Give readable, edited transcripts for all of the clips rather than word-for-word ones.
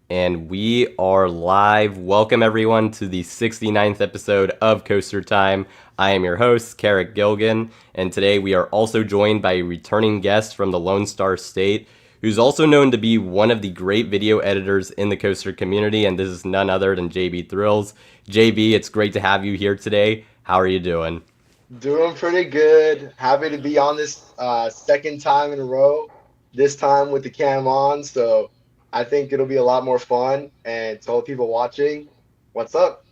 And we are live. Welcome everyone to the 69th episode of Coaster Time. I am your host, Carrick Gilgan, and today we are also joined by a returning guest from the Lone Star State, who's also known to be one of the great video editors in the coaster community, and this is none other than JB Thrills. JB, it's great to have you here today. How are you doing? Doing pretty good. Happy to be on this second time in a row, this time with the cam on. So I think it'll be a lot more fun. And to all the people watching, what's up?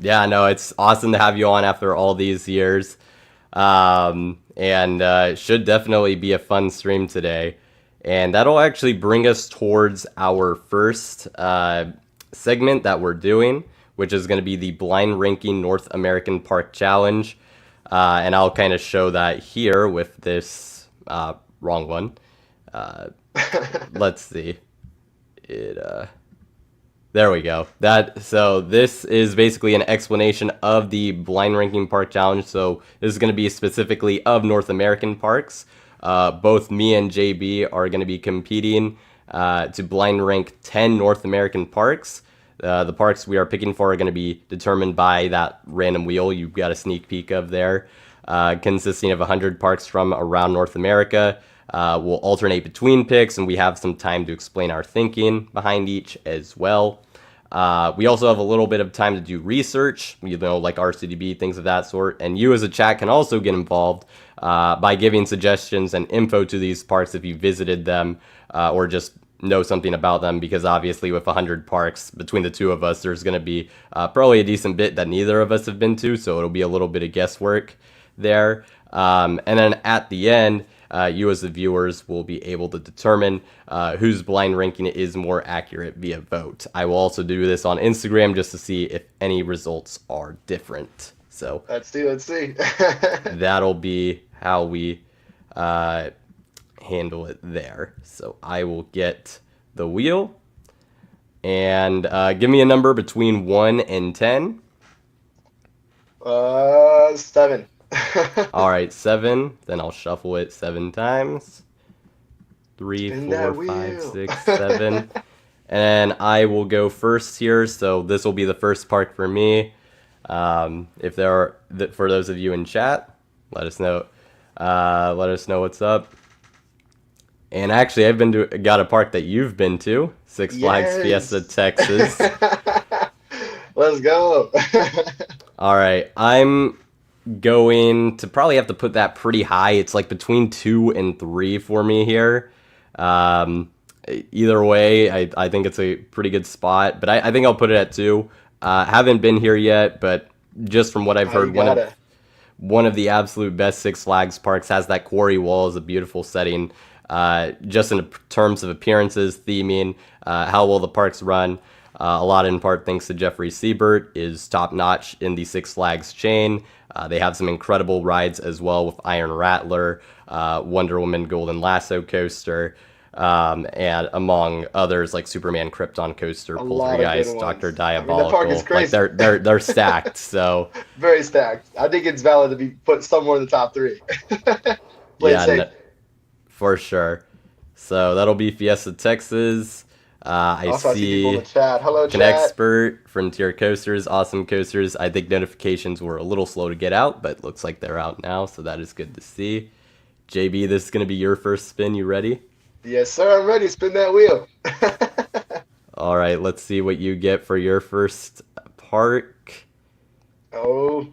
Yeah, no, it's awesome to have you on after all these years. And it should definitely be a fun stream today. And that'll actually bring us towards our first segment that we're doing, which is going to be the Blind Ranking North American Park Challenge. And I'll kind of show that here with this wrong one. Let's see. There we go. So this is basically an explanation of the Blind Ranking Park Challenge. So this is going to be specifically of North American parks. Both me and JB are going to be competing to blind rank 10 North American parks. The parks we are picking for are going to be determined by that random wheel you've got a sneak peek of there, consisting of 100 parks from around North America. We'll alternate between picks, and we have some time to explain our thinking behind each as well. We also have a little bit of time to do research, like RCDB, things of that sort. And you as a chat can also get involved by giving suggestions and info to these parks if you visited them or just know something about them, because obviously with 100 parks between the two of us, there's going to be probably a decent bit that neither of us have been to, so it'll be a little bit of guesswork there. And then at the end, you as the viewers will be able to determine whose blind ranking is more accurate via vote. I will also do this on Instagram just to see if any results are different. So Let's see. that'll be how we handle it there. So I will get the wheel and give me a number between 1 and 10. 7. All right, 7. Then I'll shuffle it 7 times. 3, Spin 4, that 5, wheel. 6, 7. And I will go first here. So this will be the first park for me. If there are, for those of you in chat, let us know. Let us know what's up. And actually, got a park that you've been to, Six Flags Fiesta, Yes. Texas. Let's go. All right, I'm going to probably have to put that pretty high. It's like between 2 and 3 for me here. Um, Either way, I think it's a pretty good spot, but I think I'll put it at 2. Haven't been here yet, but just from what I've Oh, you heard, gotta. one of the absolute best Six Flags parks, has that quarry wall as a beautiful setting. Just in terms of appearances, theming, how well the parks run. A lot in part thanks to Jeffrey Siebert is top notch in the Six Flags chain. They have some incredible rides as well with Iron Rattler, Wonder Woman Golden Lasso Coaster, and among others like Superman Krypton Coaster, A lot of good Poltergeist, Doctor ones. I mean, the park is Diabolical. Like crazy. they're stacked. So Very stacked. I think it's valid to be put somewhere in the top three. Play it yeah, safe. for sure. So that'll be Fiesta, Texas. I Also, I see people in see the chat. Hello, Can chat. Expert, Frontier Coasters, Awesome Coasters. I think notifications were a little slow to get out, but looks like they're out now, so that is good to see. JB, this is going to be your first spin. You ready? Yes, sir. I'm ready. Spin that wheel. All right, let's see what you get for your first park. Oh,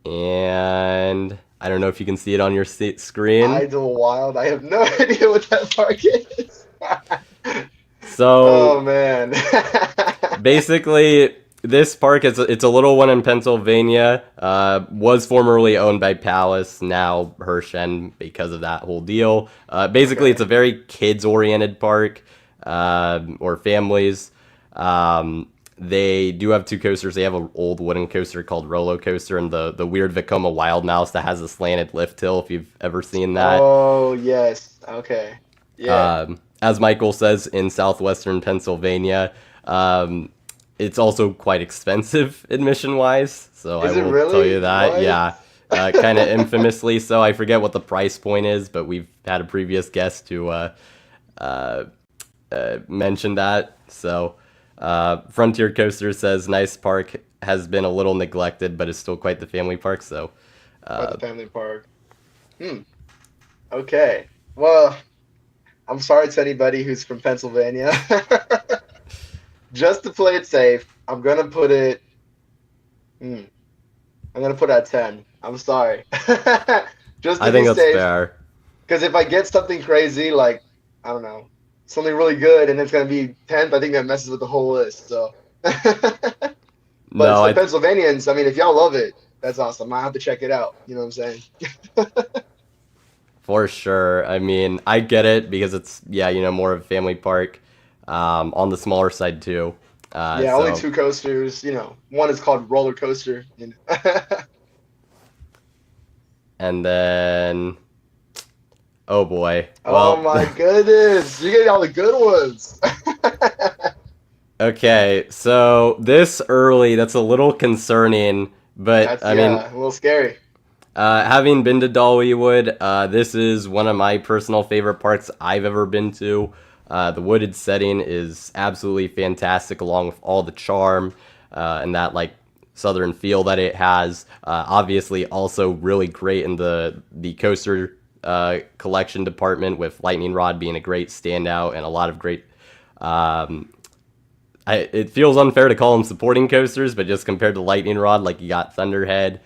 And I don't know if you can see it on your screen. Idlewild. I have no idea what that park is. So Oh man. basically, this park it's a little one in Pennsylvania. Was formerly owned by Palace, now Hershen because of that whole deal. Basically, Okay. it's a very kids-oriented park or families. They do have 2 coasters. They have an old wooden coaster called Rolo Coaster and the weird Vekoma Wild Mouse that has a slanted lift hill. If you've ever seen that. Oh yes. Okay. Yeah. As Michael says, in southwestern Pennsylvania. It's also quite expensive admission wise, so I Is it will tell you really? that. What? Yeah, kind of infamously so. I forget what the price point is, but we've had a previous guest who mention that. So, Frontier Coaster says nice park has been a little neglected, but is still quite the family park. So, Quite the uh, family park. Hmm. Okay. Well, I'm sorry to anybody who's from Pennsylvania. Just to play it safe, I'm gonna put it. Hmm, I'm gonna put it at 10. I'm sorry. Just I to be think that's safe, fair. because if I get something crazy, like I don't know, something really good, and it's gonna be 10th, I think that messes with the whole list. So, but it's No, the I Pennsylvanians. I mean, if y'all love it, that's awesome. I have to check it out. You know what I'm saying? For sure. I mean, I get it because it's, yeah, more of a family park, on the smaller side too. Yeah, only So, two coasters. One is called roller coaster. and then, oh boy. Oh Well, my goodness, you get all the good ones. okay. So this early, that's a little concerning, but That's I mean, yeah, a little scary. having been to Dollywood, this is one of my personal favorite parks I've ever been to. The wooded setting is absolutely fantastic, along with all the charm and that like southern feel that it has. Obviously, also really great in the coaster collection department, with Lightning Rod being a great standout and a lot of great. Um, it feels unfair to call them supporting coasters, but just compared to Lightning Rod, like you got Thunderhead,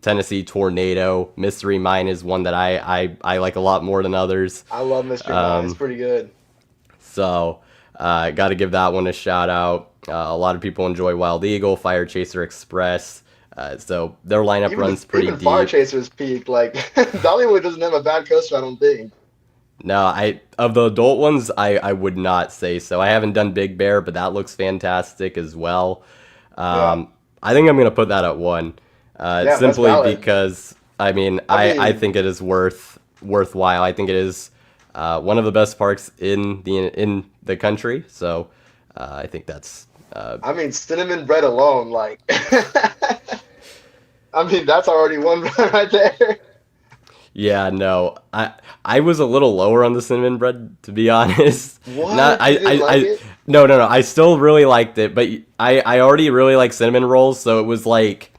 Tennessee Tornado, Mystery Mine is one that I like a lot more than others. I love Mystery Mine. It's Um, pretty good. so, got to give that one a shout out. A lot of people enjoy Wild Eagle, Fire Chaser Express. So their lineup Even the runs pretty even Fire deep. Chasers peak. Like Dollywood doesn't have a bad coaster, I don't think. No, I of the adult ones, I would not say so. I haven't done Big Bear, but that looks fantastic as well. Yeah, I think I'm gonna put that at one, yeah, that's simply valid. because I mean I I mean, think it is worthwhile. I think it is one of the best parks in the country. So I think that's cinnamon bread alone, like, I mean, that's already one right there. yeah, no. I was a little lower on the cinnamon bread, to be honest. Not What? You didn't like I it? no, no, no. I still really liked it, but I already really like cinnamon rolls, so it was like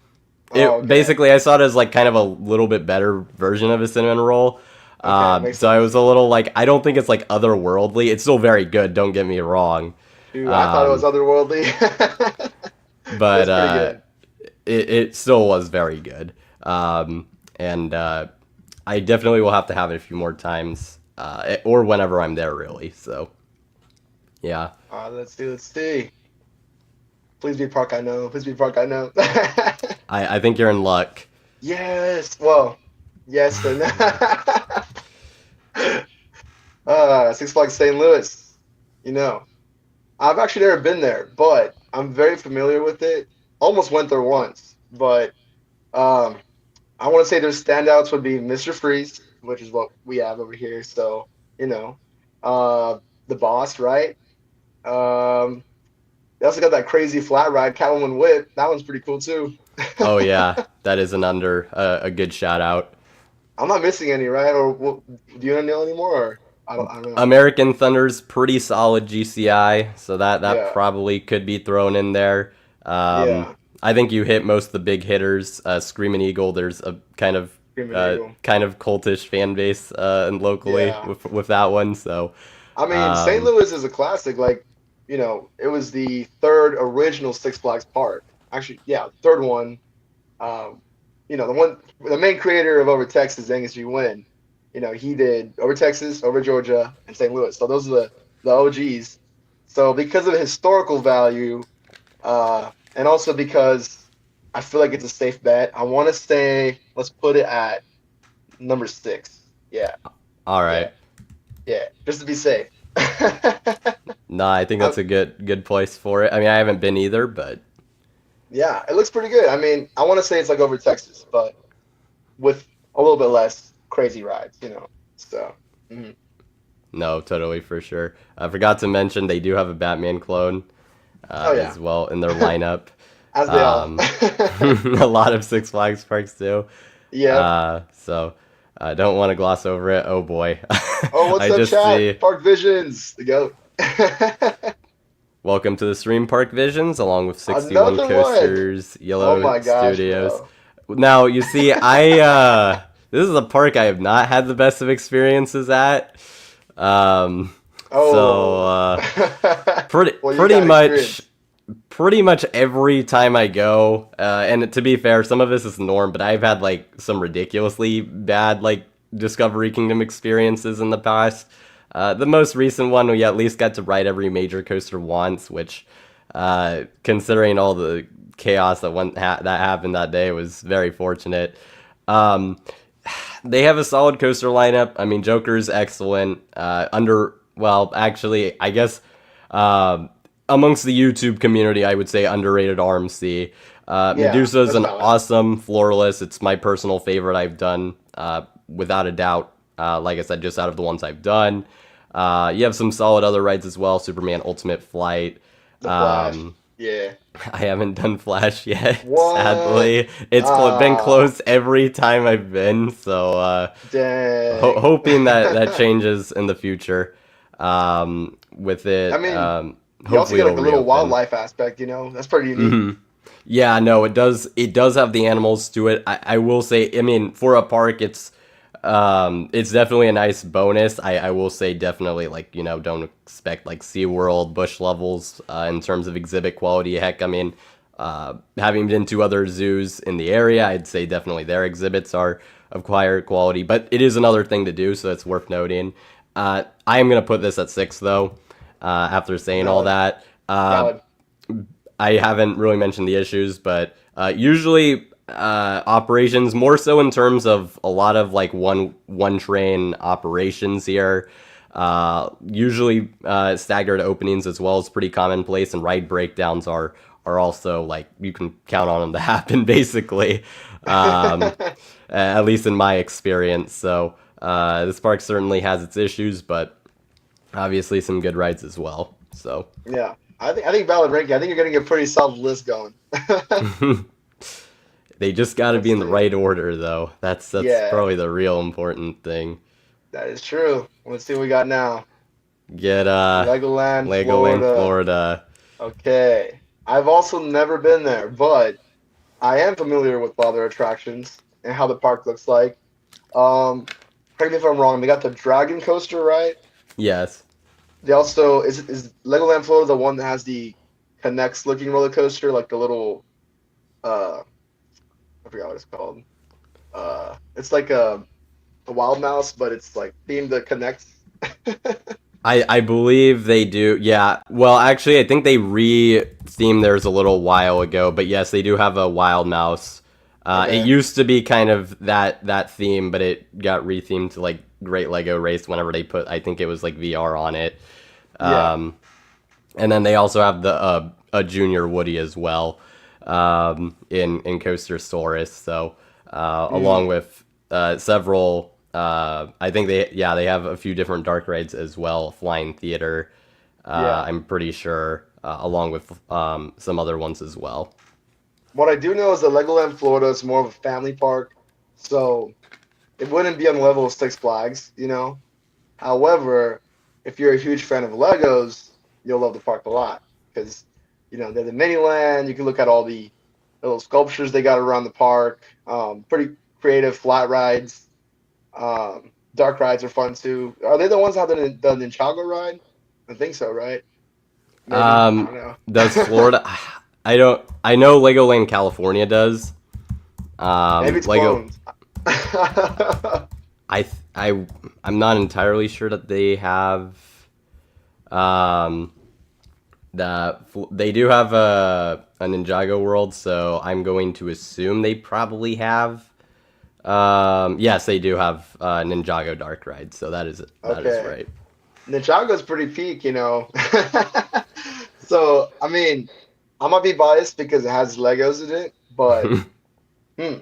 Oh, it okay. basically I saw it as like kind of a little bit better version of a cinnamon roll. Okay, makes So I sense. was a little like I don't think it's like otherworldly. It's still very good, don't get me wrong. Dude, I thought it was Um, otherworldly. but That's pretty good. it still was very good. And I definitely will have to have it a few more times, or whenever I'm there, really. So, yeah, Let's see, let's see. Please be Park I know. Please be Park I know. I think you're in luck. Yes. Well, yes and Six Flags St. Louis. You know, I've actually never been there, but I'm very familiar with it. Almost went there once, but um, I want to say their standouts would be Mr. Freeze, which is what we have over here. So, you know, uh, the boss, right? Um, they also got that crazy flat ride, Catwoman Whip. That one's pretty cool too. Oh yeah, that is an under a good shout out. I'm not missing any, right? Or do you know anymore? Or I don't know. American Thunder's pretty solid GCI, so that Yeah, probably could be thrown in there. yeah. I think you hit most of the big hitters. Screaming Eagle, there's a Screaming Eagle. kind of cultish fan base and locally Yeah. with that one. So I mean, St. um, Louis is a classic. Like, it was the third original Six Flags park. Actually, yeah, third one. Um, the main creator of Over Texas, Angus G. Wynn. He did Over Texas, Over Georgia, and St. Louis. So those are the OGs. So because of the historical value, and also because I feel like it's a safe bet, I want to say let's put it at number 6. Yeah, all yeah, right. yeah, just to be safe. No, I think Um, that's a good place for it. I mean, I haven't been either, but yeah, it looks pretty good. I mean, I want to say it's like Over Texas, but with a little bit less crazy rides. So, mhm. no, totally for sure. I forgot to mention they do have a Batman clone Oh yeah, as well in their lineup. as they all. Um, a lot of Six Flags parks do. Yep. So I don't want to gloss over it. Oh boy. Oh, what's I up, just chat? see Park Visions, the goat. welcome to the stream Park Visions along with 61 Another one. Coasters, Oh Yellow my gosh, Studios. bro. Now, you see, this is a park I have not had the best of experiences at. Um, so Oh. pretty Well, you pretty got much experience. pretty much every time I go, and to be fair, some of this is the norm, but I've had like some ridiculously bad like Discovery Kingdom experiences in the past. The most recent one, we at least got to ride every major coaster once, which, considering all the chaos that happened that day, was very fortunate. Um, they have a solid coaster lineup. I mean, Joker's excellent. Well, actually, I guess um, amongst the YouTube community, I would say underrated RMC. Yeah, Medusa is that's an valid. awesome floorless. It's my personal favorite I've done, without a doubt. Like I said, just out of the ones I've done. You have some solid other rides as well. Superman Ultimate Flight. The Flash. Um, Yeah. I haven't done Flash yet, What? sadly. It's been Ah, closed every time I've been, so dang. hoping that that changes in the future. With I it, mean, you also hopefully get it'll like the little reopen. wildlife aspect, That's pretty unique. Hmm. Yeah, no, it does. It does have the animals to it. I will say. I mean, for a park, it's definitely a nice bonus. I will say definitely like don't expect like SeaWorld Bush levels in terms of exhibit quality. Heck, I mean, having been to other zoos in the area, I'd say definitely their exhibits are of higher quality. But it is another thing to do, so it's worth noting. I am gonna put this at 6 though. After saying all Valid. that. Valid. I haven't really mentioned the issues, but usually operations more so in terms of a lot of like one train operations here. Usually staggered openings as well is pretty commonplace, and ride breakdowns are also like you can count on them to happen basically. Um, at least in my experience. So this park certainly has its issues, but obviously some good rides as well. So. Yeah. I think valid ranking. I think you're getting a pretty solid list going. They just got to Let's be in the see. right order, though. That's Yeah, probably the real important thing. that is true. Let's see what we got now. Get Legoland, Legoland, Florida. Florida. Okay. I've also never been there, but I am familiar with other attractions and how the park looks like. Um, Correct me if I'm wrong. They got the Dragon Coaster, right? Yes. They also is Legoland Florida the one that has the connects looking roller coaster, like the little uh I forgot what it's called. It's like a wild mouse, but it's like themed to connects. I believe they do. Yeah. Well, actually, I think they re-themed theirs a little while ago, but yes, they do have a wild mouse. It Okay. used to be kind of that theme, but it got re-themed to like Great Lego Race whenever they put, I think it was like VR on it. Yeah. Um, and then they also have the a Junior Woody as well, in Coaster Saurus. So along Mm, with several, I think they have a few different dark rides as well. Flying Theater, yeah. I'm pretty sure, along with some other ones as well. What I do know is that Legoland Florida is more of a family park, so it wouldn't be on the level of Six Flags. However, if you're a huge fan of Legos, you'll love the park a lot because they're the mini land. You can look at all the little sculptures they got around the park. Pretty creative flat rides. Dark rides are fun too. Are they the ones that have the Ninjago ride? I think so, right? Maybe. I Um, don't know. does Florida? I don't. I know Legoland California does. Maybe it's Lego. clones. I th- I I'm not entirely sure that they have. Um, they do have a Ninjago world, so I'm going to assume they probably have. Yes, they do have Ninjago Dark Ride, so that is Okay. right. Ninjago's pretty peak. So, I mean, I might be biased because it has Legos in it, but hmm,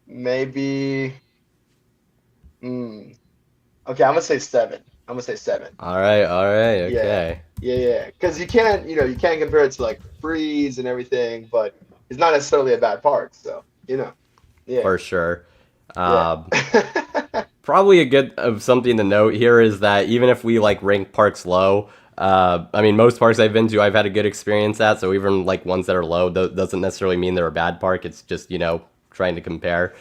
maybe. Hmm. Okay, I'm gonna say seven. I'm gonna say seven. All right, Yeah, okay, yeah. Because you can't compare it to like Freeze and everything, but it's not necessarily a bad park. So, yeah, for sure. yeah. Um, probably a good of something to note here is that even if we like rank parks low, I mean most parks I've been to I've had a good experience at. So even like ones that are low doesn't necessarily mean they're a bad park. It's just trying to compare.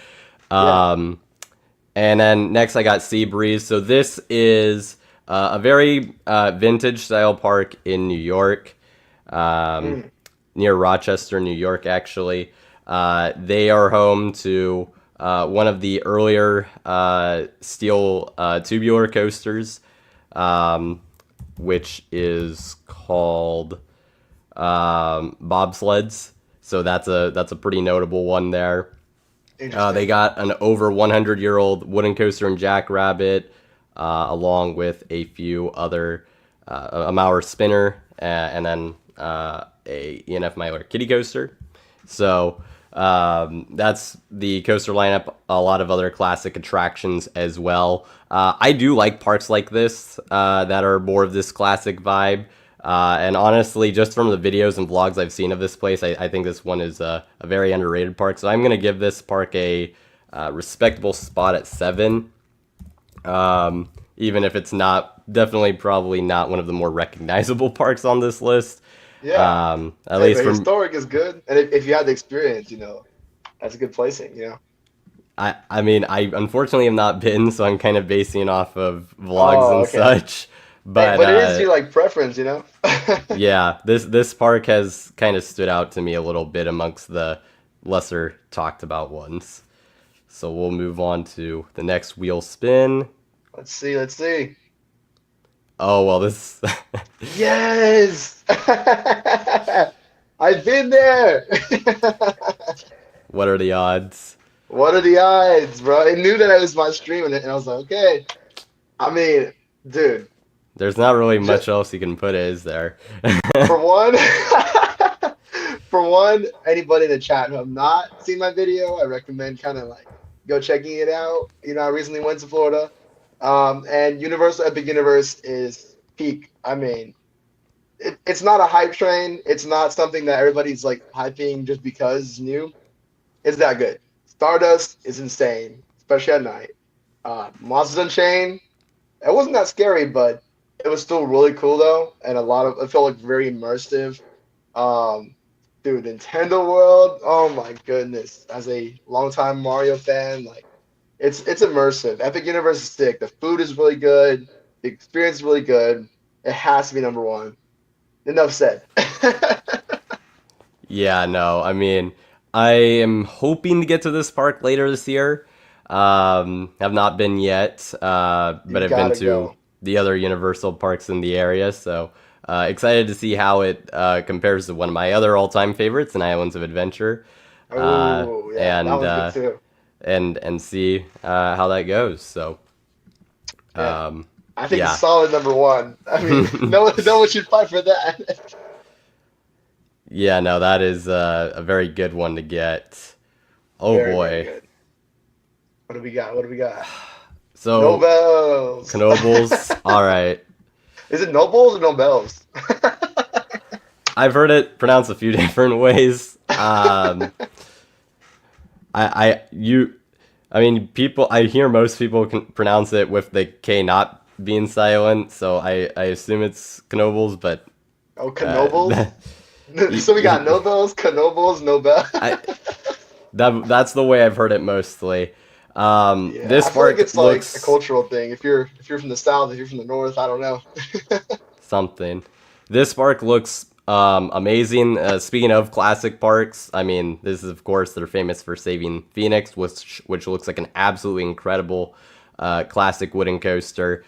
Yeah. Um, and then next I got Sea Breeze. So this is a very vintage style park in New York, um, Mm, near Rochester, New York, actually. They are home to one of the earlier steel tubular coasters, um, which is called bobsleds. So that's a pretty notable one there. They interesting. got an over 100-year-old wooden coaster and jackrabbit, along with a few other a Mauer spinner, and then a ENF Myler kitty coaster. So that's the coaster lineup. A lot of other classic attractions as well. I do like parks like this that are more of this classic vibe. And honestly, just from the videos and vlogs I've seen of this place, I think this one is a very underrated park. So I'm going to give this park a respectable spot at 7. Even if it's not, definitely probably not one of the more recognizable parks on this list. Yeah. At Hey, least but from, historic is good, and if you had the experience, that's a good placing. I mean, I unfortunately have not been, so I'm kind of basing off of vlogs Oh, and okay. such. Hey, But but it is your like preference. yeah, this park has kind of stood out to me a little bit amongst the lesser talked about ones. So we'll move on to the next wheel spin. Let's see, let's see. Oh well, this Yes! I've been there. what are the odds? What are the odds, bro? It knew that I was my stream, and I was like, okay. I mean, dude, There's not really just much else you can put, is there? for one, for one, anybody in the chat who have not seen my video, I recommend kind of like go checking it out. I recently went to Florida, and Universal Epic Universe is peak. I mean, it's not a hype train. It's not something that everybody's like hyping just because it's new. It's that good. Stardust is insane, especially at night. Monsters Unchained, it wasn't that scary, but it was still really cool though, and it felt like very immersive. Um, Dude, Nintendo World, oh my goodness! As a longtime Mario fan, like it's immersive. Epic Universe is sick. The food is really good. The experience is really good. It has to be number one. Enough said. Yeah, no, I mean, I am hoping to get to this park later this year. Have not been yet, You but I've been gotta to go. the other Universal parks in the area, so excited to see how it compares to one of my other all-time favorites, in Islands of Adventure, uh, Oh yeah, that and one's good uh, too. and see how that goes. So, Yeah, um, I think it's yeah. solid number one. I mean, no one should fight for that. Yeah, no, that is a very good one to get. Oh Very, very boy. good. What do we got? What do we got? So, Nobels. Knobles, all right. Is it nobles or nobels? I've heard it pronounced a few different ways. You, I mean, people. I hear most people can pronounce it with the K not being silent, so I assume it's Knobles, but Oh, uh, Knobles. So we got Nobels, Knobles, Nobel. I that's the way I've heard it mostly. Yeah, This I feel like park it's like a looks cultural thing. If you're from the south, if you're from the north, I don't know. something. This park looks amazing. Speaking of classic parks, I mean, this is of course they're famous for saving Phoenix, which looks like an absolutely incredible classic wooden coaster.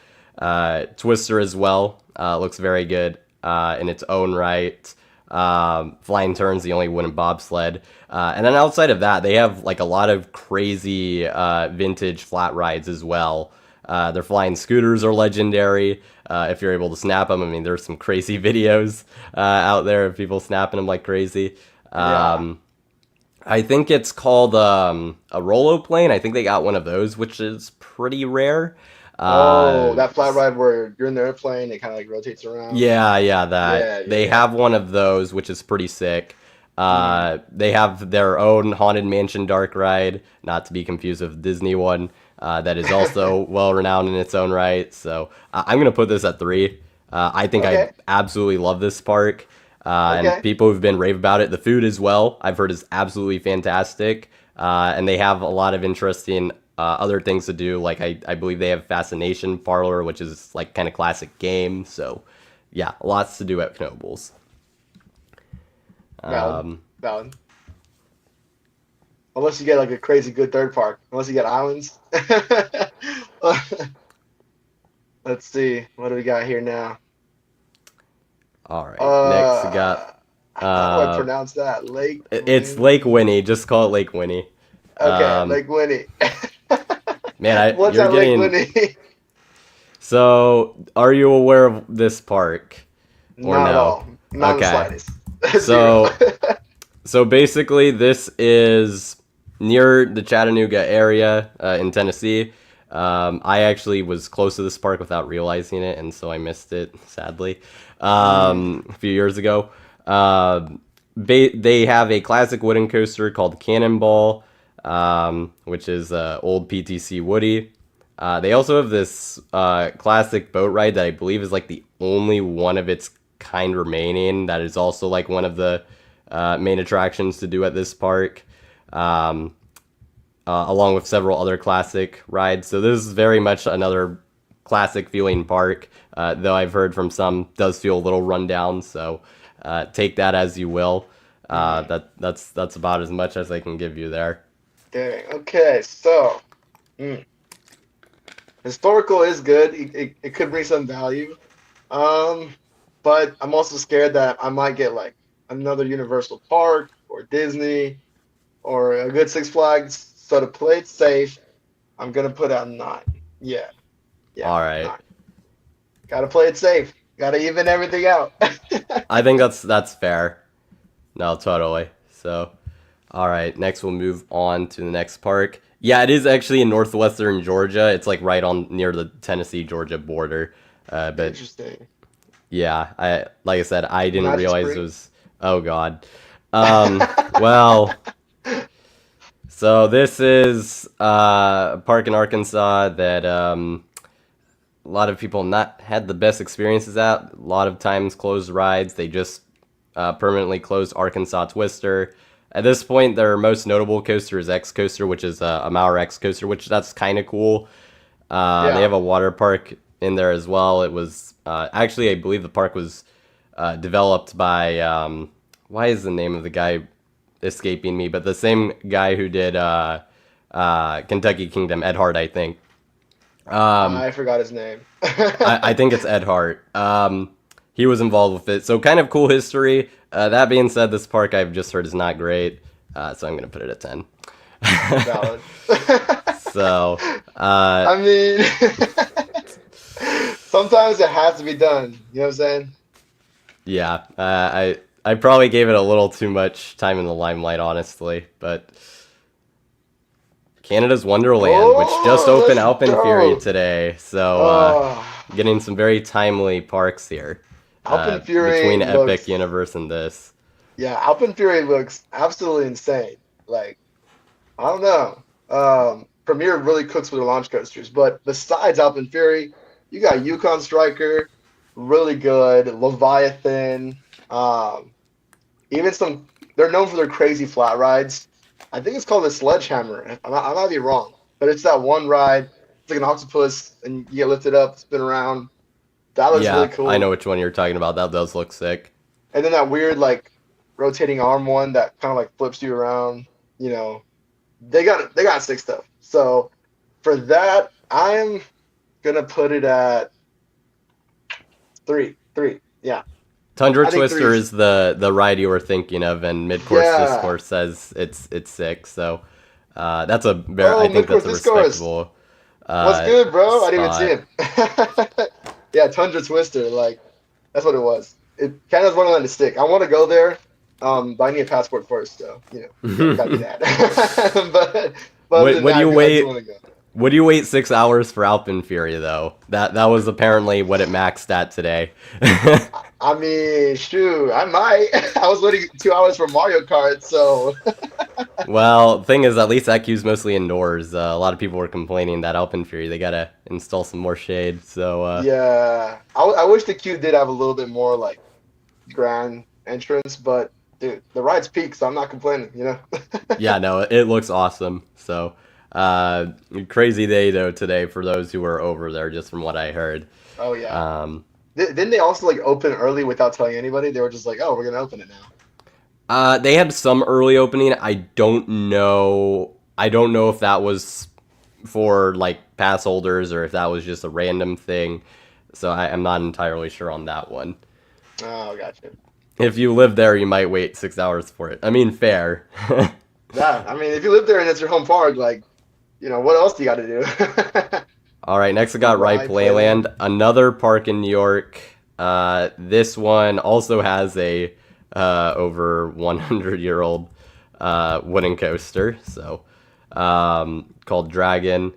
Twister as well looks very good in its own right. Flying Turn's the only wooden bobsled. And then outside of that, they have like a lot of crazy vintage flat rides as well. Their flying scooters are legendary. If you're able to snap them, I mean, there's some crazy videos out there of people snapping them like crazy. Yeah. Um, I think it's called a Rolo plane. I think they got one of those, which is pretty rare. Oh, Uh, that flat ride where you're in the airplane, it kind of like rotates around. yeah, that Yeah, yeah, they yeah. have one of those, which is pretty sick. Mm. They have their own Haunted Mansion dark ride, not to be confused with the Disney one. that is also well renowned in its own right. So I'm gonna put this at 3. I think I Okay. absolutely love this park, and Okay. people who've been rave about it. The food as well, I've heard is absolutely fantastic, and they have a lot of interesting other things to do. Like I believe they have Fascination Parlor, which is like kind of classic game. So yeah, lots to do at Knoebels. Valid. Valid. Unless you get like a crazy good third park. Unless you get islands. Let's see. What do we got here now? All right, next we got Uh, how do I uh, pronounce that? Lake it's Lake Winnie. Winnie. Just call it Lake Winnie. Okay, Um, Lake Winnie. man, What's you're at Lake getting. Winnie? So, are you aware of this park or Not at no? all. Not in the Okay. slightest. Zero. So, so basically, this is near the Chattanooga area in Tennessee. I actually was close to this park without realizing it, and so I missed it, sadly, Mm, a few years ago. They have a classic wooden coaster called Cannonball, which is old PTC Woody. They also have this classic boat ride that I believe is like the only one of its kind remaining. That is also like one of the main attractions to do at this park, along with several other classic rides. So this is very much another classic feeling park. Though I've heard from some does feel a little run down. So take that as you will. mm, That's about as much as I can give you there. dang. Okay, so mm, historical is good. It could bring some value. Um, but I'm also scared that I might get like another Universal Park or Disney or a good Six Flags. So to play it safe, I'm gonna put out 9. Yeah, yeah, All right. 9. Gotta play it safe. Gotta even everything out. I think that's fair. No, totally. So, all right. Next, we'll move on to the next park. Yeah, it is actually in northwestern Georgia. It's like right on near the Tennessee Georgia border. But Interesting. yeah, I like I said, I didn't Magic realize it Spring. was. Oh God. Well, so this is a park in Arkansas that a lot of people not had the best experiences at. A lot of times closed rides. They just permanently closed Arkansas Twister. At this point, their most notable coaster is X Coaster, which is a Mauer X Coaster, which that's kind of cool. They Yeah. have a water park in there as well. It was actually, I believe the park was developed by why is the name of the guy escaping me? But the same guy who did Kentucky Kingdom, Ed Hart, I think. Um, I forgot his name. I think it's Ed Hart. He was involved with it, so kind of cool history. That being said, this park I've just heard is not great, so I'm gonna put it at 10. Valid. So, I mean, sometimes it has to be done. You know what I'm saying? yeah, I probably gave it a little too much time in the limelight, honestly. But Canada's Wonderland, which just Oh, opened let's Alpine Fury go. today, so Oh, getting some very timely parks here Alpine between Fury Epic looks, Universe and this. yeah, Alpine Fury looks absolutely insane. Like, I don't know. Premier really cooks with the launch coasters, but besides Alpine Fury, you got Yukon Striker, really good, Leviathan, um, even some. They're known for their crazy flat rides. I think it's called the Sledgehammer. I might be wrong, but it's that one ride. It's like an octopus, and you get lifted up, spin around. That looks really Yeah, I know cool. which one you're talking about. That does look sick. And then that weird like rotating arm one that kind of like flips you around. You know, they got sick stuff. So for that, I'm gonna put it at 3. 3. Yeah, Tundra I think 3 Twister is. is the ride you were thinking of, and Midcourse Yeah. Discourse says it's sick. So that's a very, I Oh, think that's midcourse a discourse. respectable What's uh, good, bro? I didn't even see spot. him. Yeah, Tundra Twister. Like that's what it was. It Canada's Wonderland to stick. I want to go there. But I need a passport first, so gotta do that. but other than Would that, you I do wait? want to go. Would you wait 6 hours for Alpine Fury though? That was apparently what it maxed at today. I mean, shoot, I might. I was waiting 2 hours for Mario Kart, so Well, thing is, at least that queue's mostly indoors. A lot of people were complaining that Alpine Fury they gotta install some more shade. So Yeah, I wish the queue did have a little bit more like grand entrance, but dude, the ride's peak, so I'm not complaining, you know? yeah, no, it looks awesome. So uh, crazy day though today for those who were over there, just from what I heard. Oh yeah. Um, Didn't they also like open early without telling anybody? They were just like, "Oh, we're gonna open it now." they had some early opening. I don't know. I don't know if that was for like pass holders or if that was just a random thing. So I'm not entirely sure on that one. Oh, gotcha. If you live there, you might wait 6 hours for it. I mean, fair. Yeah, I mean, if you live there and it's your home park, like, what else do you got to do? All right, next I got Ripe Ride, playland. Playland, another park in New York. This one also has a over 100-year-old wooden coaster, so called Dragon.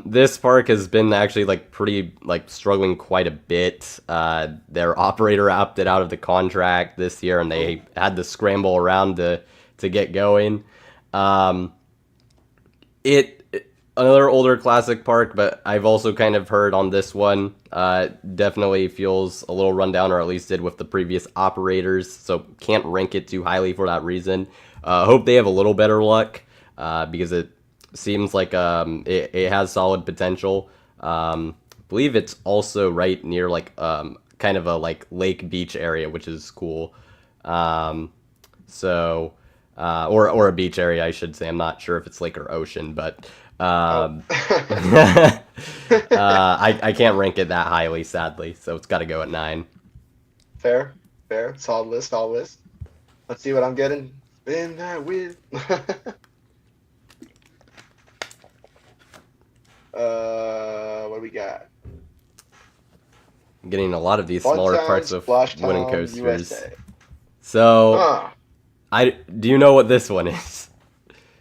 This park has been actually like pretty like struggling quite a bit. Their operator opted out of the contract this year, and Oh, they had to scramble around to get going. Um, it another older classic park, but I've also kind of heard on this one, definitely feels a little rundown, or at least did with the previous operators. So can't rank it too highly for that reason. Hope they have a little better luck, because it seems like it has solid potential. Believe it's also right near like kind of a like lake beach area, which is cool. Um, so or a beach area, I should say. I'm not sure if it's lake or ocean, but oh. I can't rank it that highly, sadly. So it's got to go at 9. Fair, fair. Solid list, solid list. Let's see what I'm getting. Spin that wheel. What do we got? I'm getting a lot of these smaller Funtown, parts of Splash wooden Town, coasters. USA. So Huh. I do you know what this one is?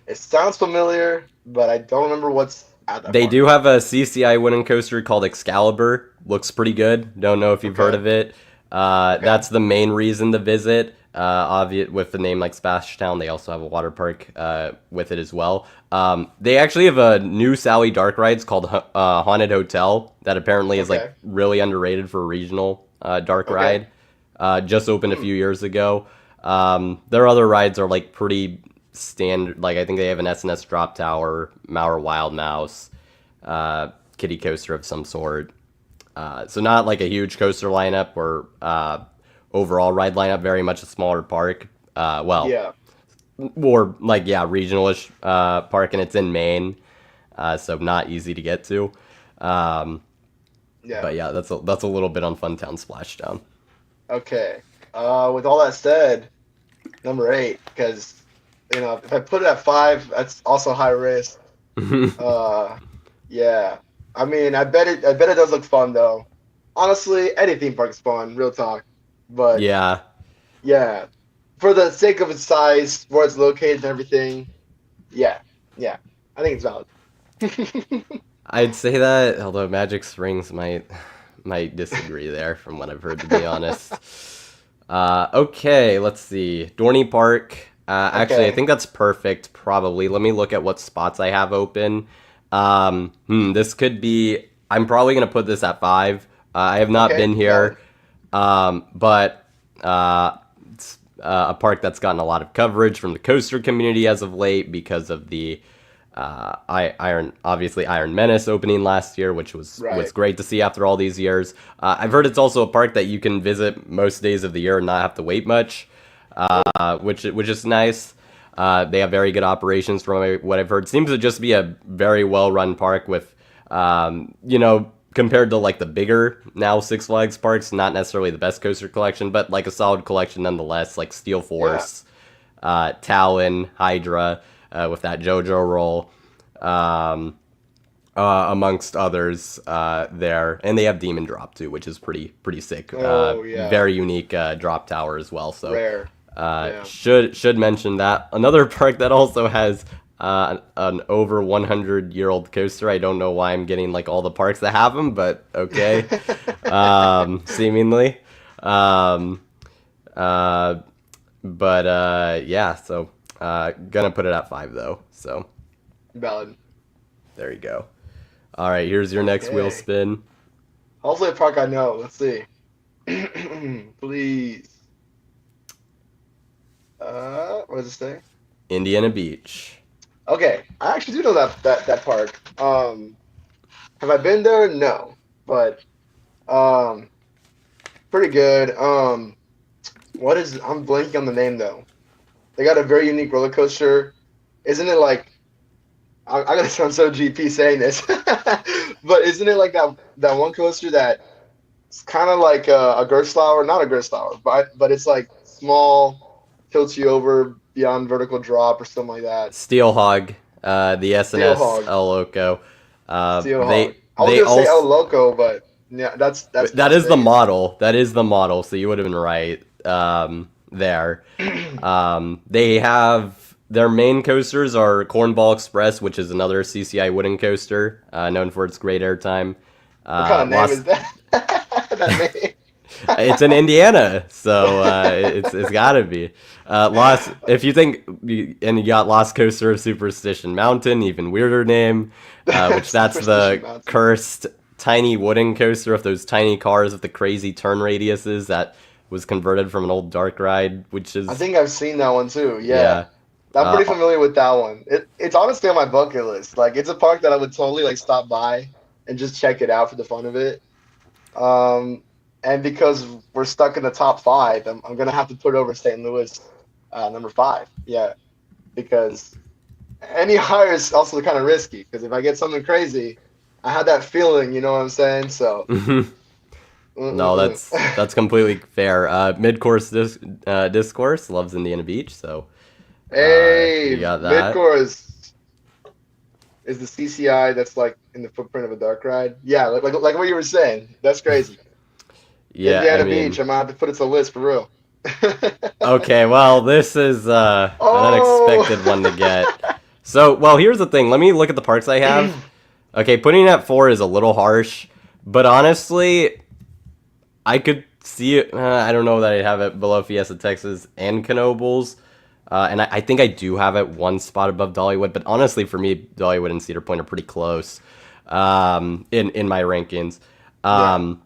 It sounds familiar, but I don't remember what's at that They park. do have a CCI wooden coaster called Excalibur. Looks pretty good. Don't know if you've heard Okay. of it. Okay. That's the main reason to visit. Obvious with the name like Splash Town, they also have a water park with it as well. They actually have a new Sally Dark rides called Haunted Hotel that apparently is like Okay. really underrated for a regional dark Okay. ride. Just opened a Hmm. few years ago. Their other rides are like pretty standard. Like I think they have an SNS Drop Tower, Mauer Wild Mouse, kiddie coaster of some sort. So not like a huge coaster lineup or overall ride lineup. Very much a smaller park. Well, Yeah. or like yeah, regionalish park, and it's in Maine, so not easy to get to. Um, Yeah. but yeah, that's a little bit on Funtown Splashdown. Okay. With all that said, number eight, because if I put it at five, that's also high risk. Uh, yeah. I mean, I bet it does look fun though. Honestly, any theme park is fun, real talk. But Yeah, yeah, for the sake of its size, where it's located and everything, yeah, yeah, I think it's valid. I'd say that, although Magic Springs might disagree there from what I've heard, to be honest. Okay, let's see. Dorney Park. Actually, I Okay. think that's perfect, probably. Let me look at what spots I have open. This could be. I'm probably going to put this at 5. I have not Okay. been Valid. here, but it's a park that's gotten a lot of coverage from the coaster community as of late because of the obviously Iron Menace opening last year, which was Right. great to see after all these years. I've heard it's also a park that you can visit most days of the year and not have to wait much, which is nice. They have very good operations from what I've heard. Seems to just be a very well run park with, compared to like the bigger now Six Flags parks, not necessarily the best coaster collection, but like a solid collection nonetheless. Like Steel Yeah. Force, Talon, Hydra, with that JoJo roll, um, amongst others there, and they have Demon Drop too, which is pretty sick. Oh yeah. Very unique drop tower as well. So Rare. Yeah. should mention that another park that also has an over 100-year-old coaster. I don't know why I'm getting like all the parks that have them, but okay. Seemingly. Um, uh, but yeah, so Gonna put it at 5 though. So Valid. there you go. All right, here's your next wheel Okay. spin. Hopefully a park I know. Let's see. Please. What does it say? Indiana Beach. Okay, I actually do know that park. Have I been there? No, but um, pretty good. What is? I'm blanking on the name though. They got a very unique roller coaster. Isn't it like? I'm gonna sound so GP saying this, but isn't it like that one coaster that it's kind of like a Gerstlauer, not a Gerstlauer, but it's like small, tilts you over beyond vertical drop or something like that. Steelhog, the Steel SNS Hog, El Loco. Steel Hog. They I was they gonna say El also Loco, but yeah, that's that Las is the Vegas. model. That is the model. So you would have been right there. They have their main coasters are Cornball Express, which is another CCI wooden coaster, known for its great airtime. What kind of name is Lost that? That name. It's in Indiana, so it's gotta be. Lost. If you think, and you got Lost Coaster of Superstition Mountain, even weirder name, which that's Superstition the Mountain. cursed tiny wooden coaster with those tiny cars with the crazy turn radiuses that was converted from an old dark ride, which I is think I've seen that one too. Yeah. yeah. I'm pretty Uh, familiar with that one. It's honestly on my bucket list. Like it's a park that I would totally like stop by and just check it out for the fun of it. Um, and because we're stuck in the top five, I'm gonna have to put over St. Louis, number five. Yeah, because any higher is also kind of risky. Because if I get something crazy, I had that feeling. You know what I'm saying? So, no, mm-mm-mm. that's completely fair. Mid-course discourse loves Indiana Beach, so you Hey, got that. Midcourse is the CCI that's like in the footprint of a dark ride. Yeah, like what you were saying. That's crazy. Yeah, I Indiana Beach. mean. I'm gonna have to put it to the list for real. Okay, well, this is an Oh. unexpected one to get. So, well, here's the thing. Let me look at the parks I have. Okay, putting it at 4 is a little harsh, but honestly, I could see it. I don't know that I'd have it below Fiesta Texas and Knoebels. And I think I do have it one spot above Dollywood, but honestly, for me, Dollywood and Cedar Point are pretty close in my rankings. Yeah. Um,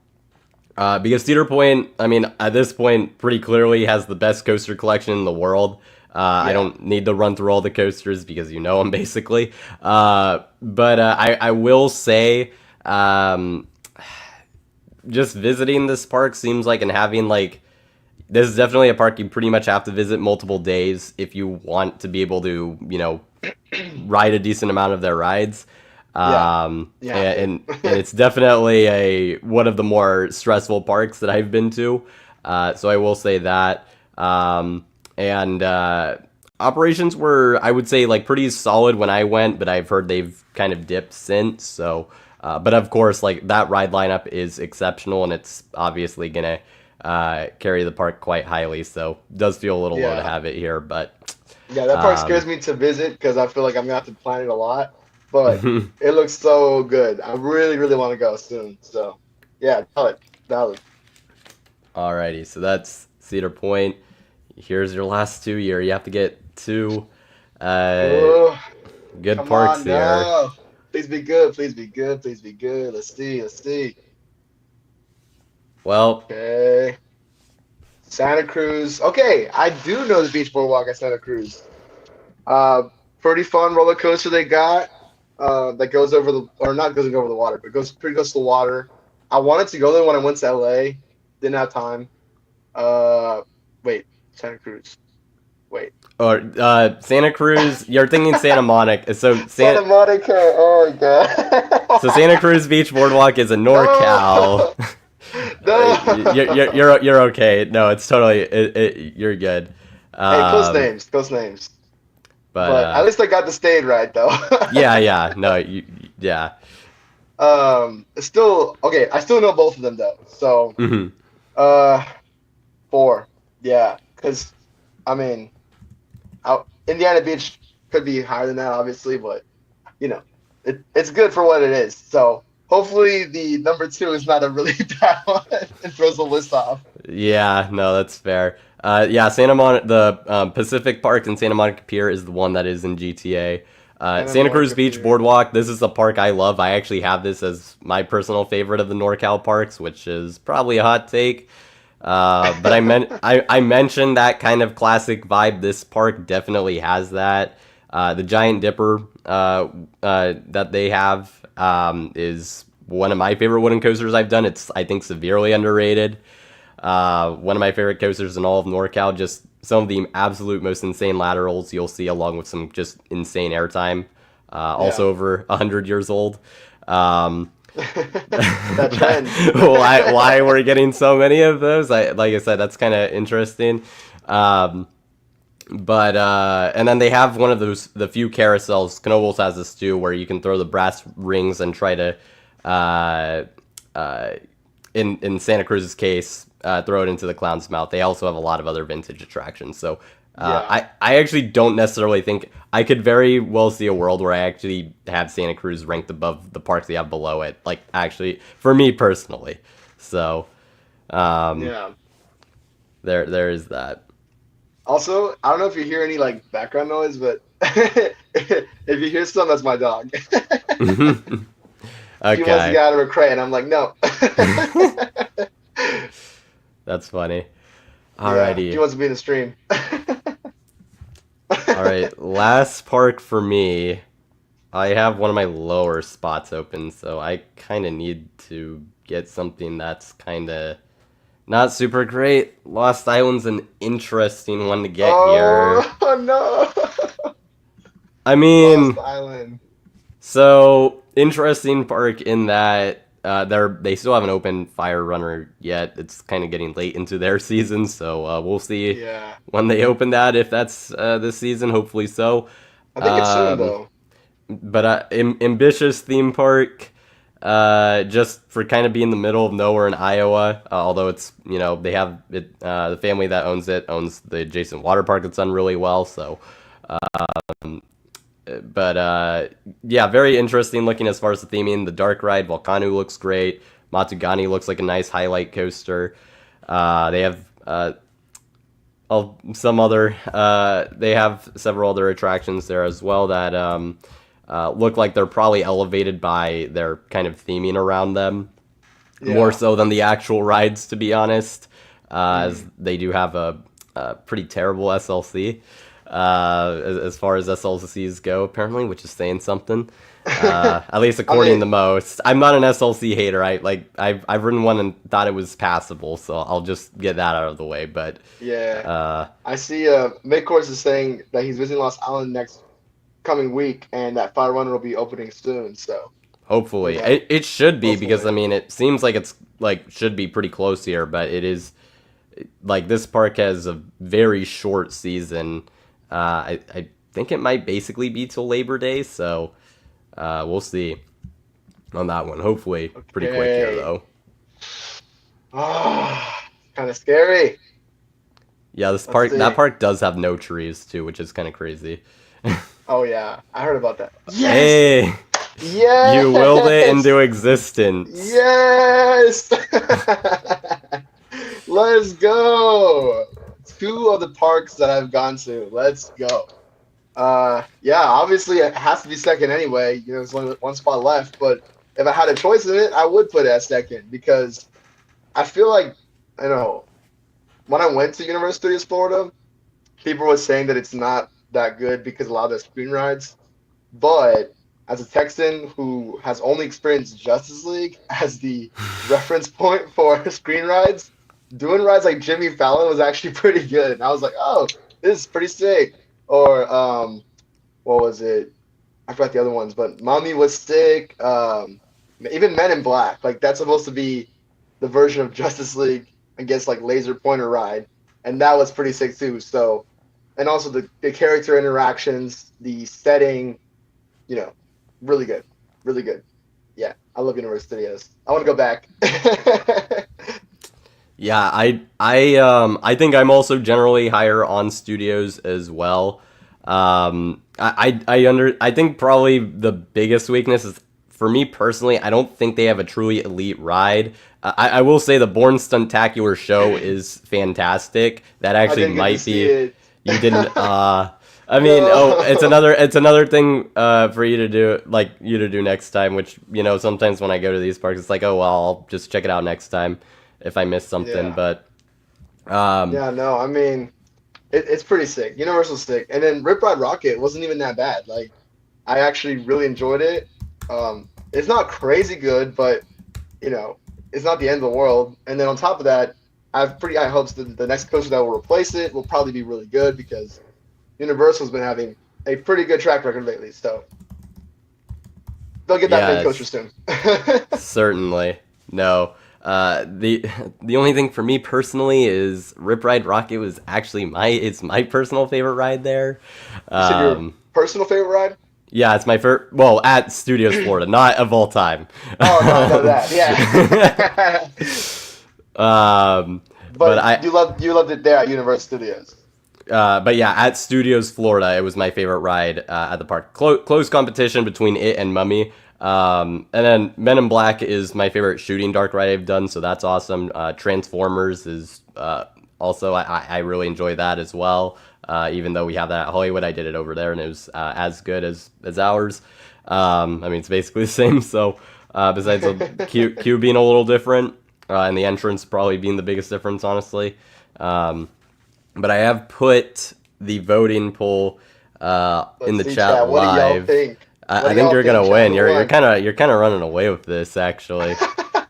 because Cedar Point, I mean, at this point, pretty clearly has the best coaster collection in the world. I Yeah. don't need to run through all the coasters because you know them basically. But I will say, just visiting this park seems like, and having like, this is definitely a park you pretty much have to visit multiple days if you want to be able to, ride a decent amount of their rides. Yeah. You have to. And it's definitely one of the more stressful parks that I've been to. So I will say that. And operations were, I would say, like pretty solid when I went, but I've heard they've kind of dipped since. So, but of course, like that ride lineup is exceptional, and it's obviously gonna carry the park quite highly. So it does feel a little low to Yeah. have it here, but Yeah, that park scares um, me to visit because I feel like I'm gonna have to plan it a lot. But it looks so good. I really, really want to go soon. So yeah, valid. Valid. alrighty. So that's Cedar Point. Here's your last 2 year. You have to get two uh, Oh, good come parks on here. now. Please be good. Please be good. Please be good. Let's see. Let's see. Well, Okay. Santa Cruz. Okay, I do know the beach boardwalk at Santa Cruz. Uh, Pretty fun roller coaster they got. That goes over the, or not goes over the water, but goes pretty close to the water. I wanted to go there when I went to LA. Didn't have time. Uh, Wait, Santa Cruz. Wait, or Santa Cruz. You're thinking Santa Monica. Santa Monica. Oh my So Santa god. Cruz Beach Boardwalk is a NorCal. No, no. You're okay. No, it's totally you're good. Hey, close Um, names, close names. but But at least I got the state right though. yeah, no, yeah. Still okay. I still know both of them though. So, Hmm. uh, four. Yeah, because I mean, Indiana Beach could be higher than that, obviously, but you know, it's good for what it is. So hopefully the number two is not a really bad one and throws the list off. Yeah, no, that's fair. Yeah, the Pacific Park in Santa Monica Pier is the one that is in GTA. Santa Santa Cruz Monica Beach Pier. Boardwalk, this is a park I love. I actually have this as my personal favorite of the NorCal parks, which is probably a hot take. But I mentioned that kind of classic vibe. This park definitely has that. The Giant Dipper that they have is one of my favorite wooden coasters I've done. It's, I think, severely underrated. One of my favorite coasters in all of NorCal. Just some of the absolute most insane laterals you'll see, along with some just insane airtime. Yeah. Also over 100 years old. Um, That trend. why we're getting so many of those? Like I said, that's kind of interesting. Um, but and then they have one of the few carousels. Knoebels has this too, where you can throw the brass rings and try to, uh, uh, in Santa Cruz's case, throw it into the clown's mouth. They also have a lot of other vintage attractions. So Yeah. I actually don't necessarily think I could very well see a world where I actually have Santa Cruz ranked above the parks they have below it. Like, actually, for me personally. So um, Yeah. there is that. Also, I don't know if you hear any like background noise, but if you hear some, that's my dog. She wants to Okay. get out of her crate, and I'm like, no. That's funny. Yeah, she Alrighty. wants to be in the stream. All right. Last park for me. I have one of my lower spots open, so I kind of need to get something that's kind of not super great. Lost Island's an interesting one to get here. Oh no! I Lost mean, Island. so interesting park in that they still haven't opened Fire Runner yet. It's kind of getting late into their season, so we'll see Yeah, when they open that, if that's this season. Hopefully so. I think it's soon Um, though. but ambitious theme park, just for kind of being in the middle of nowhere in Iowa. Although it's, they have it, the family that owns it owns the adjacent water park that's done really well. So, but yeah, very interesting looking as far as the theming. The dark ride Volcano looks great. Matugani looks like a nice highlight coaster. They have they have several other attractions there as well that look like they're probably elevated by their kind of theming around them, more Yeah. so than the actual rides, to be honest, as Mm. they do have a pretty terrible SLC, as far as SLCs go, apparently, which is saying something. At least I according mean, to most. I'm not an SLC hater. I've ridden one and thought it was passable, so I'll just get that out of the way. But yeah. uh, I see. Midcourse is saying that he's visiting Lost Island next coming week, and that Fire Runner will be opening soon. So, you hopefully, know, it should be, because I hopefully. mean it seems like it's like should be pretty close here, but it is like this park has a very short season. I think it might basically be till Labor Day, so we'll see on that one. Hopefully, pretty quick here Okay. though. Ah, kind of scary. Yeah, Let's that see. park does have no trees too, which is kind of crazy. Oh yeah, I heard about that. Yes, Hey, you willed it yes, into existence. yes. Let's go. Two of the parks that I've gone to. Let's go. Yeah, obviously it has to be second anyway. There's only one spot left, but if I had a choice in it, I would put it at second because I feel like, I know, when I went to Universal Studios Florida, people were saying that it's not that good because a lot of the screen rides. But as a Texan who has only experienced Justice League as the reference point for screen rides, doing rides like Jimmy Fallon was actually pretty good. And I was like, oh, this is pretty sick. Or what was it? I forgot the other ones, but Mommy was sick. Even Men in Black, like that's supposed to be the version of Justice League against like Laser Pointer Ride, and that was pretty sick too. So, and also the character interactions, the setting, you know, really good, really good. Yeah, I love Universal Studios. I want to go back. Yeah, I think I'm also generally higher on studios as well. I think probably the biggest weakness is for me personally, I don't think they have a truly elite ride. I will say the Born Stuntacular show is fantastic. That I actually didn't get to might see be. it. You didn't. I mean, oh, No. it's another thing for you to do, like you to do next time. Which sometimes when I go to these parks, it's like, oh well, I'll just check it out next time if I miss something. Yeah. But um, Yeah, no, I mean, it's pretty sick. Universal's sick. And then Rip Ride Rocket wasn't even that bad. Like, I actually really enjoyed it. It's not crazy good, but you know, it's not the end of the world. And then on top of that, I have pretty high hopes that the next coaster that will replace it will probably be really good because Universal's been having a pretty good track record lately. So they'll get that main coaster yes, soon. certainly no. The only thing for me personally is Rip Ride Rocket was actually my personal favorite ride there. You said your Um, personal favorite ride? Yeah, it's my first. Well, at Studios Florida, not of all time. Oh no, I know that. Yeah. But But you loved it there at Universal Studios. but yeah, at Studios Florida, it was my favorite ride at the park. Close competition between it and Mummy. And then Men in Black is my favorite shooting dark ride I've done, so that's awesome. Transformers is also I really enjoy that as well. Even though we have that at Hollywood, I did it over there and it was as good as ours. I mean, it's basically the same. So besides the queue being a little different and the entrance probably being the biggest difference, honestly. But I have put the voting poll in Let's the see, chat chat. What do y'all live. think? What I do think y'all you're think, gonna chat? win. Who You're won? kind of running away with this actually.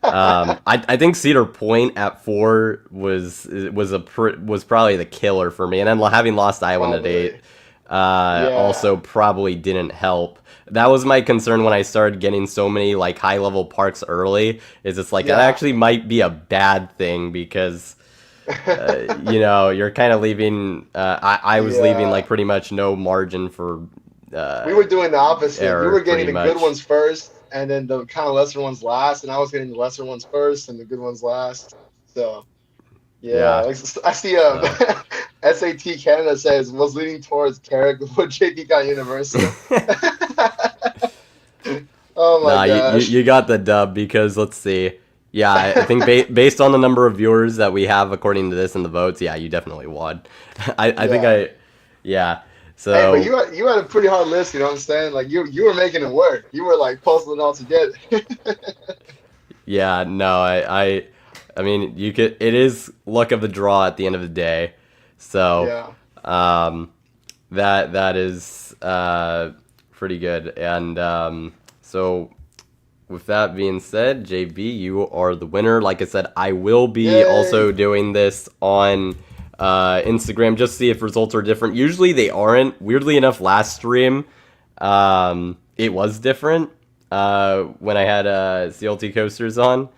I think Cedar Point at 4 was probably the killer for me, and then having lost Island at 8 Probably. Yeah. also probably didn't help. That was my concern when I started getting so many like high level parks early. Is it's like that Yeah. actually might be a bad thing because you're kind of leaving. I was leaving like Yeah. pretty much no margin for We uh, were doing the opposite. You error, were getting pretty the good much. ones first, and then the kind of lesser ones last, and I was getting the lesser ones first and the good ones last. So yeah, Yeah. like, I see So. SAT Canada says was leaning towards Carrick before JP got Universal. Oh my Nah, gosh. you got the dub because let's see. Yeah, I think based on the number of viewers that we have according to this and the votes, yeah, you definitely won. I think Yeah. yeah. Hey, but So you had a pretty hard list, you know what I'm saying? Like you were making it work. You were like puzzling it all together. yeah, no, I mean you could. It is luck of the draw at the end of the day. So Yeah. um, that is pretty good. And so with that being said, JB, you are the winner. Like I said, I will be also Yay. doing this on Instagram just to see if results are different. Usually they aren't. Weirdly enough, last stream, it was different when I had CLT coasters on.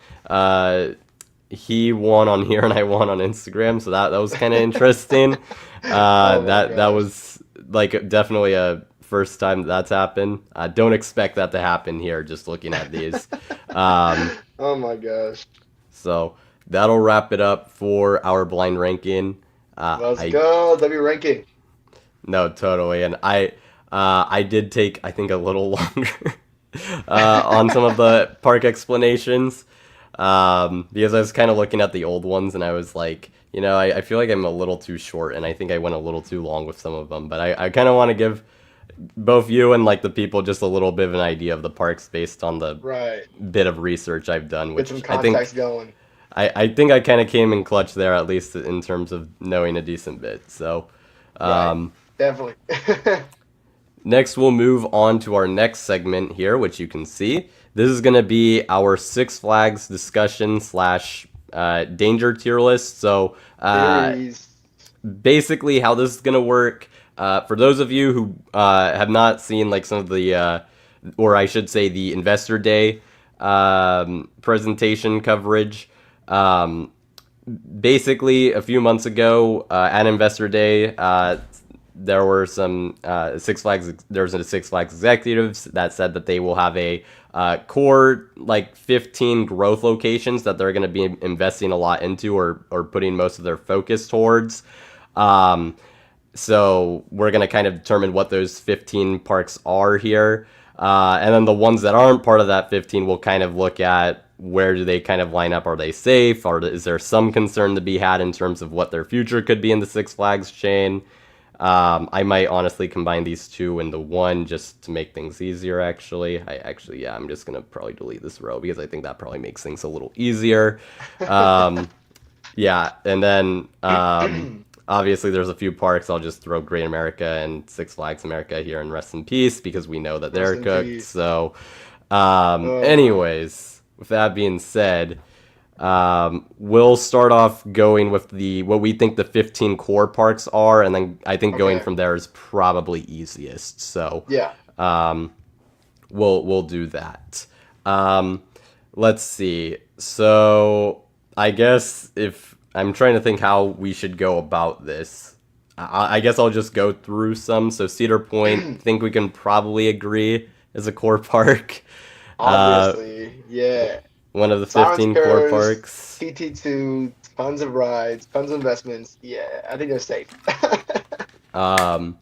He won on here and I won on Instagram, so that was kind of interesting. Oh my That gosh. was like definitely a first time that's happened. Don't expect that to happen here. Just looking at these, um, Oh my gosh. so that'll wrap it up for our blind ranking. Let's I go. W ranking. No, totally, and I did take I think a little longer on some of the park explanations. Because I was kind of looking at the old ones and I was like, I feel like I'm a little too short and I think I went a little too long with some of them. But I kind of want to give both you and like the people just a little bit of an idea of the parks based on the Right. bit of research I've done, Get some which context going. I think I kind of came in clutch there, at least in terms of knowing a decent bit. So Right. um, Definitely. next, we'll move on to our next segment here, which you can see. This is going to be our Six Flags discussion slash danger tier list. So Theories. basically, how this is going to work, for those of you who have not seen like some of the, or I should say, the Investor Day presentation coverage. Basically, a few months ago at Investor Day, there were some Six Flags. There was a Six Flags executives that said that they will have a core like 15 growth locations that they're going to be investing a lot into or putting most of their focus towards. So we're going to kind of determine what those 15 parks are here. And then the ones that aren't part of that 15, we'll kind of look at where do they kind of line up? Are they safe? Or is there some concern to be had in terms of what their future could be in the Six Flags chain? I might honestly combine these two into one just to make things easier, actually. Yeah, I'm just going to probably delete this row because I think that probably makes things a little easier. Yeah, and then obviously there's a few parks. I'll just throw Great America and Six Flags America here and rest in peace because we know that Rest they're in cooked. peace. So, Uh, anyways, with that being said, we'll start off going with the what we think the 15 core parks are, and then I think going okay. from there is probably easiest. So, Yeah. we'll do that. Um, let's see. So I guess if I'm trying to think how we should go about this, I guess I'll just go through some. So Cedar Point, think we can probably agree is a core park. Uh, Obviously. Yeah. one of the Sirens 15 core Curse, parks. TT2, tons of rides, tons of investments. Yeah, I think they're safe. Um,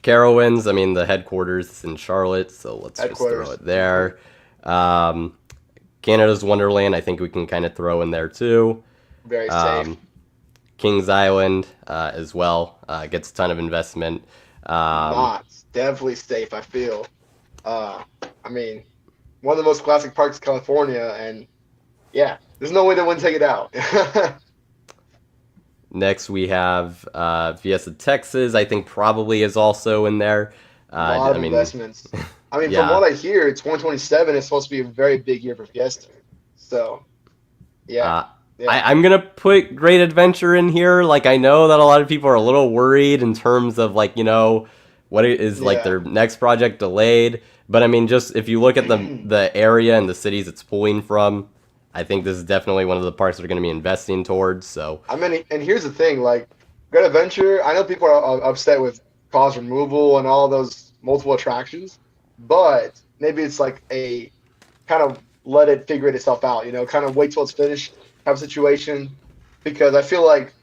Carowinds, I mean the headquarters is in Charlotte, so let's just throw Headquarters. it there. Um, Canada's Wonderland, I think we can kind of throw in there too. Very safe. Um, Kings Island as well gets a ton of investment. Um, Not definitely safe, I feel. Uh, I mean, one of the most classic parks in California, and yeah, there's no way they wouldn't take it out. Next we have Fiesta Texas. I think probably is also in there. A lot I of mean, investments. I mean, from yeah. what I hear, 2027 is supposed to be a very big year for Fiesta. So, yeah, Uh, yeah, I'm gonna put Great Adventure in here. Like I know that a lot of people are a little worried in terms of like what is like yeah. their next project delayed. But I mean, just if you look at the area and the cities it's pulling from, I think this is definitely one of the parks they're going to be investing towards. So I mean, and here's the thing, like Great Adventure, I know people are upset with cost removal and all those multiple attractions, but maybe it's like a kind of let it figure itself out, kind of wait till it's finished type of situation. Because I feel like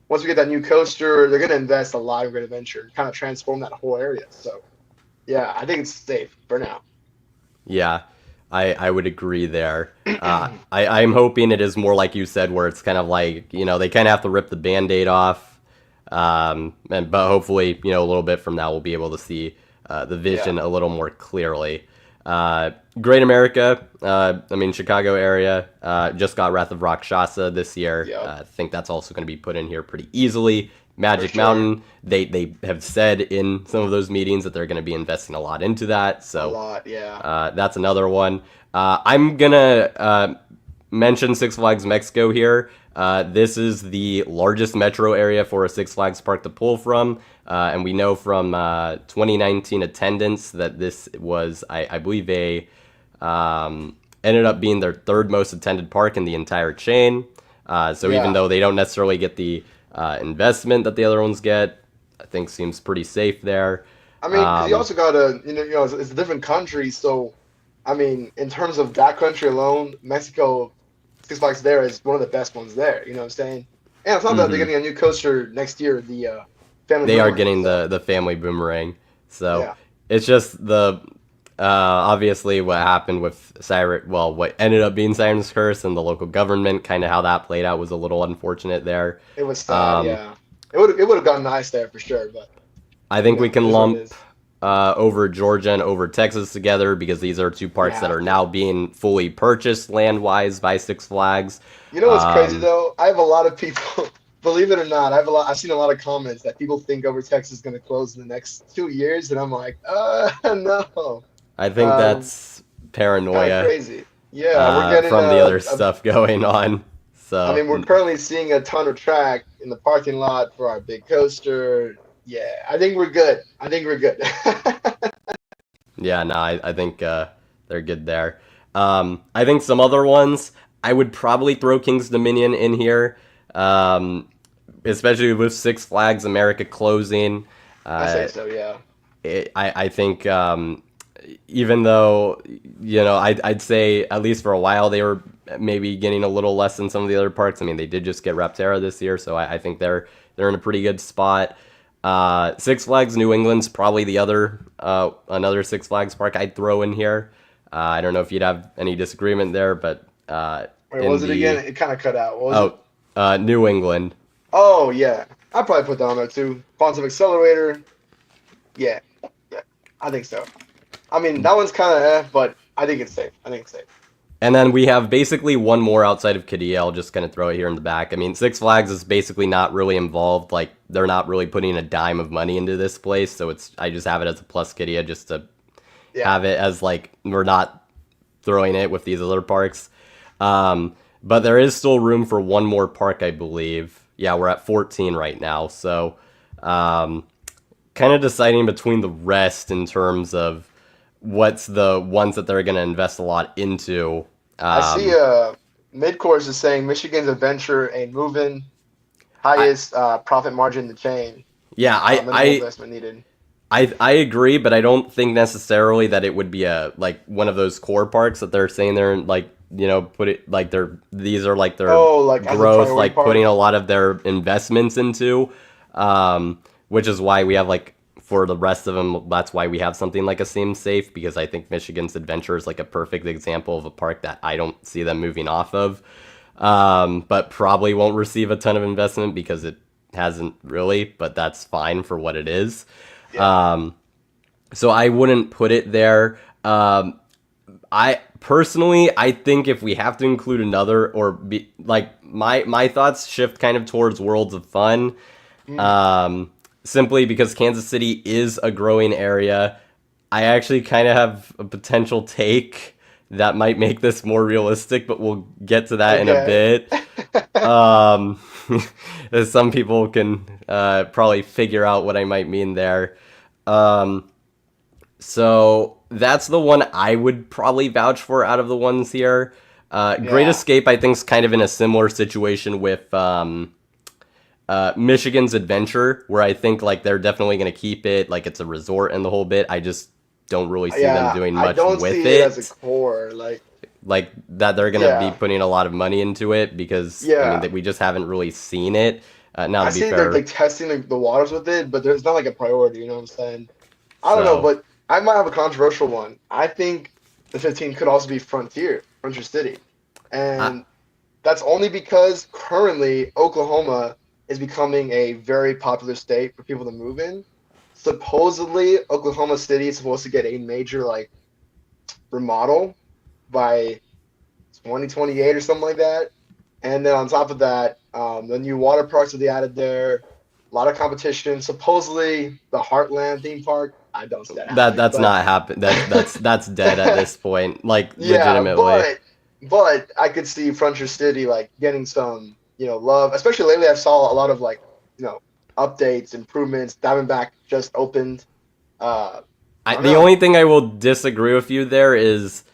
once we get that new coaster, they're gonna invest a lot in Great Adventure, kind of transform that whole area. So yeah, I think it's safe for now. yeah, I would agree there. I'm hoping it is more like you said, where it's kind of like they kind of have to rip the band-aid off. But hopefully, a little bit from now, we'll be able to see the Yeah. vision a little more clearly. Great America, I mean, Chicago area, just got Wrath of Rakshasa this year. Yep. I think that's also going to be put in here pretty easily. For Magic sure. Mountain, they have said in some of those meetings that they're going to be investing a lot into that. A So lot. Yeah. that's another one. I'm going to mention Six Flags Mexico here. This is the largest metro area for a Six Flags park to pull from. And we know from 2019 attendance that this was, I believe, ended up being their third most attended park in the entire chain. So even Yeah. though they don't necessarily get the investment that the other ones get, I think seems pretty safe there. I mean, because you Um, also gotta, it's a different country. So, I mean, in terms of that country alone, Mexico, Six Flags there is one of the best ones there. You know what I'm saying? And it's not that they're mhm. getting a new coaster next year, the Family They are Boomerang. getting So, the family boomerang. So yeah, it's just the obviously what happened with Siren. Well, what ended up being Siren's Curse and the local government, kind of how that played out was a little unfortunate there. it was sad. Um, Yeah, it would have gone nice there for sure. But I think we it can is what it lump is. over Georgia and over Texas together because these are two You parks that have are to. now being fully purchased land wise by Six Flags. You know what's crazy Um, though? I have a lot of people, believe it or not, I've seen a lot of comments that people think Over Texas is going to close in the next 2 years, and I'm like, no. I think Um, that's Kind of paranoia crazy. Yeah, we're getting from the other stuff going on. I So mean, we're currently seeing a ton of track in the parking lot for our big coaster. Yeah, I think we're good. I think we're good. yeah, no, I think they're good there. I think some other ones I would probably throw King's Dominion in here, um, especially with Six Flags America closing. I say Uh, so, yeah. I think even though I'd say at least for a while they were maybe getting a little less than some of the other parks. I mean, they did just get Rapterra this year, so I think they're in a pretty good spot. Six Flags New England's probably the other another Six Flags park I'd throw in here. I don't know if you'd have any disagreement there, but Wait, what in was it again? the It kind of cut out. What was it? oh New England. Oh yeah, I'd probably put that on there too. Quantum Accelerator. Yeah, yeah, I think so. I mean, that one's kind of but I think it's safe. I think it's safe. And then we have basically one more outside of Qiddiya. I'll just kind of throw it here in the back. I mean, Six Flags is basically not really involved. Like, they're not really putting a dime of money into this place. So I just have it as a plus Qiddiya just to Yeah, have it as like, we're not throwing it with these other parks. But there is still room for one more park, I believe. Yeah, we're at 14 right now. So, um, kind of deciding between the rest in terms of what's the ones that they're going to invest a lot into. I see. Um, Mid course is saying Michigan's Adventure a move-in I highest profit margin in the chain. yeah, Minimal investment needed. I agree, but I don't think necessarily that it would be a like one of those core parks that they're saying they're like put it like these are like their Oh, like as a growth, priority like putting park. a lot of their investments into, which is why we have like for the rest of them that's why we have something like a Sim Safe because I think Michigan's Adventure is like a perfect example of a park that I don't see them moving off of, but probably won't receive a ton of investment because it hasn't really, but that's fine for what it is. Yeah, So I wouldn't put it there. I personally, I think if we have to include another or be like my thoughts shift kind of towards Worlds of Fun, mm, simply because Kansas City is a growing area. I actually kind of have a potential take that might make this more realistic, but we'll get to that in a okay. bit. Um, some people can probably figure out what I might mean there. Um, so that's the one I would probably vouch for out of the ones here. Great Yeah, Escape, I think, is kind of in a similar situation with Michigan's Adventure, where I think like they're definitely going to keep it like it's a resort and the whole bit. I just don't really see them yeah. doing I much don't with see it as a it. core. Like that they're going to be Yeah, putting a lot of money into it because I mean yeah. that we just haven't really seen it. Now I to be see they're fair, like testing the waters with it, but there's not like a priority. You know what I'm saying? I don't know, so but I might have a controversial one. I think the 15 could also be Frontier City, I, and that's only because currently Oklahoma is becoming a very popular state for people to move in. Supposedly, Oklahoma City is supposed to get a major like remodel by 2028 or something like that. And then on top of that, the new water parks that they added there, a lot of competition. Supposedly, the Heartland theme park. I don't see that happening, that's but not happen. That's dead at this point. Like yeah, legitimately. but I could see Frontier City like getting some love, especially lately. I saw a lot of like you know updates, improvements. Diamondback just opened. I don't The know. only thing I will disagree with you there is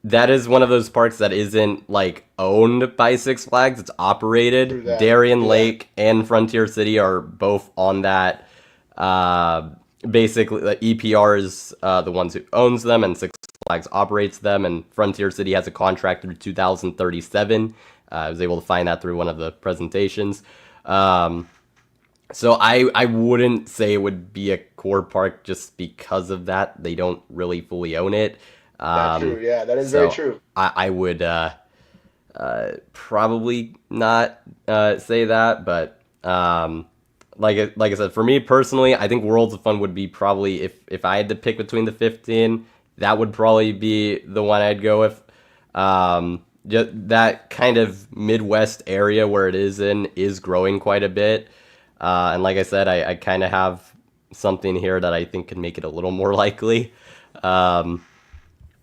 that is one of those parks that isn't like owned by Six Flags. It's operated. True that. Darien True that. Lake and Frontier City are both on that. Uh, Basically, the EPR is the ones who owns them, and Six Flags operates them. And Frontier City has a contract through 2037. I was able to find that through one of the presentations. Um, so I wouldn't say it would be a core park just because of that. They don't really fully own it. That's true. Um, Yeah, that is very so true. I would probably not say that, but like I said, for me personally, I think Worlds of Fun would be probably if I had to pick between the 15, that would probably be the one I'd go with. Just that kind of Midwest area where it is in is growing quite a bit. And like I said, I kind of have something here that I think could make it a little more likely. Um,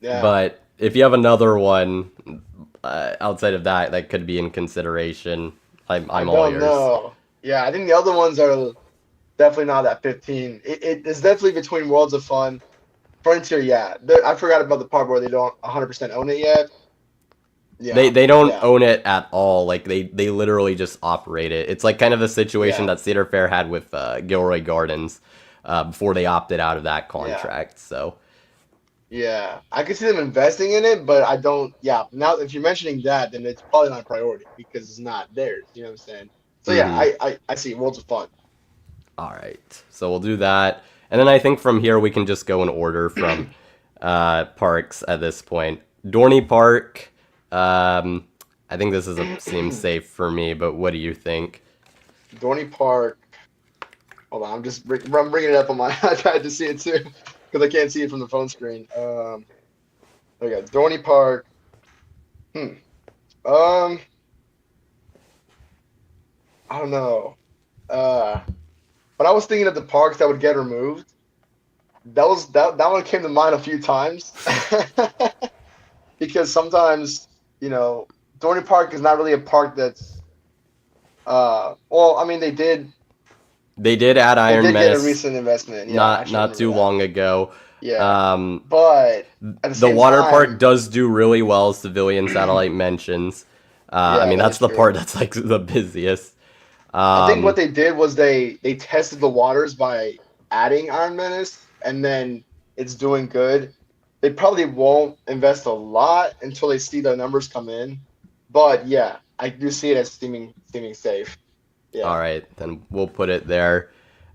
Yeah. but if you have another one outside of that that could be in consideration, I I'm all don't yours. know. Yeah, I think the other ones are definitely not at 15. It's definitely between Worlds of Fun. Frontier, yeah. I forgot about the part where they don't 100% own it yet. Yeah, They don't yeah, own it at all. Like they literally just operate it. It's like kind of the situation yeah, that Cedar Fair had with Gilroy Gardens before they opted out of that yeah, contract. So yeah. I could see them investing in it, but I don't. Yeah, now if you're mentioning that, then it's probably not a priority because it's not theirs. You know what I'm saying? So yeah, hmm I see Worlds of Fun. All right. So we'll do that. And then I think from here we can just go in order from parks at this point. Dorney Park. I think this is seems safe for me, but what do you think? Dorney Park. Hold on, I'm bringing it up on my iPad to see it too, because I can't see it from the phone screen. There we go. Dorney Park. Hmm. Um, I don't know. Uh, when I was thinking of the parks that would get removed, that one came to mind a few times. Because sometimes, you know, Dorney Park is not really a park that's well, I mean They did add they Iron did get a Menace recent investment. Yeah, I not actually not remember too that. long ago. Yeah. Um, But at the the same water park time, does do really well, as civilian satellite mentions. I yeah, mean, that that's is the part true. that's like the busiest. I think what Um, they did was they tested the waters by adding Iron Menace, and then it's doing good. They probably won't invest a lot until they see the numbers come in. But yeah, I do see it as seeming safe. all Yeah. right, then we'll put it there.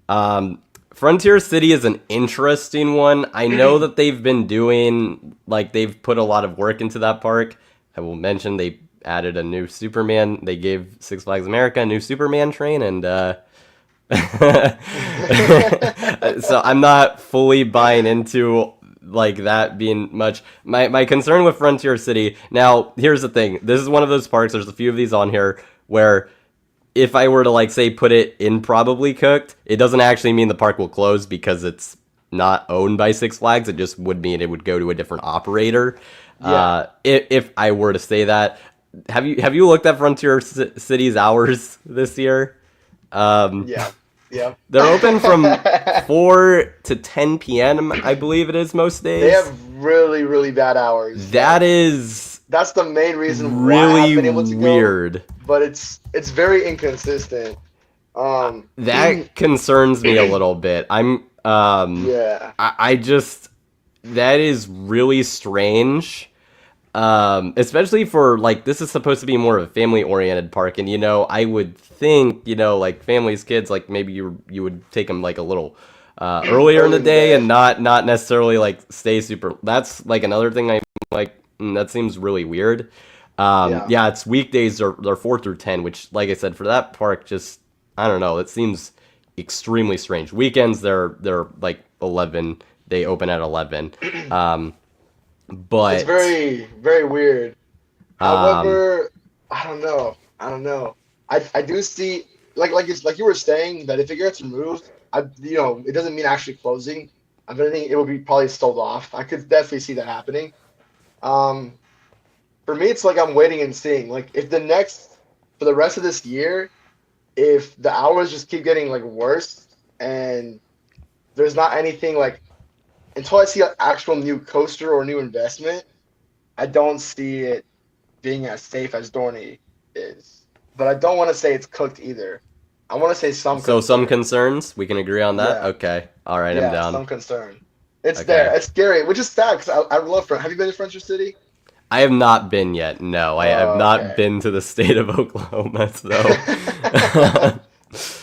Um, Frontier City is an interesting one. I know that they've been doing, like, they've put a lot of work into that park. I will mention they added a new Superman. They gave Six Flags America a new Superman train, and so I'm not fully buying into like that being much. My concern with Frontier City. Now, here's the thing. This is one of those parks. There's a few of these on here where if I were to like say put it in probably cooked, it doesn't actually mean the park will close because it's not owned by Six Flags. It just would mean it would go to a different operator. Yeah. If I were to say that, have you looked at Frontier City's hours this year? Um, Yeah. Yeah. they're open from 4 to 10 p.m. I believe it is most They days. have really, really bad hours. That Like is that's the main reason why I haven't really been able to go, weird. but it's very inconsistent. Um, That concerns me a little bit. yeah, I just that is really strange. Especially for like this is supposed to be more of a family oriented park, and I would think like families, kids, like maybe you would take them like a little earlier in early the in the day day. and not necessarily like stay super. That's like another thing I like. That seems really weird. Yeah, Yeah, it's weekdays they're 4 through 10, which like I said for that park, just I don't know. It seems extremely strange. Weekends they're like 11. They open at 11. Um, it's but very weird. um, However, I don't know. I don't know. I do see like you were saying that if it gets removed, it doesn't mean actually closing. I think it will be probably sold off. I could definitely see that happening. Um, for me, it's like I'm waiting and seeing. Like if for the rest of this year, if the hours just keep getting like worse and there's not anything like until I see an actual new coaster or new investment, I don't see it being as safe as Dorney is. But I don't want to say it's cooked either. I want to say some so some concern. concerns. We can agree on that. Yeah, Okay. All right. I'm yeah, down. some concern. It's there. Okay. It's scary, which is sad because I love French. Have you been to French City? I have not been yet. No, I have not Okay. been to the state of Oklahoma. So,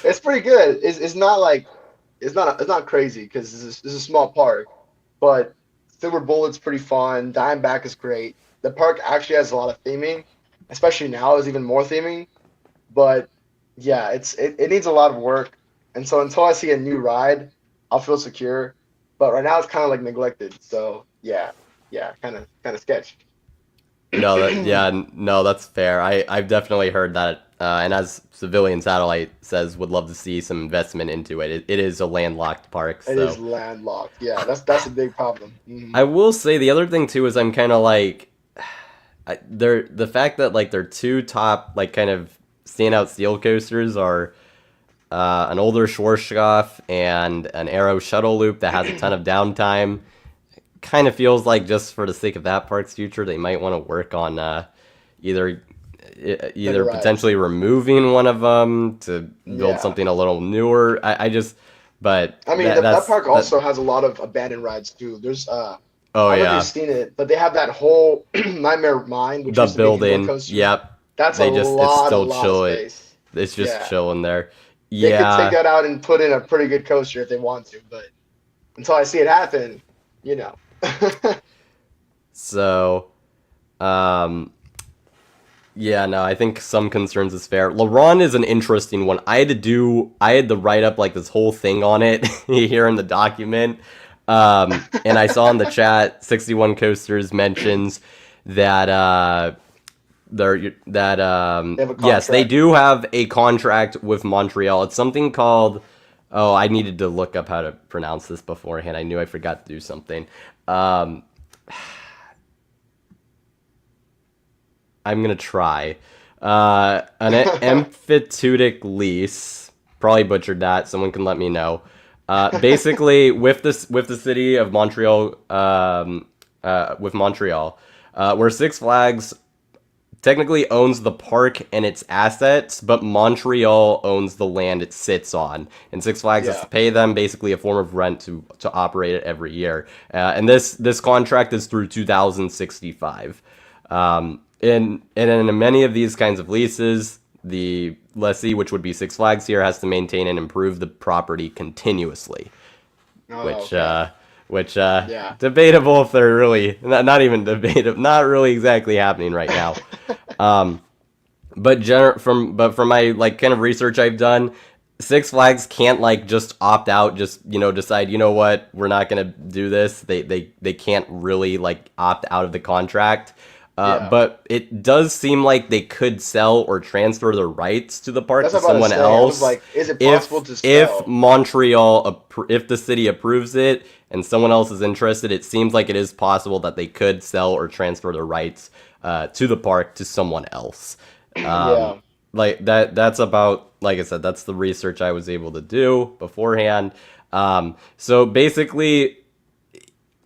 It's pretty good. It's not like it's not crazy because this is a small park, but Silver Bullet's pretty fun. Dimeback is great. The park actually has a lot of theming, especially now there's even more theming. But yeah, it needs a lot of work, and so until I see a new ride, I'll feel secure. But right now it's kind of like neglected. So yeah, yeah, kind of sketch. no, no, that's fair. I've definitely heard that, and as civilian satellite says, would love to see some investment into it. It is a landlocked park, It is so landlocked. Yeah, that's a big problem. I will say the other thing too is I'm kind of like, they're the fact that like their two top like kind of standout steel coasters are an older Schwarzkopf and an Arrow shuttle loop that has a ton of downtime. Kind of feels like just for the sake of that park's future, they might want to work on either Better either rides. potentially removing one of them to build Yeah. something a little newer. I just, but I mean, that park also has a lot of abandoned rides too. There's oh I don't know if you've yeah, seen it, but they have that whole Nightmare Mine, which the used to be a roller building. coaster. Yep, That's they just it's a still lot of chill. space. It's just Yeah. chilling there. They could take Yeah. that out and put in a pretty good coaster if they want to, but until I see it happen, you know. So, um, yeah, no, I think some concerns is fair. LaRon is an interesting one. I had to write up like this whole thing on it here in the document. And I saw in the chat, 61 Coasters mentions that They have a yes, they contract. do have a contract with Montreal. It's something called, oh, I needed to look up how to pronounce this beforehand. I knew I forgot to do something. Um, I'm gonna try. An emphyteutic lease. Probably butchered that. Someone can let me know. Basically, with the city of Montreal, with Montreal, where Six Flags technically owns the park and its assets, but Montreal owns the land it sits on, and Six Flags has to Yeah. pay them basically a form of rent to operate it every year. And this contract is through 2065. And in many of these kinds of leases, the lessee, which would be Six Flags here, has to maintain and improve the property continuously, Oh, which okay. uh, which Yeah. debatable if they're really not even debatable, not really exactly happening right now. But from my like kind of research I've done, Six Flags can't like just opt out, just decide what, we're not gonna do this. They can't really like opt out of the contract. Yeah. But it does seem like they could sell or transfer the rights to the park That's to what I'm about to someone say. I was else like, is it possible to if sell? Montreal, if the city approves it and someone else is interested. It seems like it is possible that they could sell or transfer the rights to the park to someone else. Yeah. Like that's about, like I said, that's the research I was able to do beforehand. So basically,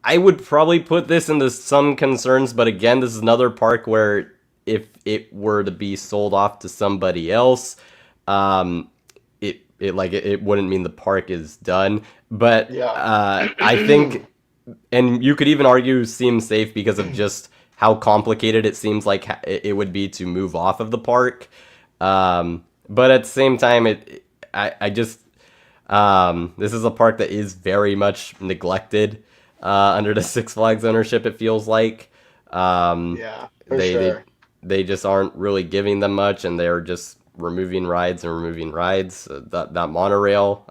I would probably put this into some concerns, but again, this is another park where if it were to be sold off to somebody else, um, it wouldn't mean the park is done. But Yeah. I think, and you could even argue, seems safe because of just how complicated it seems like it would be to move off of the park. But at the same time, I just this is a park that is very much neglected under the Six Flags ownership. It feels like Yeah, for they they sure. they just aren't really giving them much, and they're just removing rides and removing rides. That monorail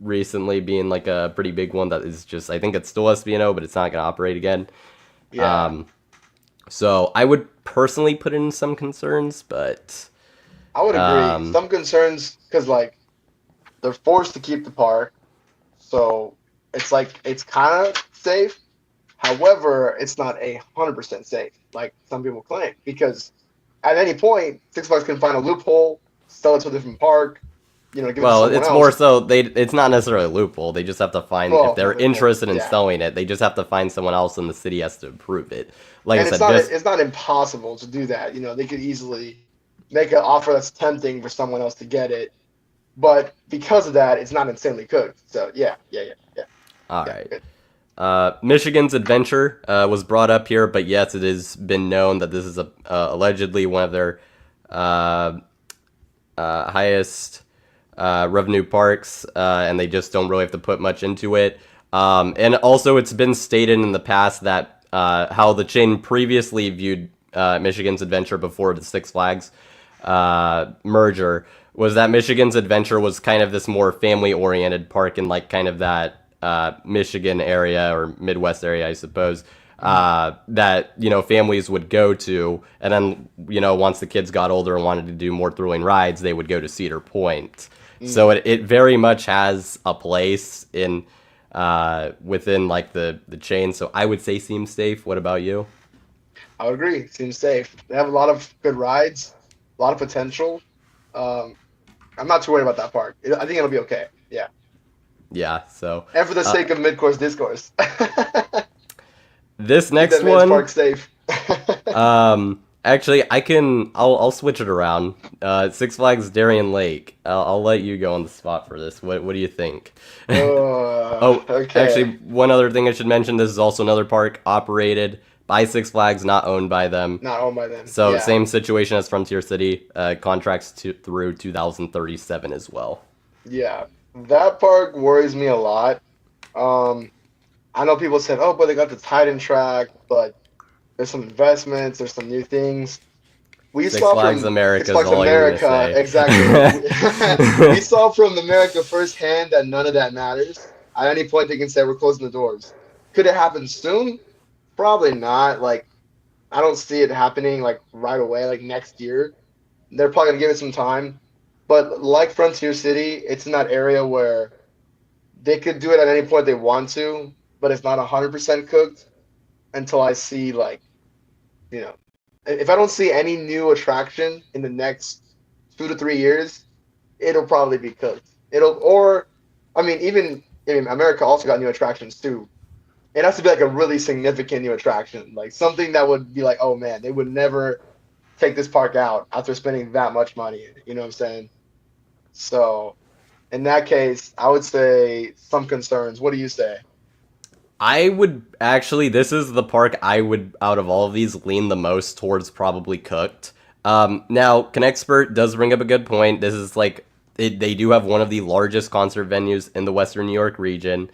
recently being like a pretty big one that is just, I think it's still SBNO, but it's not going to operate again. Yeah. So I would personally put in some concerns, but I would agree. um, Some concerns because like they're forced to keep the park, so it's like it's kind of safe. However, it's not 100% safe, like some people claim, because at any point Six Flags can find a loophole, sell it to a different park, give it to well, someone it's more else. so it's not necessarily a loophole. They just have to find, if Well, they're not loophole. interested in Yeah, selling it, they just have to find someone else, and the city has to approve it. Like I and it's said, not just it's not impossible to do that. They could easily make an offer that's tempting for someone else to get it, but because of that, it's not insanely cooked. So yeah, yeah, yeah, yeah, all yeah. right. Good. Michigan's adventure was brought up here, but yes, it has been known that this is allegedly one of their uh, highest revenue parks, and they just don't really have to put much into it. And also, it's been stated in the past that how the chain previously viewed Michigan's adventure before the Six Flags merger was that Michigan's adventure was kind of this more family oriented park in like kind of that Michigan area or Midwest area, I suppose, that families would go to, and then once the kids got older and wanted to do more thrilling rides, they would go to Cedar Point. So Mm, it very much has a place in within like the chain. So I would say seems safe. What about you? I would agree. Seems safe. They have a lot of good rides, a lot of potential. Um, I'm not too worried about that part. I think it'll be okay. Yeah. Yeah. So And for the uh, sake of mid-course discourse, this keep next that man's one. park safe. Actually, I'll switch it around. Six Flags Darien Lake. I'll let you go on the spot for this. What do you think? Oh, actually, Okay. one other thing I should mention. This is also another park operated by Six Flags, not owned by them. Not owned by them. So Yeah. same situation as Frontier City, contracts through 2037 as well. Yeah. That park worries me a lot. Um, I know people said, "Oh, but they got the Titan track, but there's some investments, there's some new things." We Six saw Flags from Six America is Flags all you're gonna America, say. exactly. We saw from America firsthand that none of that matters. At any point, they can say we're closing the doors. Could it happen soon? Probably not. Like, I don't see it happening like right away, like next year. They're probably gonna give it some time. But like Frontier City, it's in that area where they could do it at any point they want to, but it's not 100% cooked until I see like, you know, if I don't see any new attraction in the next 2 to 3 years, it'll probably be cooked. Or I mean, even I mean, America also got new attractions too. It has to be like a really significant new attraction, like something that would be like, oh man, they would never take this park out after spending that much money. You know what I'm saying? So in that case, I would say some concerns. What do you say? I would actually, this is the park I would, out of all of these, lean the most towards probably cooked. Now, Connexpert does bring up a good point. This is like, they do have one of the largest concert venues in the Western New York region.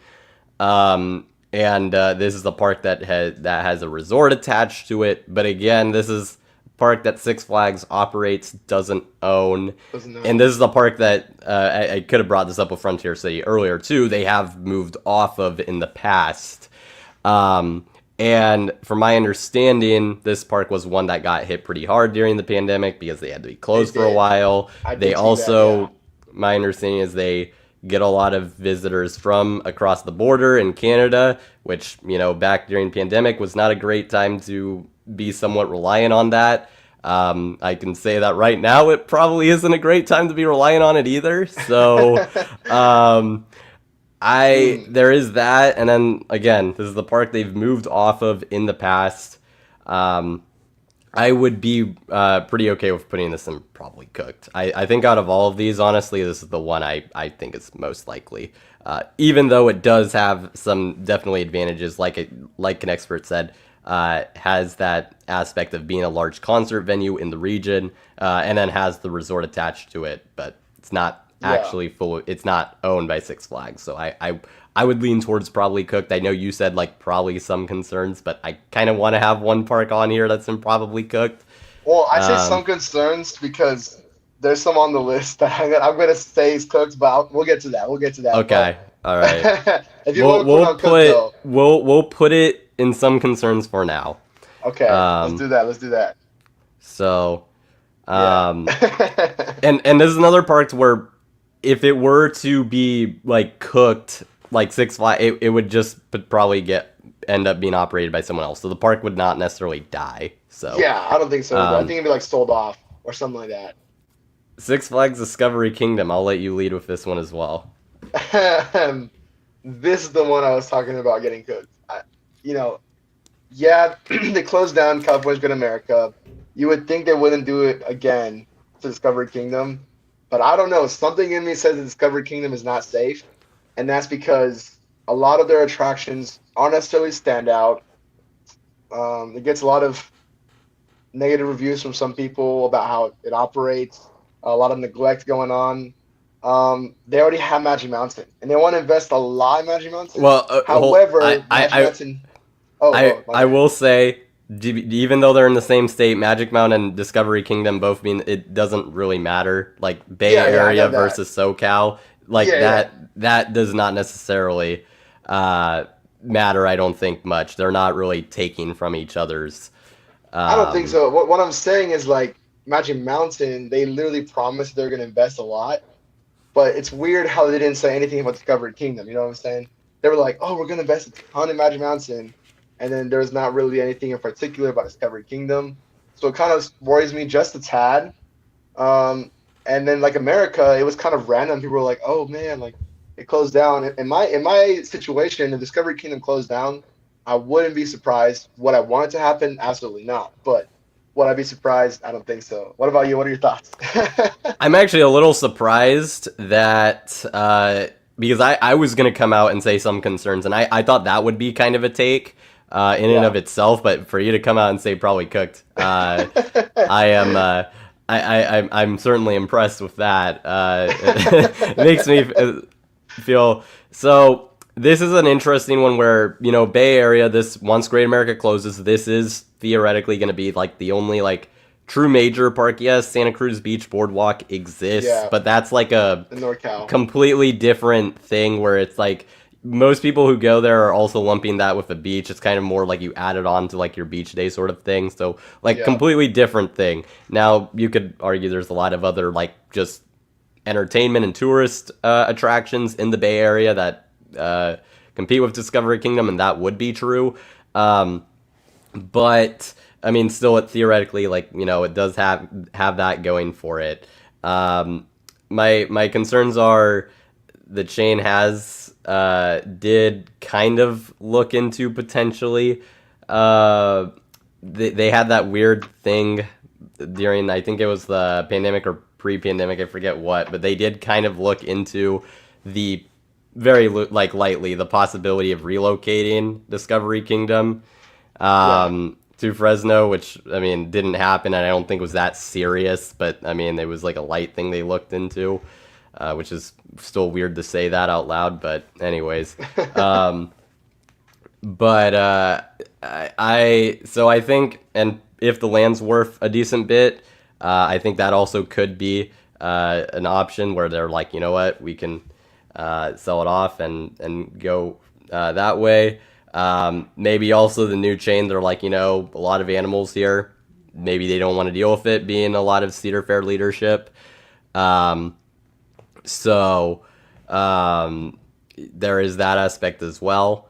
And this is the park that has a resort attached to it. But again, this is a park that Six Flags operates, doesn't own. Doesn't And know. this is the park that I could have brought this up with Frontier City earlier too. They have moved off of in the past. And from my understanding, this park was one that got hit pretty hard during the pandemic because they had to be They closed for a did. while. I They did see that. Yeah. also, my understanding is they get a lot of visitors from across the border in Canada, which, back during pandemic was not a great time to be somewhat reliant on that. I can say that right now it probably isn't a great time to be relying on it either. So, um, I Hmm. there is that, and then again, this is the park they've moved off of in the past. Um, I would be pretty okay with putting this in probably cooked. I think out of all of these, honestly, this is the one I think is most likely. Even though it does have some definitely advantages, like an expert said, has that aspect of being a large concert venue in the region, and then has the resort attached to it, but it's not Yeah. actually full. It's not owned by Six Flags, so I would lean towards probably cooked. I know you said like probably some concerns, but I kind of want to have one park on here that's in probably cooked. Well, I say some Um, concerns because there's some on the list that I'm gonna say is cooked, but we'll get to that. We'll get to that. But okay, all right. if you We'll want to put we'll on cooked put though, we'll put it in some concerns for now. okay, let's Um, do that. Let's do that. so Yeah. um, and this is another part where if it were to be like cooked like Six Flags, it would just probably end up being operated by someone else. So the park would not necessarily die. So Yeah, I don't think so either. I think um, it'd be like sold off or something like that. Six Flags Discovery Kingdom. I'll let you lead with this one as well. This is the one I was talking about getting cooked. You know, yeah, they closed down California's Good America. You would think they wouldn't do it again to Discovery Kingdom, but I don't know. Something in me says the Discovery Kingdom is not safe, and that's because a lot of their attractions aren't necessarily standout. It gets a lot of negative reviews from some people about how it operates. A lot of neglect going on. They already have Magic Mountain, and they want to invest a lot in Magic Mountain. Well, However, Magic Mountain. Oh, oh, my I bad. will say, even though they're in the same state, Magic Mountain and Discovery Kingdom both mean it doesn't really matter. Like Bay Yeah, yeah, I know Area that. versus SoCal, like Yeah, yeah. that does not necessarily uh, matter. I don't think much. They're not really taking from each other's. I don't think Um, so. What I'm saying is like Magic Mountain, they literally promised they're gonna invest a lot, but it's weird how they didn't say anything about Discovery Kingdom. You know what I'm saying? They were like, "Oh, we're gonna invest a ton in Magic Mountain," and then there's not really anything in particular about Discovery Kingdom. So it kind of worries me just a tad. Um, and then like America, it was kind of random. People were like, "Oh man, like it closed down." In my situation, if Discovery Kingdom closed down, I wouldn't be surprised. Would I want it to happen? Absolutely not. But would I be surprised? I don't think so. What about you? What are your thoughts? I'm actually a little surprised that because I was gonna come out and say some concerns, and I thought that would be kind of a take. in and of Yeah. itself, but for you to come out and say probably cooked, I am. I'm certainly impressed with that. It makes me feel so. This is an interesting one where Bay Area. This once Great America closes, this is theoretically going to be like the only like true major park. Yes, Santa Cruz Beach Boardwalk exists, Yeah. but that's like a The NorCal. completely different thing where it's like most people who go there are also lumping that with the beach. It's kind of more like you add it on to like your beach day sort of thing. So like Yeah. completely different thing. Now you could argue there's a lot of other like just entertainment and tourist attractions in the Bay Area that compete with Discovery Kingdom, and that would be true. But I mean, still, it theoretically like it does have that going for it. My concerns are the chain has did kind of look into potentially. They had that weird thing during, I think it was the pandemic or pre-pandemic, I forget what, but they did kind of look into the very like lightly the possibility of relocating Discovery Kingdom Yeah. to Fresno, which I mean didn't happen, and I don't think was that serious. But I mean, it was like a light thing they looked into, which is still weird to say that out loud. But anyways, but I think, and if the land's worth a decent bit, I think that also could be an option where they're like, you know what, we can sell it off and go that way. Maybe also the new chain, they're like, a lot of animals here. Maybe they don't want to deal with it being a lot of Cedar Fair leadership. Um, so there is that aspect as well.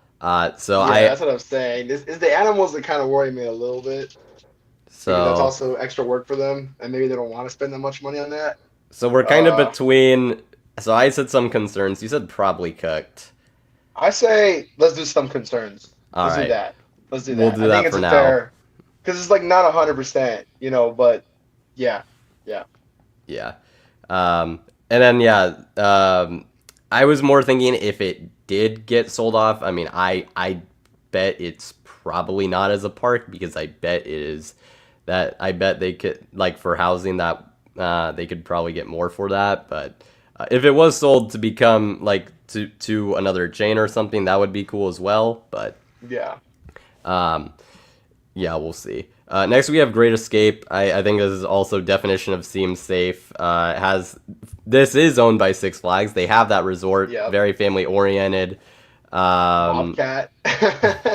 So Yeah, that's what I'm saying. This is the animals that kind of worry me a little bit because that's so also extra work for them, and maybe they don't want to spend that much money on that. so we're kind of Uh, between. So I said some concerns. You said probably cooked. I say let's do some concerns. All Let's do right, that. Let's do we'll that. do I think that it's for a now. fair because it's like not 100%, but yeah, yeah, Yeah. And then yeah, I was more thinking if it did get sold off. I mean, I bet it's probably not as a park because I bet they could like for housing that they could probably get more for that. But if it was sold to become like to another chain or something, that would be cool as well. But yeah. um, yeah, we'll see. Next, we have Great Escape. I think this is also definition of seems safe. Has This is owned by Six Flags. They have that resort, Yep. very family oriented. Um, Bobcat.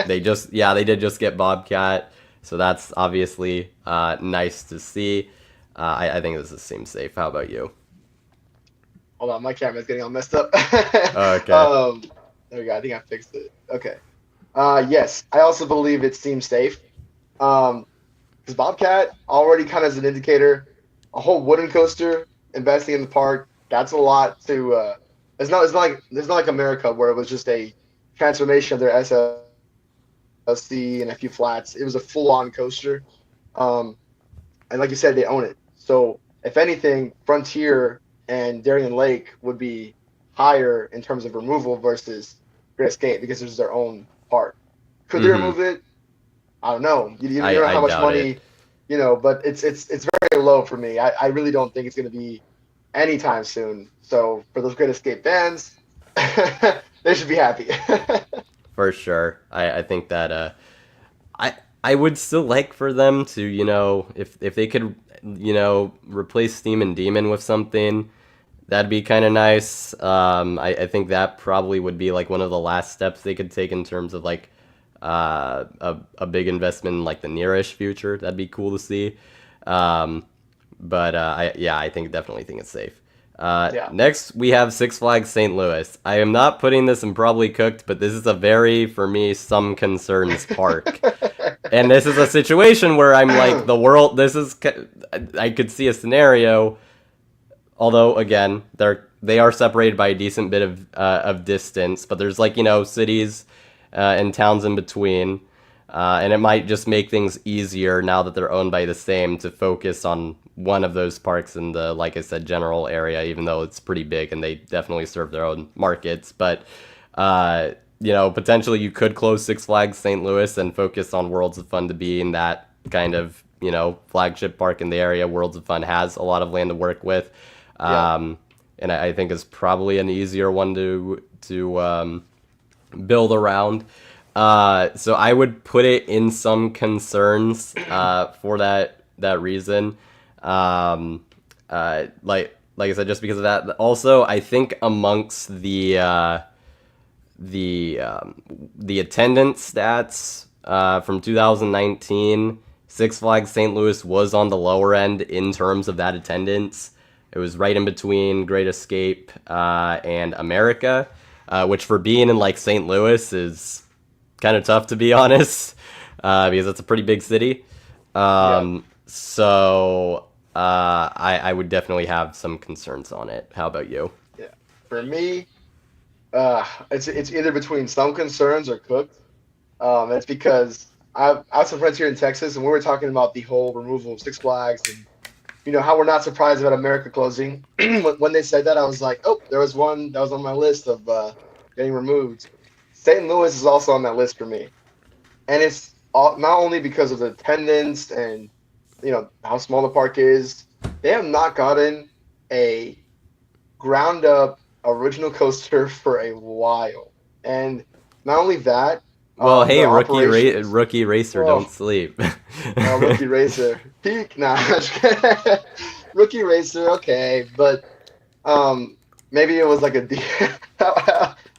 they did just get Bobcat, so that's obviously nice to see. I think this is seems safe. How about you? Hold on, my camera's getting all messed up. Okay. um, there we go. I think I fixed it. Okay. Yes, I also believe it seems safe. Because Bobcat already kind of is an indicator. A whole wooden coaster investing in the park. That's a lot to. It's not like America where it was just a transformation of their SLC and a few flats. It was a full on coaster. Um, and like you said, they own it. So if anything, Frontier and Darien Lake would be higher in terms of removal versus Great Escape because it's their own park. Could they Mm-hmm. remove it? I don't know. You don't know I how much doubt it. money, but it's very low for me. I really don't think it's going to be anytime soon. So for those Great Escape fans, they should be happy. For sure. I think that I I would still like for them to, if they could, replace Steam and Demon with something, that'd be kind of nice. I think that probably would be like one of the last steps they could take in terms of like a big investment in like the nearish future. That'd be cool to see. Um, but I think definitely think it's safe. Yeah. Next, we have Six Flags St. Louis. I am not putting this in probably cooked, but this is a very, for me, some concerns park. And this is a situation where I'm like, the world, I could see a scenario, although, again, they are separated by a decent bit of distance, but there's like, cities and towns in between. And it might just make things easier now that they're owned by the same to focus on one of those parks in the, like I said, general area, even though it's pretty big and they definitely serve their own markets. But potentially you could close Six Flags St. Louis and focus on Worlds of Fun to be in that kind of, flagship park in the area. Worlds of Fun has a lot of land to work with. Yeah. Um, and I think it's probably an easier one to build around. So I would put it in some concerns for that reason. Like I said, just because of that. Also, I think amongst the attendance stats from 2019, Six Flags St. Louis was on the lower end in terms of that attendance. It was right in between Great Escape and America, which for being in like St. Louis is kind of tough to be honest, because it's a pretty big city. Yeah. So I would definitely have some concerns on it. How about you? Yeah. For me, it's either between some concerns or cooked. It's because I have some friends here in Texas, and we were talking about the whole removal of Six Flags, and how we're not surprised about America closing. When they said that, I was like, oh, there was one that was on my list of getting removed. St. Louis is also on that list for me, and it's not only because of the attendance and how small the park is. They have not gotten a ground up original coaster for a while, and not only that, Well, hey, their operations. rookie racer, don't Oh, sleep. rookie racer peak. Nah, rookie racer. Okay, but maybe it was like a deal.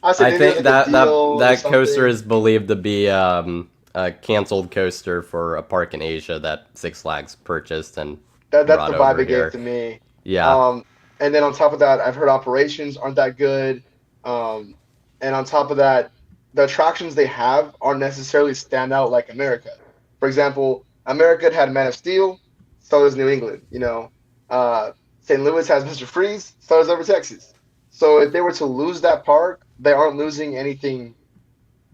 I said I maybe it think was like a deal or that coaster something. is believed to be a canceled coaster for a park in Asia that Six Flags purchased and That's brought the vibe over it gave here. to me. Yeah. Um, and then on top of that, I've heard operations aren't that good. Um, and on top of that, the attractions they have aren't necessarily stand out like America. For example, America had Man of Steel, so does New England. St. Louis has Mr. Freeze, so does Over Texas. So if they were to lose that park, they aren't losing anything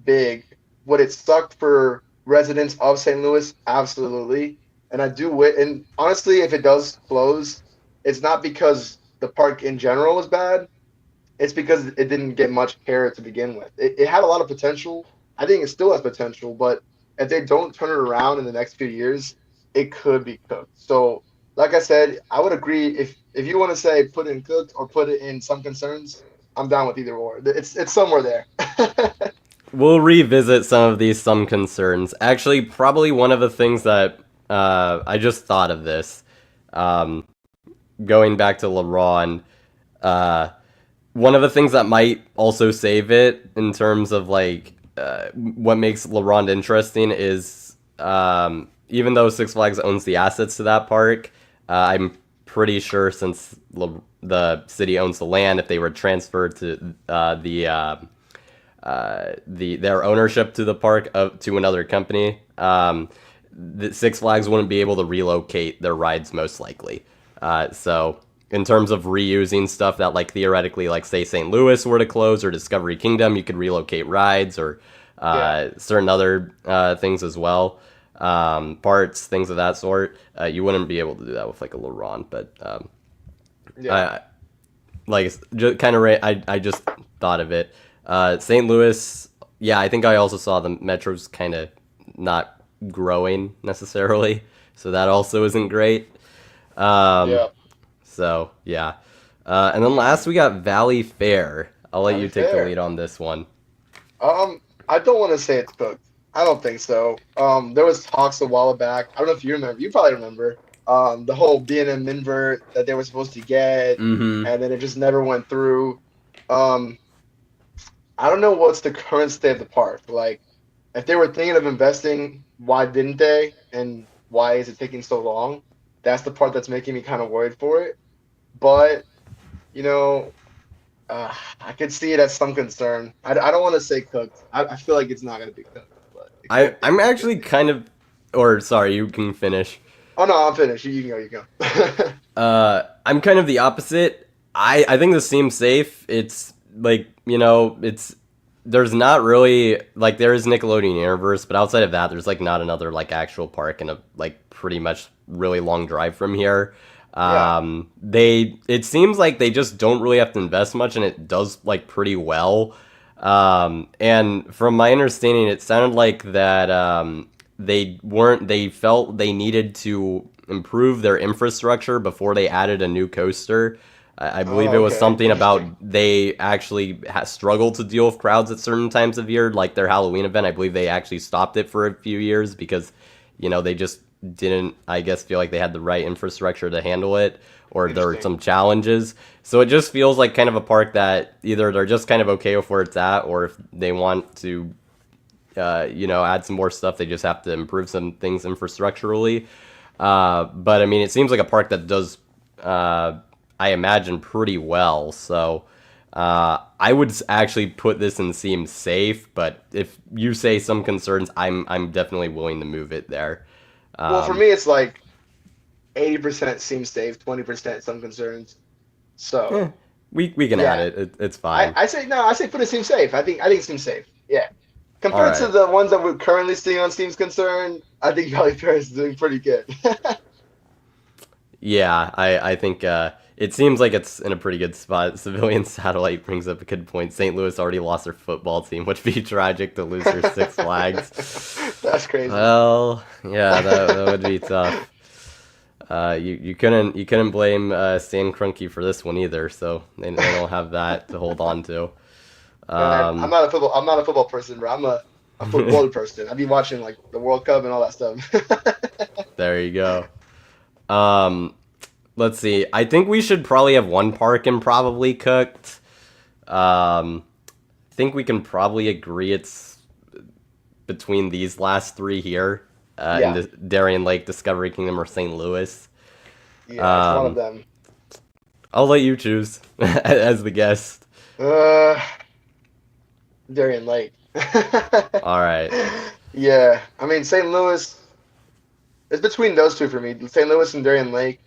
big. Would it suck for residents of St. Louis? Absolutely. And I do wit. And honestly, if it does close, it's not because the park in general is bad. It's because it didn't get much care to begin with. It had a lot of potential. I think it still has potential, but if they don't turn it around in the next few years, it could be cooked. So, like I said, I would agree if you want to say put it in cooked or put it in some concerns, I'm down with either or. It's somewhere there. We'll revisit some concerns. Actually, probably one of the things that I just thought of this, um, going back to LeBron, uh, one of the things that might also save it in terms of like what makes LeBron interesting is even though Six Flags owns the assets to that park, I'm pretty sure since the city owns the land, if they were transferred to their ownership to the park to another company, the Six Flags wouldn't be able to relocate their rides most likely. So in terms of reusing stuff that like theoretically, like say St. Louis were to close or Discovery Kingdom, you could relocate rides or Yeah, certain other things as well, parts, things of that sort. You wouldn't be able to do that with like a Laurent, but yeah. I like just kind of I just thought of it. St. Louis, yeah, I think I also saw the Metro's kind of not growing necessarily, so that also isn't great. Um, Yeah, so yeah, and then last we got Valley Fair. I'll let Valley you take the Fair. lead on this one. I don't want to say it's cooked. I don't think so. There was talks a while back. I don't know if you remember. You probably remember. The whole B&M invert that they were supposed to get, Mm-hmm. and then it just never went through. Um, I don't know what's the current state of the park. Like, if they were thinking of investing, why didn't they? And why is it taking so long? That's the part that's making me kind of worried for it. But, you know, I could see it as some concern. I don't want to say cooked. I feel like it's not going to be cooked, but it could be. I'm It could actually be. kind of, or sorry, you can finish. Oh no, I'm finished. You can go. You can go. I'm kind of the opposite. I think this seems safe. It's like it's there's not really like there is Nickelodeon Universe, but outside of that, there's like not another like actual park and a like pretty much really long drive from here. Yeah. They it seems like they just don't really have to invest much, and it does like pretty well. And from my understanding, it sounded like that they felt they needed to improve their infrastructure before they added a new coaster. I believe Oh, it was okay. something about Interesting. they actually struggled to deal with crowds at certain times of year, like their Halloween event. I believe they actually stopped it for a few years because, they just didn't, I guess, feel like they had the right infrastructure to handle it, or there were Interesting. some challenges. So it just feels like kind of a park that either they're just kind of okay with where it's at, or if they want to add some more stuff. They just have to improve some things infrastructurally. But I mean, it seems like a park that does, I imagine, pretty well. So I would actually put this in seem safe. But if you say some concerns, I'm definitely willing to move it there. Well, for Um, me, it's like 80% seems safe, 20% some concerns. eh, So we can add yeah, it. It's I, fine. I say no. I say put it seems safe. I think it seems safe. Yeah, All compared to right. the ones that we're currently seeing on Steam's concern, I think Valley Fair is doing pretty good. Yeah, I think it seems like it's in a pretty good spot. Civilian Satellite brings up a good point. St. Louis already lost their football team, which would be tragic to lose their Six Flags. That's crazy. Well, yeah, that would be tough. You couldn't blame Stan Kroenke for this one either, so they don't have that to hold on to. Man, I'm Um, not a football. I'm not a football person, bro. I'm a football person. I've been watching like the World Cup and all that stuff. there you go. Um, let's see. I think we should probably have one park and probably cooked. Think we can probably agree it's between these last three here in Yeah, the Darien Lake, Discovery Kingdom, or St. Louis. yeah, it's one of Um, them. I'll let you choose as the guest. Uh, Darien Lake. All right. Yeah, I mean St. Louis. It's between those two for me, St. Louis and Darien Lake.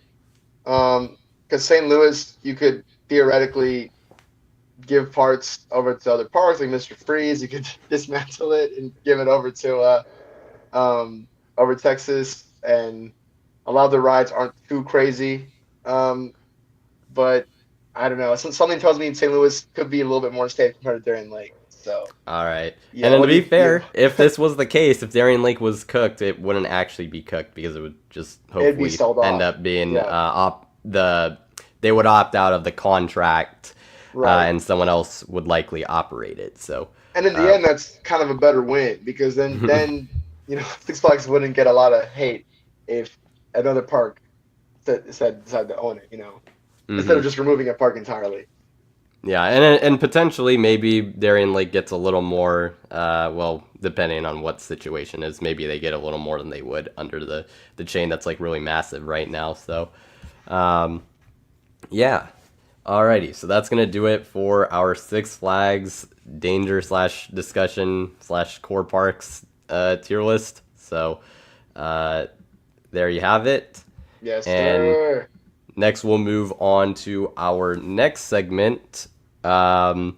Because St. Louis, you could theoretically give parts over to other parks, like Mr. Freeze. You could dismantle it and give it over Texas, and a lot of the rides aren't too crazy. Um, but I don't know. Something tells me St. Louis could be a little bit more safe compared to Darien Lake. So All right. And yeah, then to what do be you? fair, if this was the case, if Darien Lake was cooked, it wouldn't actually be cooked because it would just It'd be hopefully sold end off. up being Yeah, they would opt out of the contract, right. and someone else would likely operate it. So, And in the um, end, that's kind of a better win because then Six Flags wouldn't get a lot of hate if another park decided to own it. Instead hmm of just removing a park entirely. yeah, and potentially maybe Darien Lake gets a little more. Well, depending on what situation is, maybe they get a little more than they would under the chain that's like really massive right now. So, um, yeah. Alrighty, so that's gonna do it for our Six Flags danger slash discussion slash core parks tier list. So uh, there you have it. Yes, And sir. next we'll move on to our next segment, um,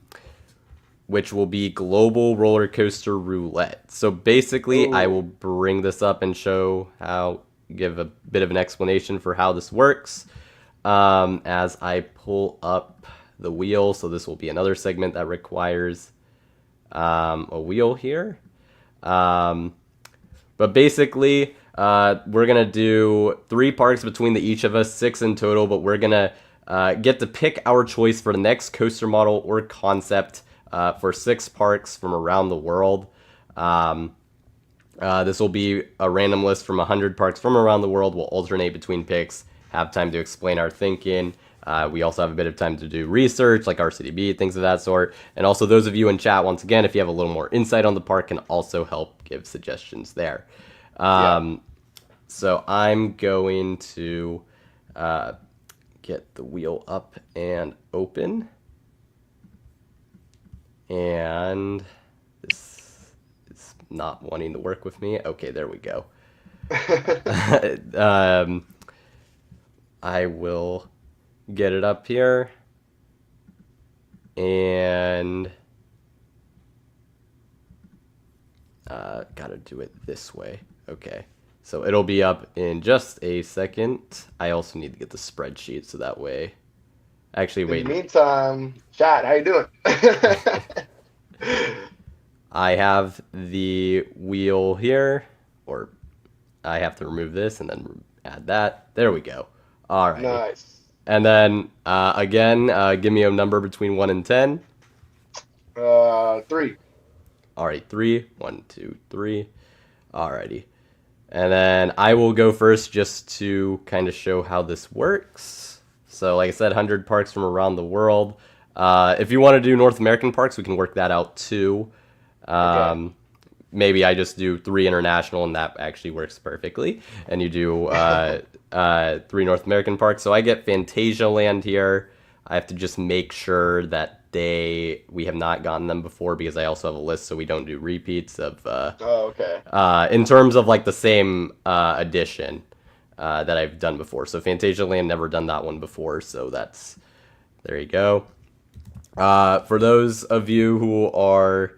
which will be Global Roller Coaster Roulette. So basically, I will Ooh, bring this up and give a bit of an explanation for how this works as I pull up the wheel. So this will be another segment that requires a wheel here. Um, but basically, we're gonna do three parks between each of us, six in total. But we're gonna get to pick our choice for the next coaster model or concept for six parks from around the world. Um, this will be a random list from 100 parks from around the world. We'll alternate between picks, have time to explain our thinking. We also have a bit of time to do research, like RCDB, things of that sort. And also, those of you in chat, once again, if you have a little more insight on the park, can also help give suggestions there. yeah. Um, so I'm going to uh, get the wheel up and open. And this is not wanting to work with me. Okay, there we go. um, I will get it up here and gotta do it this way. Okay, so it'll be up in just a second. I also need to get the spreadsheet so that way. Actually, In the wait. meantime, chat, how you doing? I have the wheel here, or I have to remove this and then add that. There we go. Alrighty. Nice. And then again, give me a number between 1 and 10. 3. All right, 3. 1, 2, 3. Alrighty. And then I will go first just to kind of show how this works. So, like I said, 100 parks from around the world. If you want to do North American parks, we can work that out too. Okay. Maybe I just do 3 international, and that actually works perfectly. And you do 3 North American parks. So I get Fantasia Land here. I have to just make sure that we have not gotten them before because I also have a list so we don't do repeats of Oh, okay. in terms of like the same edition that I've done before. So Fantasia Land, never done that one before, so that's there you go. For those of you who are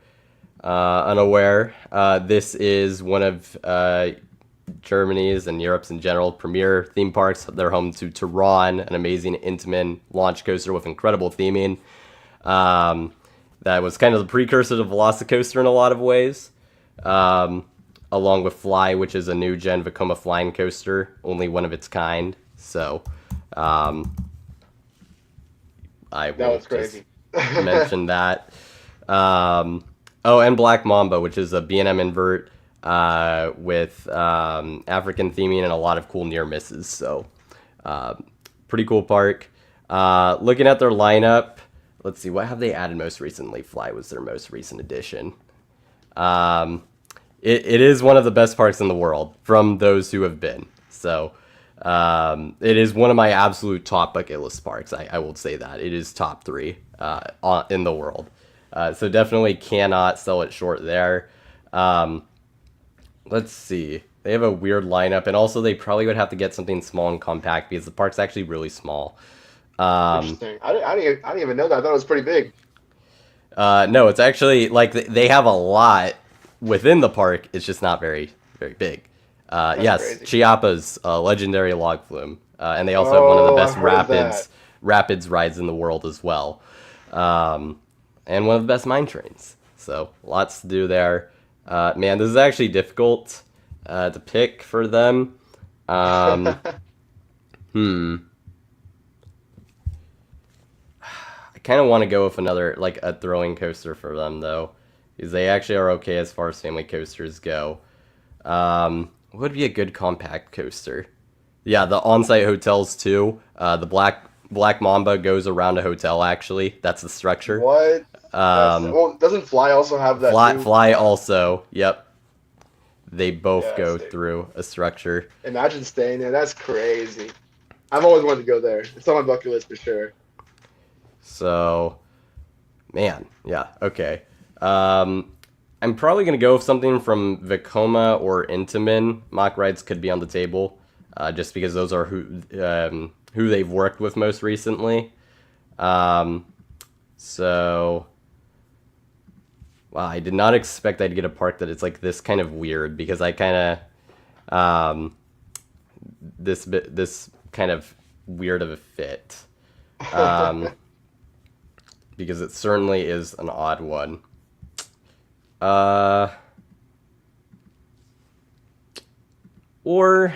unaware, this is one of Germany's and Europe's in general premier theme parks. They're home to Tehran, an amazing Intamin launch coaster with incredible theming. That was kind of the precursor to Velocicoaster in a lot of ways. Along with Fly, which is a new gen Vekoma flying coaster, only one of its kind. So, I That will was just crazy. mention that. Oh, and Black Mamba, which is a B&M invert with African theming and a lot of cool near misses. So, pretty cool park. Looking at their lineup, let's see, what have they added most recently? Fly was their most recent addition. It is one of the best parks in the world from those who have been. So it is one of my absolute top bucket list parks. I will say that. It is top 3 in the world. So definitely cannot sell it short there. Let's see. They have a weird lineup, and also they probably would have to get something small and compact because the park's actually really small. Interesting. I didn't even know that. I thought it was pretty big. No, it's actually like they have a lot within the park. It's just not very big. That's Yes, crazy. Chiapas, legendary log flume, and they also have one of the Oh, best I've heard of that. rapids rides in the world as well, and one of the best mine trains. So lots to do there. Man, this is actually difficult to pick for them. Um, hmm. I kind of want to go with another, like a throwing coaster for them, though, because they actually are okay as far as family coasters go. What would be a good compact coaster? Yeah, the on-site hotels too. The Black Mamba goes around a hotel. Actually, that's the structure. What? That's Um, well. Doesn't Fly also have that too? Fly also. Yep, they both Yes. go through a structure. Imagine staying there. That's crazy. I've always wanted to go there. It's on my bucket list for sure. So, man, yeah, okay. I'm probably gonna go with something from Vekoma or Intamin. Mock rides could be on the table, just because those are who they've worked with most recently. Um, so, wow, I did not expect I'd get a park that it's like this kind of weird because I kind of this kind of weird of a fit. Um, because it certainly is an odd one. Uh, or,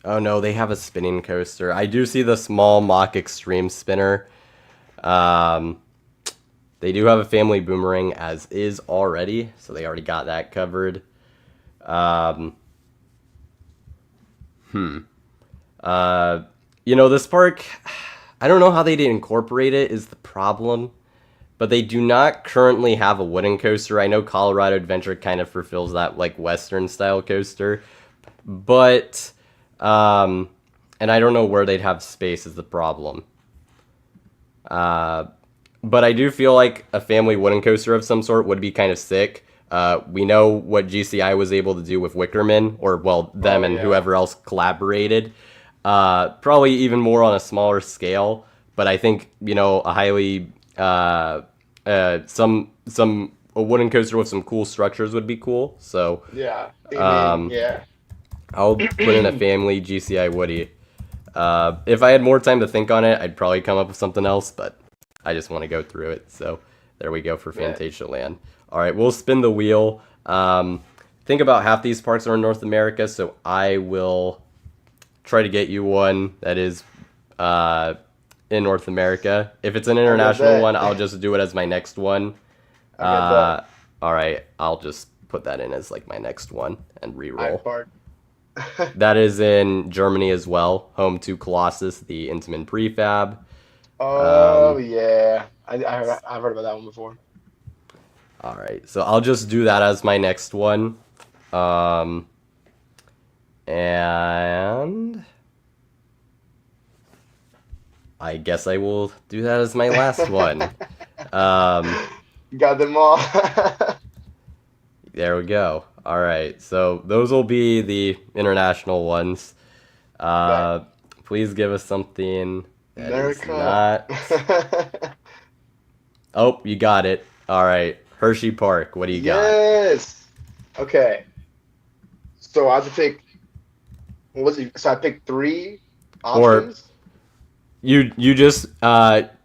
oh no, they have a spinning coaster. I do see the small Mach Extreme spinner. Um, they do have a family boomerang as is already, so they already got that covered. Um, uh, this park, I don't know how they did incorporate it is the problem, but they do not currently have a wooden coaster. I know Colorado Adventure kind of fulfills that like Western style coaster, but and I don't know where they'd have space is the problem. But I do feel like a family wooden coaster of some sort would be kind of sick. We know what GCI was able to do with Wickerman, or well, them Oh and yeah. whoever else collaborated. Probably even more on a smaller scale, but I think a highly a wooden coaster with some cool structures would be cool. So Yeah. Theming. um, Yeah. I'll put in a family GCI Woody. If I had more time to think on it, I'd probably come up with something else, but I just want to go through it. So There we go for Yeah. Fantasia. All right, we'll spin the wheel. Think about half these parks are in North America, so I will try to get you one that is in North America. If it's an Okay, international bet. one, I'll just do it as my next one. Okay, bet. All right, I'll just put that in as like my next one and I re-roll. park. That is in Germany as well, home to Colossus, the Intamin prefab. Oh yeah, I've heard about that one before. All right, so I'll just do that as my next one. Um, and I guess I will do that as my last one. Um, Got them all. there we go. All right, so those will be the international ones. Bet. Uh, please give us something that is America. not. Oh, you got it. All right, Hershey Park. What do you got? Yes. Okay. So I have to pick. What was it? So I picked three Or options. you just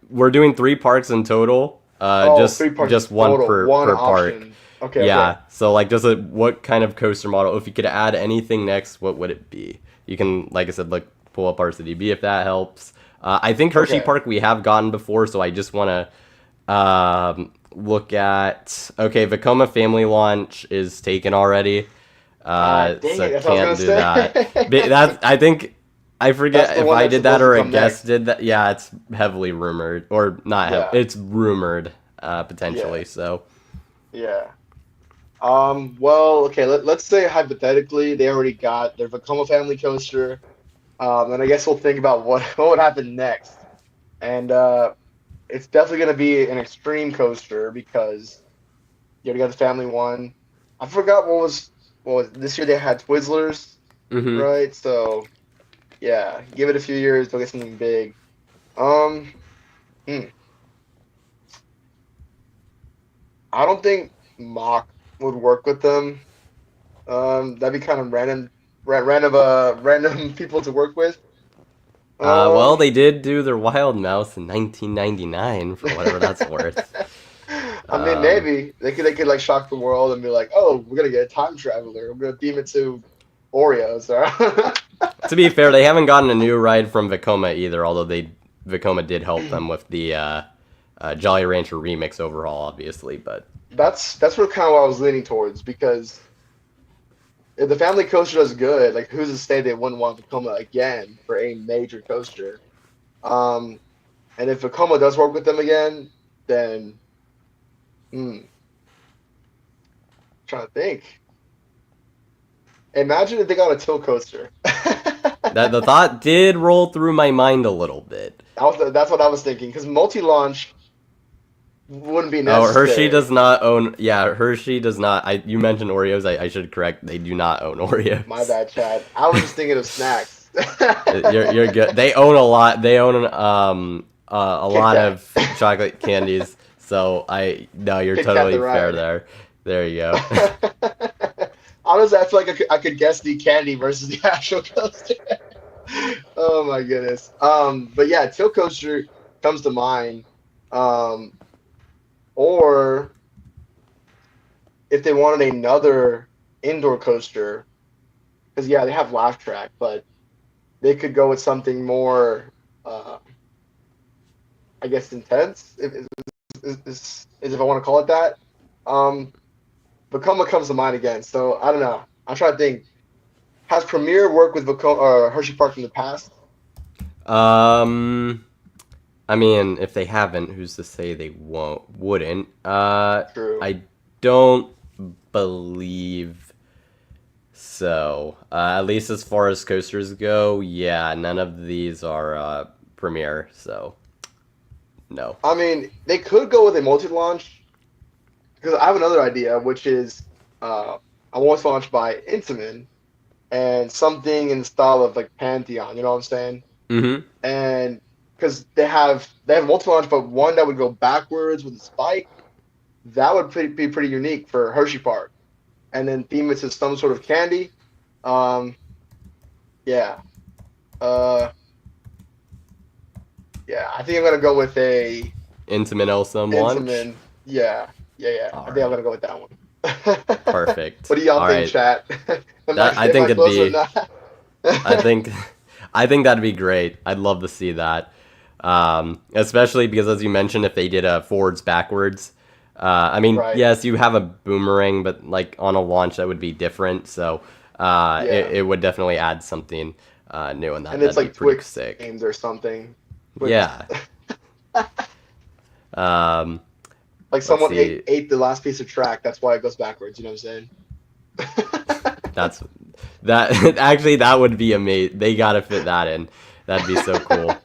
we're doing three parks in total. Oh, three parts in Just one total. One per park. option. Okay. Okay. Yeah. So like, just what kind of coaster model? If you could add anything next, what would it be? You can, like I said, look pull up RCDB if that helps. I think Hershey Okay. Park we have gotten before, so I just want to look at. Okay, Vekoma Family Launch is taken already, Dang so it. That's what I can't was do gonna that. say. But that I think I That's forget the if one I that's did that supposed to or a come guest next. did that. Yeah, it's heavily rumored, or not Yeah. it's rumored Yeah. potentially. So Yeah. Well, okay, let's say hypothetically they already got their Vekoma family coaster. And I guess we'll think about what what would happen next. And it's definitely gonna be an extreme coaster because you already got the family one. I forgot what was this year they had Twizzlers, hmm right? So yeah, give it a few years, they'll get something big. Um, hmm, I don't think Mock would work with them. That'd be kind of random people to work with. well, Um, they did do their Wild Mouse in 1999 for whatever that's worth. I mean, Um, maybe they could like shock the world and be like, "Oh, we're gonna get a time traveler. We're gonna beam it to Oreos." to be fair, they haven't gotten a new ride from Vekoma either, although Vekoma did help them with the Jolly Rancher remix overhaul, obviously. But That's what kind of what I was leaning towards because if the family coaster does good, like who's to say they wouldn't want Vekoma again for a major coaster? Um, and if Vekoma does work with them again, then trying to think. Imagine if they got a tilt coaster. that the thought did roll through my mind a little bit. That's what I was thinking because multi-launch wouldn't be Oh, Hershey necessary. does not own. Yeah, Hershey does not. You mentioned Oreos. I should correct. They do not own My Oreos. bad, Chad. I was just thinking of snacks. You're good. They own a lot. They own a Kit lot Kat. of chocolate candies. So no, you're Kit Kat the totally fair ride. there. There you go. Honestly, I feel like I could guess the candy versus the actual coaster. Oh my goodness. But yeah, tilt coaster comes to mind. Um, or if they wanted another indoor coaster, because yeah, they have laugh track, but they could go with something more, uh, I guess, intense. If I want to call it that. Um, Vekoma comes to mind again. So I don't know. I'm trying to think. Has Premier worked with Vekoma or Hershey Park in the past? um, I mean, if they haven't, who's to say they wouldn't? True. I don't believe so. At least as far as coasters go, yeah, none of these are Premier. So no. I mean, they could go with a multi-launch because I have another idea, which is uh, I want to launch by Intamin and something in the style of like Pantheon. You know what I'm saying? Mm-hmm. And because they have multi-launch, but one that would go backwards with a spike, that would be pretty unique for Hershey Park. And then theme it to some sort of candy. Um, yeah. Uh, yeah. I think I'm gonna go with a Intimate Elsum launch. Intamin. Yeah, yeah. I All think I'm right. gonna go with that one. Perfect. What do y'all All think, right. chat? That I Am think I it'd close or be. not? I think I think that'd be great. I'd love to see that. Especially because, as you mentioned, if they did a forwards backwards, I mean, Right. yes, you have a boomerang, but like on a launch, that would be different. So Yeah. it would definitely add something new, and And it's that'd be like pretty Twix sick. games or something. Twix. Yeah. Um, Like let's someone see. ate the last piece of track. That's why it goes backwards. You know what I'm saying? That's that actually that would be amazing. They gotta fit that in. That'd be so cool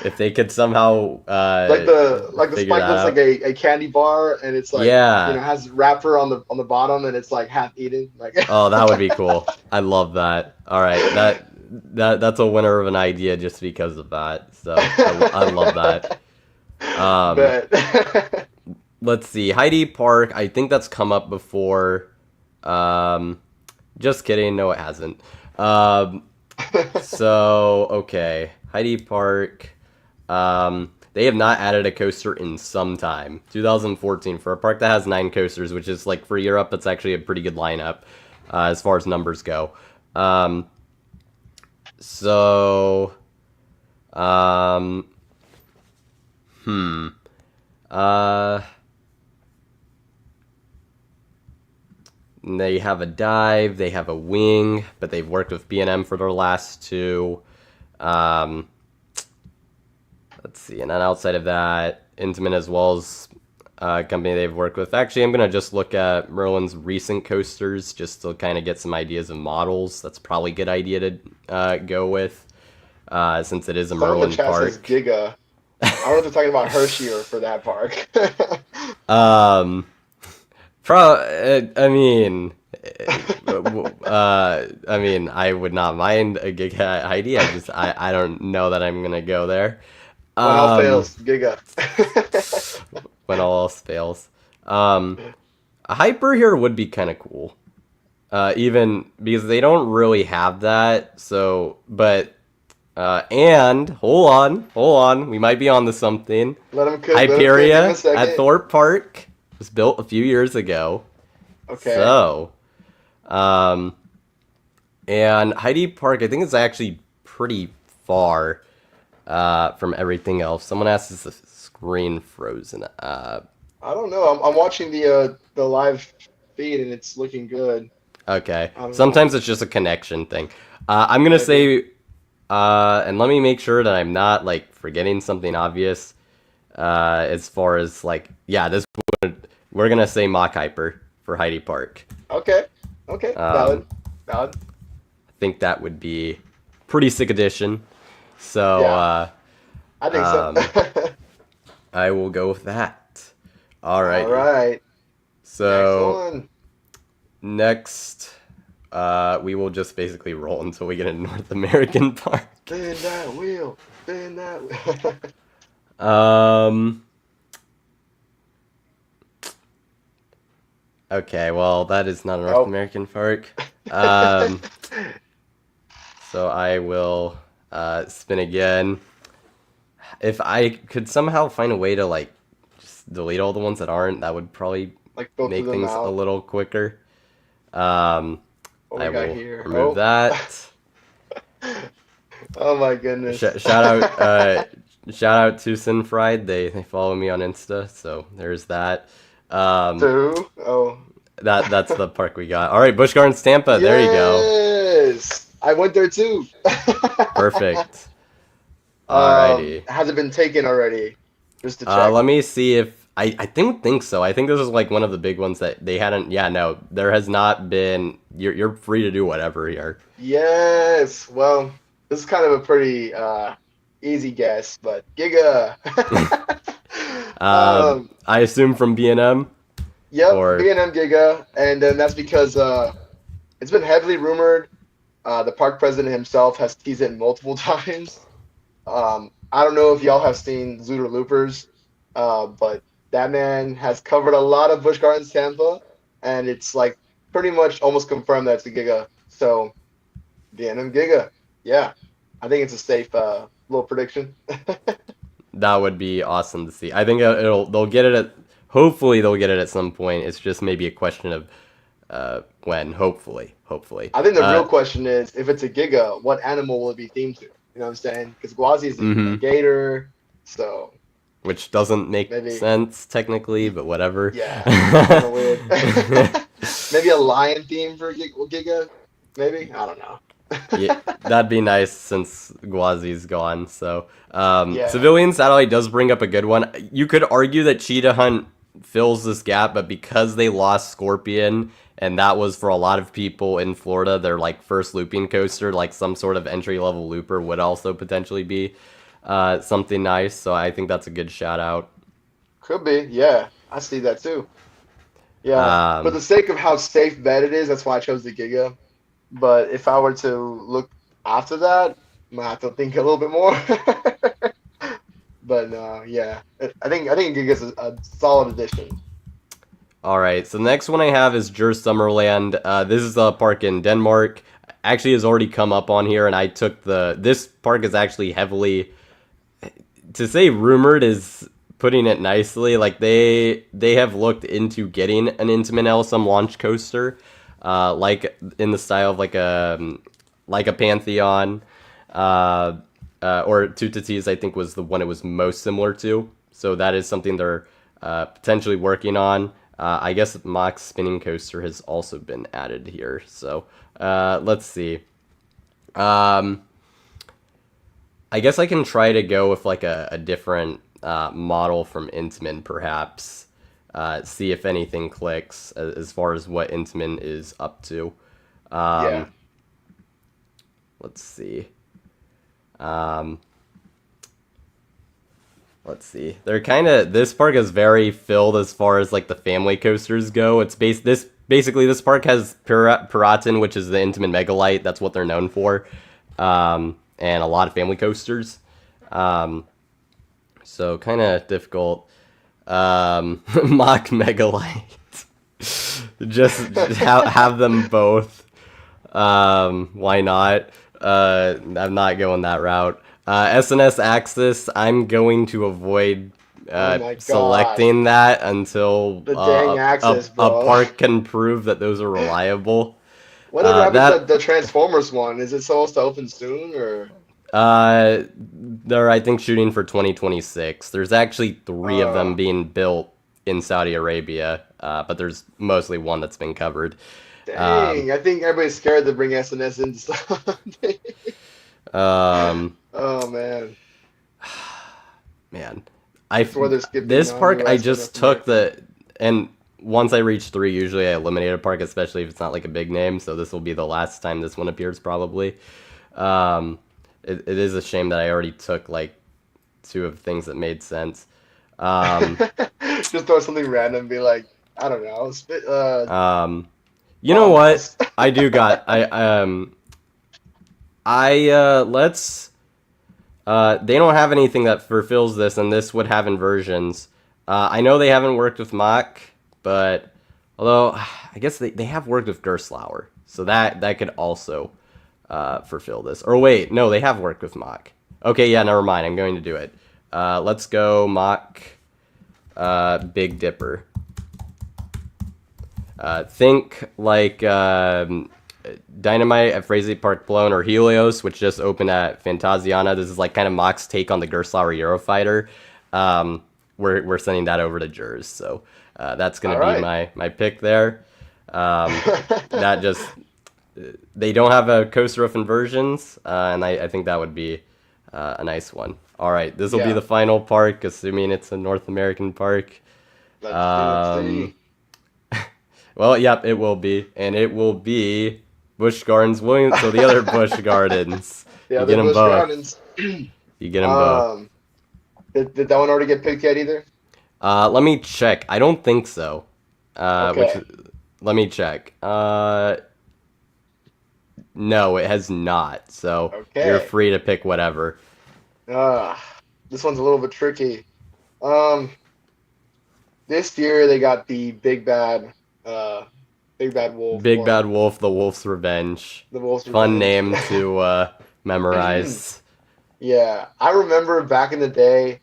if they could somehow Like the figure spike that looks like out. a candy bar and it's like Yeah. has wrapper on the bottom and it's like half eaten. Like Oh, that would be cool. I love that. All right, that's a winner of an idea just because of that. So I love that. Um, but let's see, Heidi Park. I think that's come up before. Um, just kidding. No, it hasn't. Um, so okay, Heidi Park. They have not added a coaster in some time. 2014 for a park that has 9 coasters, which is like for Europe, that's actually a pretty good lineup as far as numbers go. Um, so, um, hmm, uh, they have a dive, they have a wing, but they've worked with B&M for their last two. Um, let's see, and then outside of that, Intamin as well as company they've worked with. Actually, I'm gonna just look at Merlin's recent coasters just to kind of get some ideas of models. That's probably a good idea to go with since it is a someone in the Merlin chat says park. Giga. I don't know if they're talking about Hershey or for that park. um, I mean. I mean, I would not mind a gig Heidi. I don't know that I'm gonna go there. When all Um, fails, Giga. when all else fails. A hyper here would be kind of cool. Even because they don't really have that. So, but and hold on, we might be on to something. Let him cook. Let him cook. Give him a Hyperia at second. Thorpe Park was built a few years ago. Okay. So, um, and Heidi Park, I think it's actually pretty far from everything else. Someone asked, "Is the screen frozen?" I don't know. I'm watching the live feed and it's looking good. Okay. I don't know. Sometimes it's just a connection thing. I'm gonna Maybe. say, and let me make sure that I'm not like forgetting something obvious. As far as like, yeah, this we're gonna say Mach Hyper for Heidi Park. Okay. Okay. Um, Valid. Valid. I think that would be pretty sick addition. So Yeah. I think so. um, I will go with that. All Alrighty. right. Next So one. next, we will just basically roll until we get a North American park. Spin that wheel. Spin that wheel. Um. Okay, well, that is not a North Oh. American park. Um. So I will spin again. If I could somehow find a way to like just delete all the ones that aren't, that would probably Like filter make them things a out. little quicker. Um, What I we got will here? remove Oh. that. Oh my goodness. Shout out, shout out to Sinfried. They follow me on Insta, so there's that. Um, Two. Oh. that's the park we got. All right, Busch Gardens, Tampa. There you go. Yes. I went there too. Perfect. Alrighty. Has it been taken already? Just to check. Let me see if I think so. I think this is like one of the big ones that they hadn't. Yeah, no, there has not been. You're free to do whatever here. Yes. Well, this is kind of a pretty easy guess, but Giga. I assume from B&M Yep, or B&M Giga, and then that's because it's been heavily rumored. The park president himself has teased it multiple times. I don't know if y'all have seen Zooter Loopers, but that man has covered a lot of Busch Gardens Tampa, and it's like pretty much almost confirmed that it's a Giga. So B&M Giga, yeah, I think it's a safe little prediction. that would be awesome to see. I think they'll get it at hopefully they'll get it at some point. It's just maybe a question of when. Hopefully. I think the real question is if it's a Giga, what animal will it be themed to? You know what I'm saying? Because Gwazi is a Mm-hmm. gator, so Which doesn't make maybe sense technically, but whatever. yeah, kind of weird. Maybe a lion theme for Giga, maybe I don't know. Yeah, that'd be nice since Gwazi's gone. So, Yeah, civilian satellite does bring up a good one. You could argue that Cheetah Hunt fills this gap, but because they lost Scorpion, and that was for a lot of people in Florida, their like first looping coaster, like some sort of entry level looper would also potentially be something nice. So I think that's a good shout out. could be. Yeah, I see that too. Yeah, for Um, the sake of how safe bet it is, that's why I chose the Giga. But if I were to look after that, I might have to think a little bit more. But yeah, I think Giga's a solid addition. All right, so the next one I have is Jur Summerland. This is a park in Denmark. Actually, has already come up on here, and I took the. This park is actually heavily, to say rumored is putting it nicely. Like they have looked into getting an Intamin Elsum launch coaster, like in the style of like a Pantheon, or Tutatis. I think was the one it was most similar to. So that is something they're potentially working on. I guess Mach spinning coaster has also been added here. So let's see. Um, I guess I can try to go with like a different model from Intamin, perhaps. See if anything clicks as far as what Intamin is up to. Yeah. Um, let's see. Um, let's see. They're kind of this park is very filled as far as like the family coasters go. It's basically this park has Piraten, which is the Intamin Megalite. That's what they're known for, and a lot of family coasters. Um, so kind of difficult. Mock Megalite. just have them both. Why not? I'm not going that route. SNS Axis, I'm going to avoid Oh my God. selecting that until The dang Axis, a bro. park can prove that those are reliable. Whatever happened to That the Transformers one? Is it supposed to open soon or? they're I think shooting for 2026. There's actually three of them Uh, being built in Saudi Arabia, but there's mostly one that's been covered. Um, Dang, I think everybody's scared to bring SNS into something. um, Oh man, man, that's why they're skipping this on park I US for just North took America. and once I reach three, usually I eliminate a park, especially if it's not like a big name. So this will be the last time this one appears, probably. Um, it is a shame that I already took like two of things that made sense. Um, Just throw something random, and be like, I don't know, spit, um, you know what? farmhouse. I do got I let's they don't have anything that fulfills this, and this would have inversions. I know they haven't worked with Mach, but although I guess they have worked with Gerstlauer, so that could also fulfill this. Or wait, no, they have worked with Mach. Okay, yeah, never mind. I'm going to do it. Let's go Mach Big Dipper. Think like Dynamite at Frazee Park Blown or Helios, which just opened at Fantasiana. This is like kind of Mach's take on the Gerstlauer Eurofighter. We're sending that over to Jers, so that's All gonna be right. my pick there. That just they don't have a coaster of inversions, and I think that would be a nice one. All right, this will be Yeah, the final park, assuming it's a North American park. let's Um, see. well, yep, it will be, and it will be Busch Gardens, Williams. So the other Busch Gardens, The you get other them Bush both. Gardens. You get them both. Um, did that one already get picked yet either? Let me check. I don't think so. Which Okay. let me check. No, it has not. So you're Okay. free to pick whatever. Uh, this one's a little bit tricky. Um, this year they got the uh, Big Bad Wolf Big Bad one, Wolf, The Wolf's Revenge. the Wolf's Fun Revenge. name to memorize. Yeah, I remember back in the day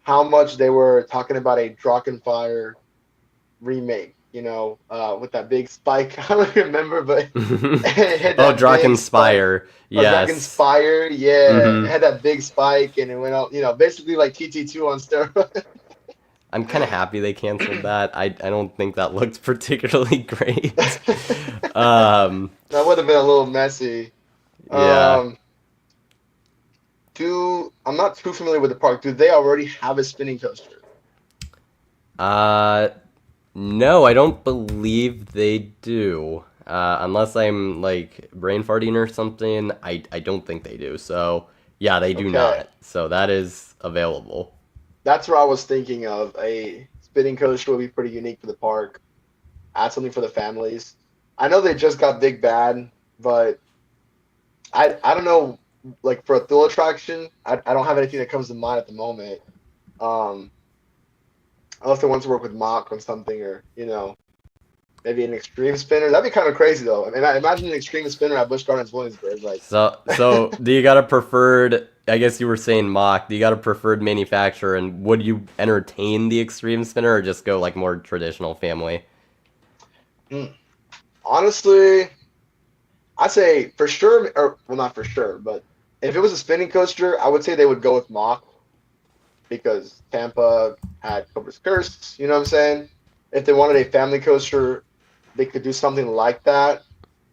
how much they were talking about a Drachenfire. remake, with that big spike. I don't remember, but it had Oh, that big spike. Dragonspire. Or Dragon Yes. Spire, yeah, it hmm had that big spike, and it went out, basically like TT2 on steroids. I'm kind of happy they canceled that. I don't think that looked particularly great. Um, That would have been a little messy. yeah. Um, I'm not too familiar with the park. Do they already have a spinning coaster? Uh, no, I don't believe they do. Unless I'm like brain farting or something, I don't think they do. So yeah, they do Okay, not. So that is available. that's what I was thinking of. A spinning coaster would be pretty unique for the park. Add something for the families. I know they just got Big Bad, but I don't know. Like for a thrill attraction, I don't have anything that comes to mind at the moment. Um, Unless they want to work with Mach on something, or maybe an extreme spinner. That'd be kind of crazy though. I mean, I imagine an extreme spinner at Busch Gardens, Williamsburg. Like, So do you got a preferred? I guess you were saying mock. Do you got a preferred manufacturer, and would you entertain the extreme spinner or just go like more traditional family? mm, honestly, I'd say for sure, or well, not for sure, but if it was a spinning coaster, I would say they would go with Mach because Tampa had Cobra's Curse. You know what I'm saying? If they wanted a family coaster, they could do something like that.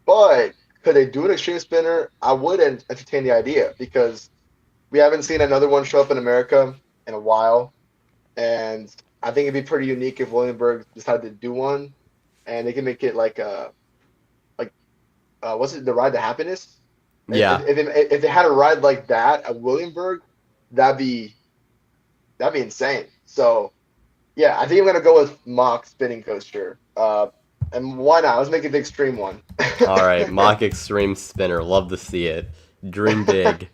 But could they do an extreme spinner? I would entertain the idea because we haven't seen another one show up in America in a while, and I think it'd be pretty unique if Williamsburg decided to do one, and they can make it like what's it, the Ride to Happiness? Yeah. If they had a ride like that at Williamsburg, that'd be that'd be insane. So yeah, I think I'm gonna go with Mach spinning coaster. And why not? Let's make it the extreme one. All right. Mock extreme spinner. Love to see it. Dream big.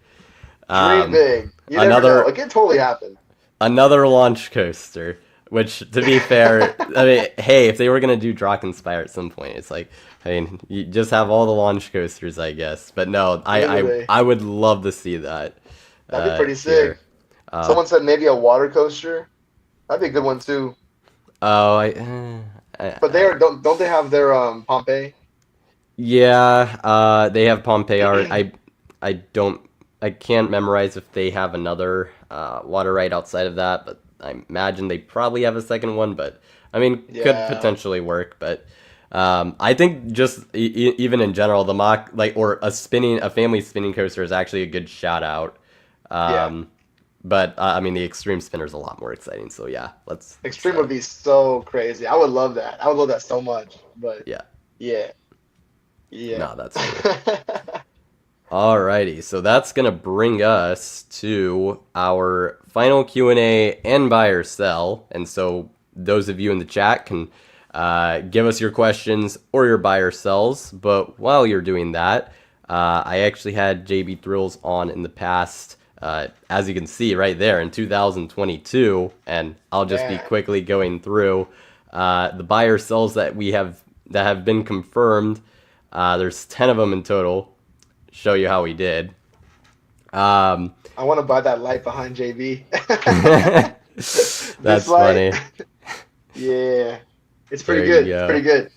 Dream Um, big. You never know. another It could totally happen. another launch coaster. Which, to be fair, I mean, hey, if they were gonna do Drakenspeyer at some point, it's like, I mean, you just have all the launch coasters, I guess. But no, Literally. I would love to see that That'd be pretty here. sick. Uh, Someone said maybe a water coaster. That'd be a good one too. oh, But they are don't they have their Pompeii? yeah, they have Pompeii art. I don't, I can't memorize if they have another water right outside of that, but I imagine they probably have a second one. But I mean, could Yeah. potentially work. But I think just even in general, the mock like or a family spinning coaster is actually a good shout out. Yeah. Um, but I mean, the extreme spinner is a lot more exciting. So yeah, let's Extreme would be so crazy. I would love that. I would love that so much. But yeah, yeah. Yeah. no, that's cool. Alrighty, so that's gonna bring us to our final Q&A and buy or sell. And so those of you in the chat can give us your questions or your buy or sells. But while you're doing that, I actually had JB Thrills on in the past, as you can see right there in 2022, and I'll just be Man. quickly going through the buy or sells that have been confirmed. There's 10 of them in total. Show you how we did. Um, I want to buy that light behind JB. This that's light. funny. Yeah. It's There pretty you good. It's go. pretty good.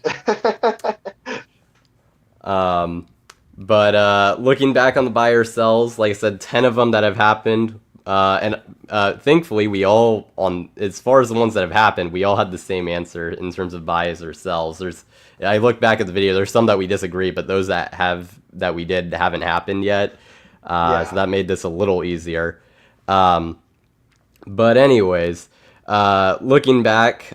Um, but looking back on the buy or sells, like I said, 10 of them that have happened. And thankfully, we all, on as far as the ones that have happened, we all had the same answer in terms of buys or sells. I look back at the video, there's some that we disagree, but those that we did haven't happened yet. So Yeah. that made this a little easier. But anyways, looking back,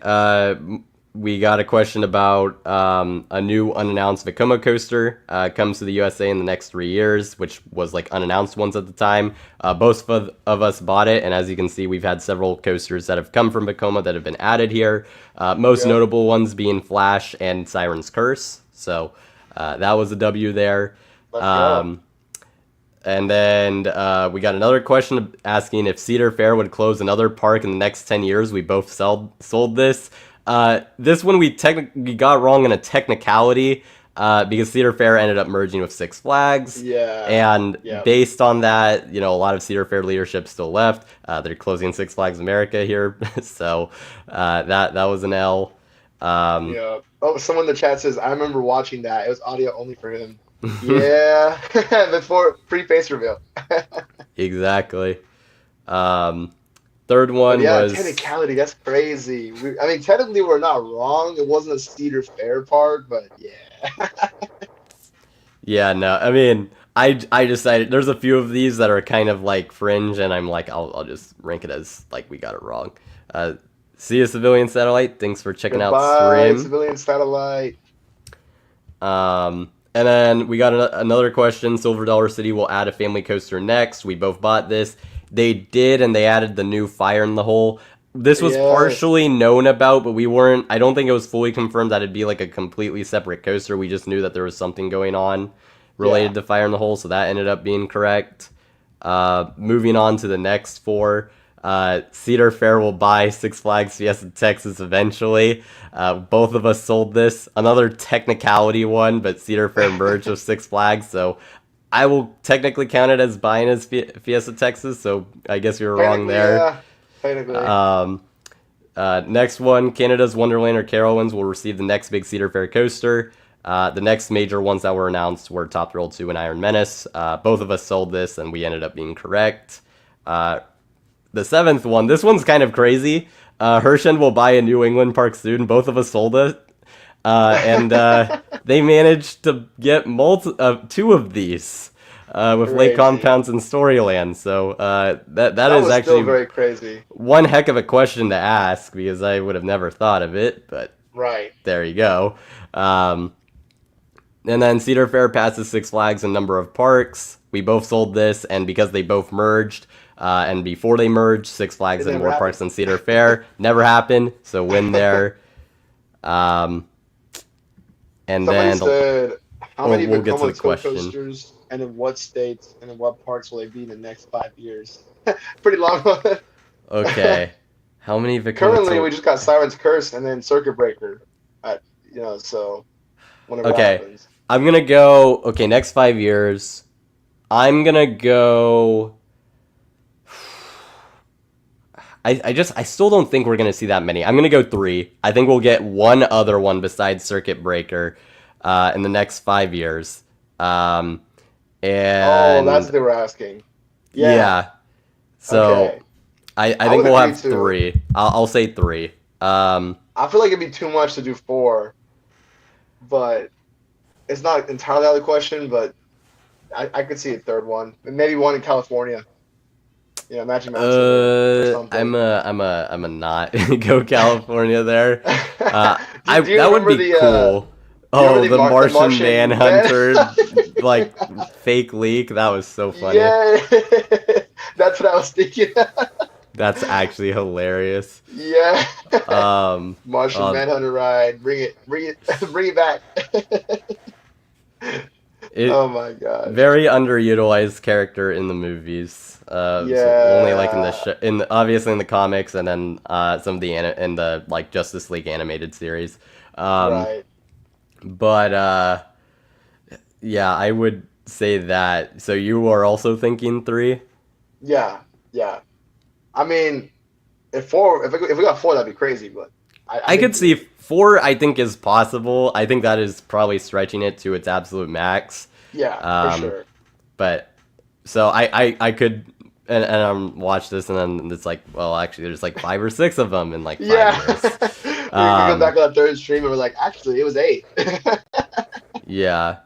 we got a question about a new unannounced Vekoma coaster comes to the USA in the next 3 years, which was like unannounced ones at the time. Both of us bought it, and as you can see, we've had several coasters that have come from Vekoma that have been added here. Most Yep. notable ones being Flash and Siren's Curse. So that was a W there. Let's go. Um, and then we got another question asking if Cedar Fair would close another park in the next 10 years. We both sold this. This one we technically got wrong in a technicality because Cedar Fair ended up merging with Six Flags. Yeah. And Yep. based on that, a lot of Cedar Fair leadership still left. They're closing Six Flags America here. So that was an L. Yeah. Oh, someone in the chat says, I remember watching that. It was audio only for him. Yeah. Before pre-face reveal. Exactly. Um, third But one yeah, was technicality, that's crazy. I mean, technically, we're not wrong. It wasn't a Cedar Fair park, but yeah. yeah, no. I mean, I decided there's a few of these that are kind of like fringe, and I'm like, I'll just rank it as like we got it wrong. Uh, See you, civilian satellite. Thanks for checking out Goodbye, stream. civilian satellite. And then we got another question. Silver Dollar City will add a family coaster next. We both bought this. They did, and they added the new Fire in the Hole. This was Yes. partially known about, but we weren't. I don't think it was fully confirmed that it'd be like a completely separate coaster. We just knew that there was something going on Yeah. related to Fire in the Hole, so that ended up being correct. Moving on to the next four. Cedar Fair will buy Six Flags Fiesta Texas eventually. Both of us sold this. Another technicality one, but Cedar Fair merged with Six Flags, so I will technically count it as buying as Fiesta Texas. So I guess you were wrong Technically, there. yeah. Technically. Um, Next one, Canada's Wonderland or Carowinds will receive the next big Cedar Fair coaster. The next major ones that were announced were Top Thrill 2 and Iron Menace. Both of us sold this, and we ended up being correct. The seventh one, this one's kind of crazy. Hershend will buy a New England park soon. Both of us sold it. And they managed to get two of these with Lake Crazy. Compounds and Storyland. So that That is was still actually very crazy. one heck of a question to ask because I would have never thought of it, but Right. there you go. And then Cedar Fair passes Six Flags in number of parks. We both sold this, and because they both merged, and before they merged, Six Flags It had never more parks happened. than Cedar Fair. Never happened, so win there. Um, and Somebody then said, how oh, many we'll get to Vekoma the question. coasters and in what states and in what parks will they be in the next 5 years? Pretty long one. Okay, how many Vekoma Currently, to? we just got Siren's Curse and then Circuit Breaker. So whenever that Okay, happens. I'm gonna go. Okay, next 5 years. I'm gonna go. I still don't think we're gonna see that many. I'm gonna go three. I think we'll get one other one besides Circuit Breaker, in the next 5 years. Um, Oh, that's what and they were asking. Yeah. yeah, so Okay. I I think would we'll agree have too. three. I'll say three. I feel like it'd be too much to do four, but it's not entirely out of the question, but I could see a third one. And maybe one in California. Magic Mountain or something. I'm a not go California there. do, I do you that would remember be the cool. do you remember Oh, the The Martian Martian Man? Manhunter, like fake leak. That was so funny. Yeah, that's what I was thinking. That's actually hilarious. Yeah, Um, Martian uh, Manhunter ride. Bring it, bring it back. it Oh my gosh. very underutilized character in the movies. So only like in the Yeah, obviously in the comics, and then some of the in the like Justice League animated series. Um, right. but yeah, I would say that. So you are also thinking three. Yeah, yeah. I mean, if we got four, that'd be crazy. But I I think could see three. four. I think is possible. I think that is probably stretching it to its absolute max. Yeah, for Um, sure. but so I could and watch this and then it's like, well, actually there's like 5 or 6 of them in like five Yeah. years. We go Um, back on that third stream and we're like, actually, it was eight. yeah.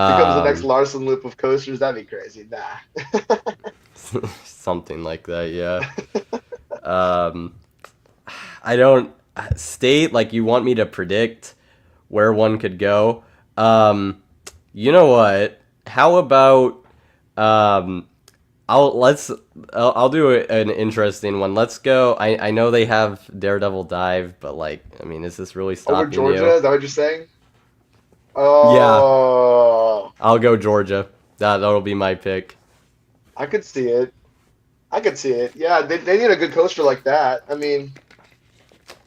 Becomes the next Um, Larson loop of coasters. That'd be crazy. Nah. something like that. Yeah. Um, I don't state like you want me to predict where one could go. You know what? How about um, I'll do an interesting one. Let's go. I know they have Daredevil Dive, but like, I mean, is this really Over stopping Georgia, you? is that what you're saying? Yeah, Oh, I'll go Georgia. That'll be my pick. I could see it. I could see it. Yeah, they need a good coaster like that. I mean,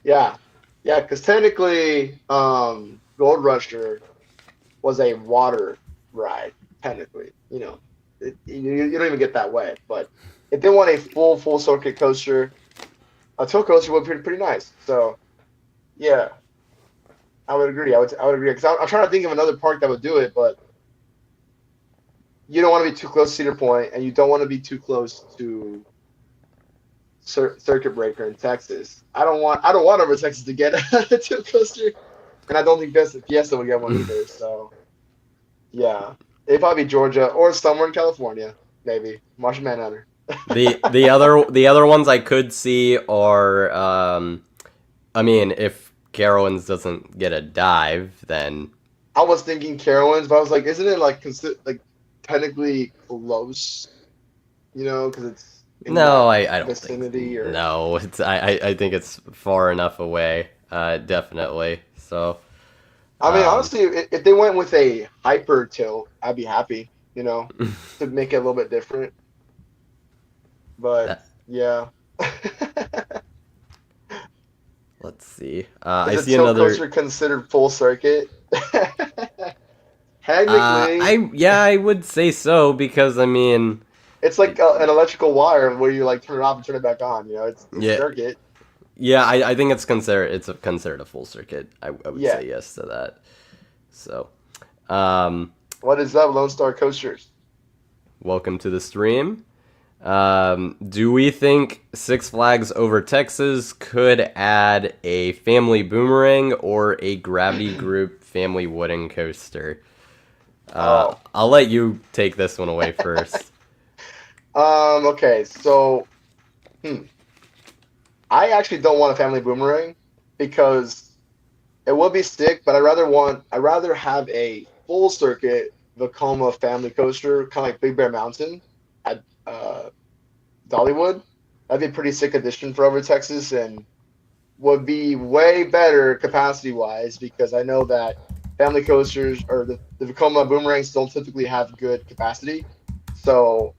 yeah, yeah, because technically, Gold Rusher was a water ride. Technically, you don't even get that wet. But if they want a full circuit coaster, a tow coaster would be pretty nice. So yeah, I would agree. I would agree because I'm trying to think of another park that would do it, but you don't want to be too close to Cedar Point, and you don't want to be too close to Circuit Breaker in Texas. I don't want Over Texas to get too close to, and I don't think Fiesta would get one either. So yeah, it'd probably be Georgia or somewhere in California, maybe Martian Manhunter. The other ones I could see are, I mean, if Carowinds doesn't get a dive, then I was thinking Carowinds, but I was like, isn't it like like technically close? You know, because it's in no, that I don't think. vicinity, or No, I think it's far enough away. Definitely. So, I mean, um, honestly, if they went with a hyper tilt, I'd be happy. You know, to make it a little bit different. But that yeah, let's see. is I a see tilt another. coaster considered full circuit? Technically, I would say so because I mean, it's like an electrical wire where you like turn it off and turn it back on. You know, it's yeah, circuit. yeah. I think considered a full circuit. I would Yeah. say yes to that. So, um, What is up, Lone Star Coasters? welcome to the stream. Do we think Six Flags Over Texas could add a family boomerang or a gravity group family wooden coaster? Oh, I'll let you take this one away first. okay. So, hmm, I actually don't want a family boomerang because it would be sick, but I'd rather have a full circuit Vekoma family coaster, kind of like Big Bear Mountain at Dollywood. That'd be a pretty sick addition for Over Texas and would be way better capacity wise because I know that family coasters or the Vekoma boomerangs don't typically have good capacity. So,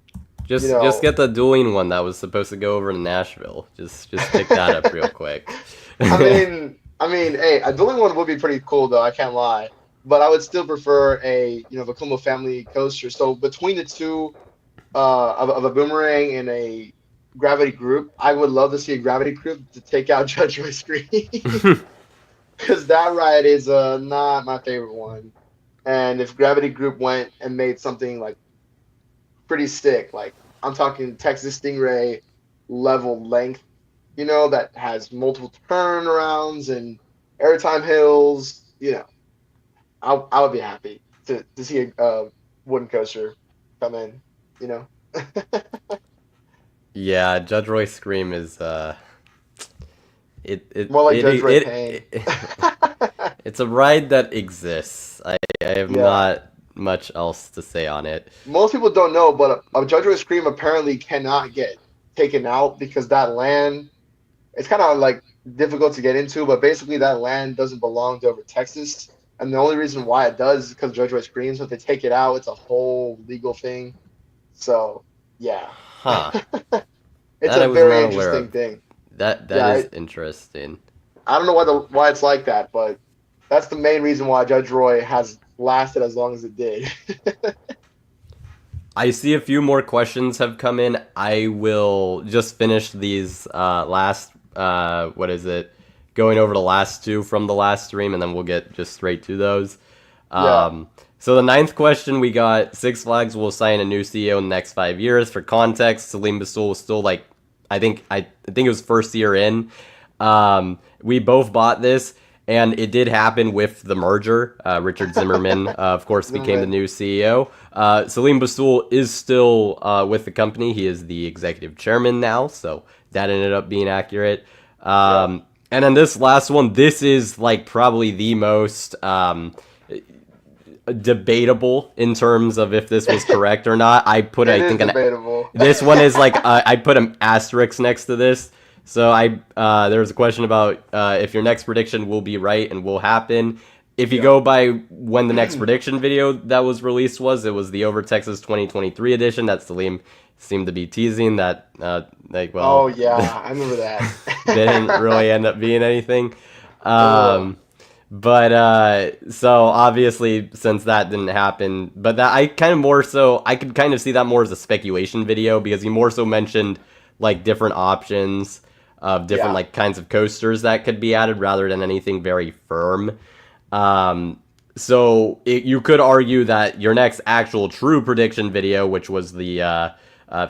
you Just know, get the dueling one that was supposed to go over to Nashville. Just pick that up real quick. hey, a dueling one would be pretty cool though. I can't lie, but I would still prefer a Vekoma family coaster. So between the two, of a boomerang and a gravity group, I would love to see a gravity group to take out Judge Roy Screen because that ride is not my favorite one. And if gravity group went and made something like pretty sick, like I'm talking Texas Stingray level length, that has multiple turnarounds and airtime hills, I would be happy to see a wooden coaster come in, you know. Yeah, Judge Roy Scream is it it More like it Judge Ray it, Payne. it, it's a ride that exists. I have Yeah. not much else to say on it. Most people don't know, but a Judge Ray Scream apparently cannot get taken out because that land, it's kind of like difficult to get into, but basically that land doesn't belong to over Texas. And the only reason why it does is because Judge Ray Screams. So if they take it out, it's a whole legal thing. So, yeah. Huh. It's That a I was very not aware interesting of. thing. That Yeah, is interesting. I don't know why it's like that, but that's the main reason why Judge Roy has lasted as long as it did. I see a few more questions have come in. I will just finish these last what is it? Going over the last two from the last stream, and then we'll get just straight to those. Yeah. So the ninth question we got: Six Flags will sign a new CEO in the next 5 years. For context, Salim Basul was still like, I think it was first year in. We both bought this, and it did happen with the merger. Richard Zimmerman, of course, became the Zimmerman. new CEO. Salim Basul is still with the company. He is the executive chairman now, so that ended up being accurate. Yeah. And then this last one, this is like probably the most debatable in terms of if this was correct or not. It I is think debatable. this one is like I put an asterisk next to this. So there was a question about if your next prediction will be right and will happen. If you Yeah. go by when the next prediction video that was released it was the Over Texas 2023 edition that Salim seemed to be teasing that Oh yeah, I remember didn't that. really end up being anything. Ugh. But so obviously since that didn't happen, but that I could kind of see that more as a speculation video because he more so mentioned like different options of different Yeah. like kinds of coasters that could be added rather than anything very firm. You could argue that your next actual true prediction video, which was the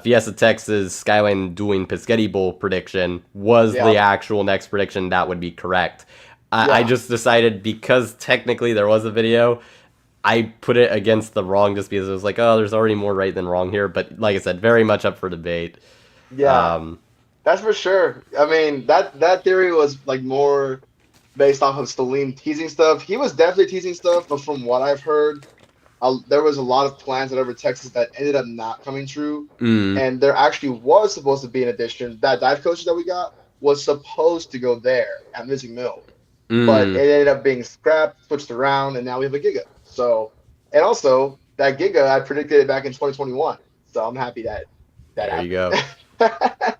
Fiesta Texas Skyline Dueling Piscetti Bowl prediction, was the Yeah, actual next prediction. That would be correct. I yeah, just decided because technically there was a video, I put it against the wrong just because it was like, oh, there's already more right than wrong here. But like I said, very much up for debate. yeah. Um, That's for sure. I mean, that theory was like more based off of Salim teasing stuff. He was definitely teasing stuff, but from what I've heard, there was a lot of plans that over Texas that ended up not coming true. mm, And there actually was supposed to be an addition. That dive coach that we got was supposed to go there at Missing Mill, but mm, it ended up being scrapped, switched around, and now we have a Giga. So, and also that Giga, I predicted it back in 2021. So I'm happy that that there you go. happened.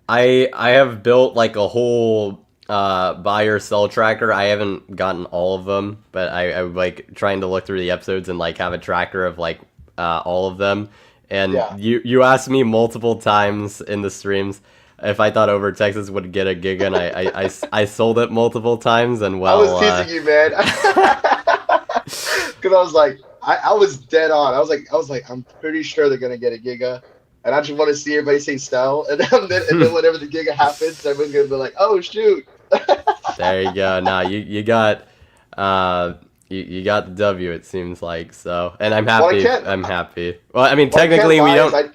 I have built like a whole buy or sell tracker. I haven't gotten all of them, but I like trying to look through the episodes and like have a tracker of like all of them. And Yeah, you asked me multiple times in the streams if I thought Over Texas would get a gig, and I sold it multiple times, and I was well, teasing you, man, because I was like, I was dead on. I was like, I'm pretty sure they're gonna get a Giga, and I just want to see everybody say sell, and then whenever the Giga happens, everyone's gonna be like, oh shoot. there you go. Now you got uh you got the W, it seems like. So, and I'm What I happy. can't, I'm happy. Well, I mean, what I can't technically we lie is don't. I.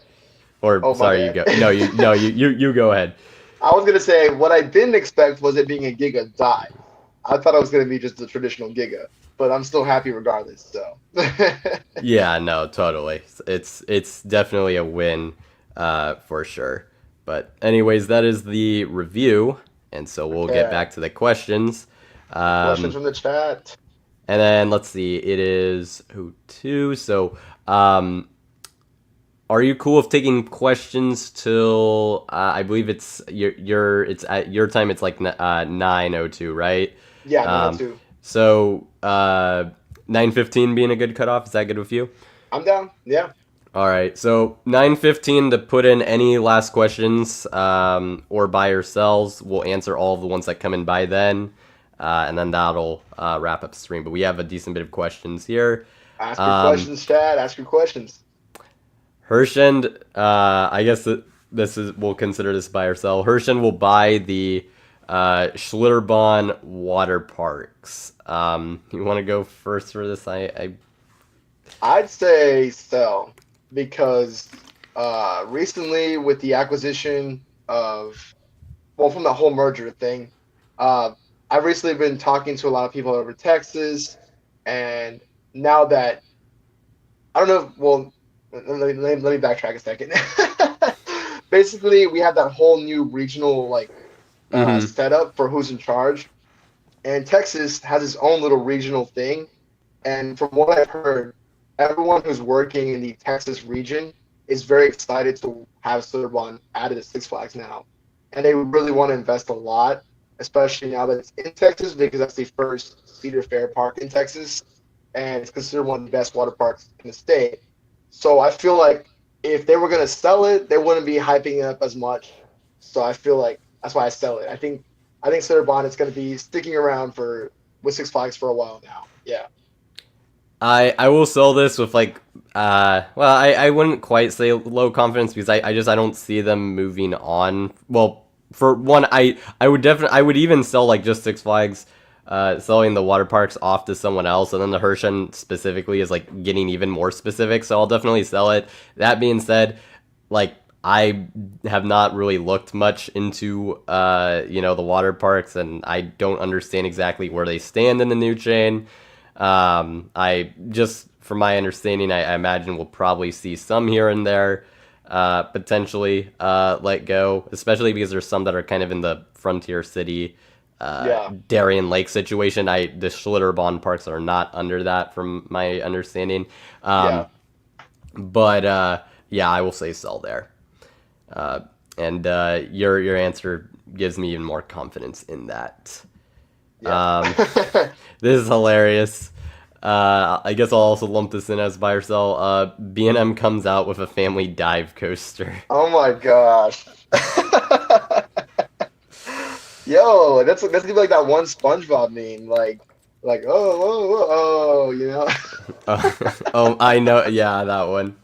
Or Oh my sorry, you bad. go. No, you go ahead. I was gonna say what I didn't expect was it being a Giga dive. I thought it was gonna be just a traditional Giga, but I'm still happy regardless. So. Yeah, no, totally. It's definitely a win, for sure. But anyways, that is the review, and so we'll get Yeah. back to the questions. Questions Um, from the chat. and then let's see, it is who two. So, are you cool with taking questions till I believe it's your it's at your time. It's like 9:02, right? Yeah, Um, 902. so 9:15 being a good cutoff. Is that good with you? I'm down. Yeah. All right. So 9:15 to put in any last questions or buy or sells. We'll answer all of the ones that come in by then, and then that'll wrap up the stream. But we have a decent bit of questions here. Ask your Um, questions, Chad. Ask your questions. Hershend, I guess this is we'll consider this buy or sell. Hershend will buy the Schlitterbahn water parks. You want to go first for this? I I'd say sell because recently with the acquisition of, well, from the whole merger thing, uh, I've recently been talking to a lot of people over Texas, and now that I don't know, well, let me backtrack a second. Basically, we have that whole new regional like mm-hmm. setup for who's in charge, and Texas has its own little regional thing. And from what I've heard, everyone who's working in the Texas region is very excited to have Cinnabon added to Six Flags now. And they really want to invest a lot, especially now that it's in Texas, because that's the first Cedar Fair park in Texas. And it's considered one of the best water parks in the state. So I feel like if they were going to sell it, they wouldn't be hyping it up as much. So I feel like that's why I sell it. I think Cinnabon is going to be sticking around for with Six Flags for a while now. Yeah. I will sell this with like well I wouldn't quite say low confidence because I don't see them moving on. Well, for one, I would definitely I would even sell like just Six Flags selling the water parks off to someone else, and then the Hershen specifically is like getting even more specific, so I'll definitely sell it. That being said, like I have not really looked much into the water parks, and I don't understand exactly where they stand in the new chain. I just, from my understanding, I imagine we'll probably see some here and there potentially let go, especially because there's some that are kind of in the frontier city Yeah. Darien Lake situation. The Schlitterbahn parks are not under that, from my understanding. Yeah. But yeah, I will say sell there. And your answer gives me even more confidence in that. Yeah. Um, this is hilarious. I guess I'll also lump this in as buy or sell. B&M comes out with a family dive coaster. Oh my gosh. Yo, that's gonna be like that one SpongeBob meme. Like Like, oh, you know, Oh, I know. Yeah, that one.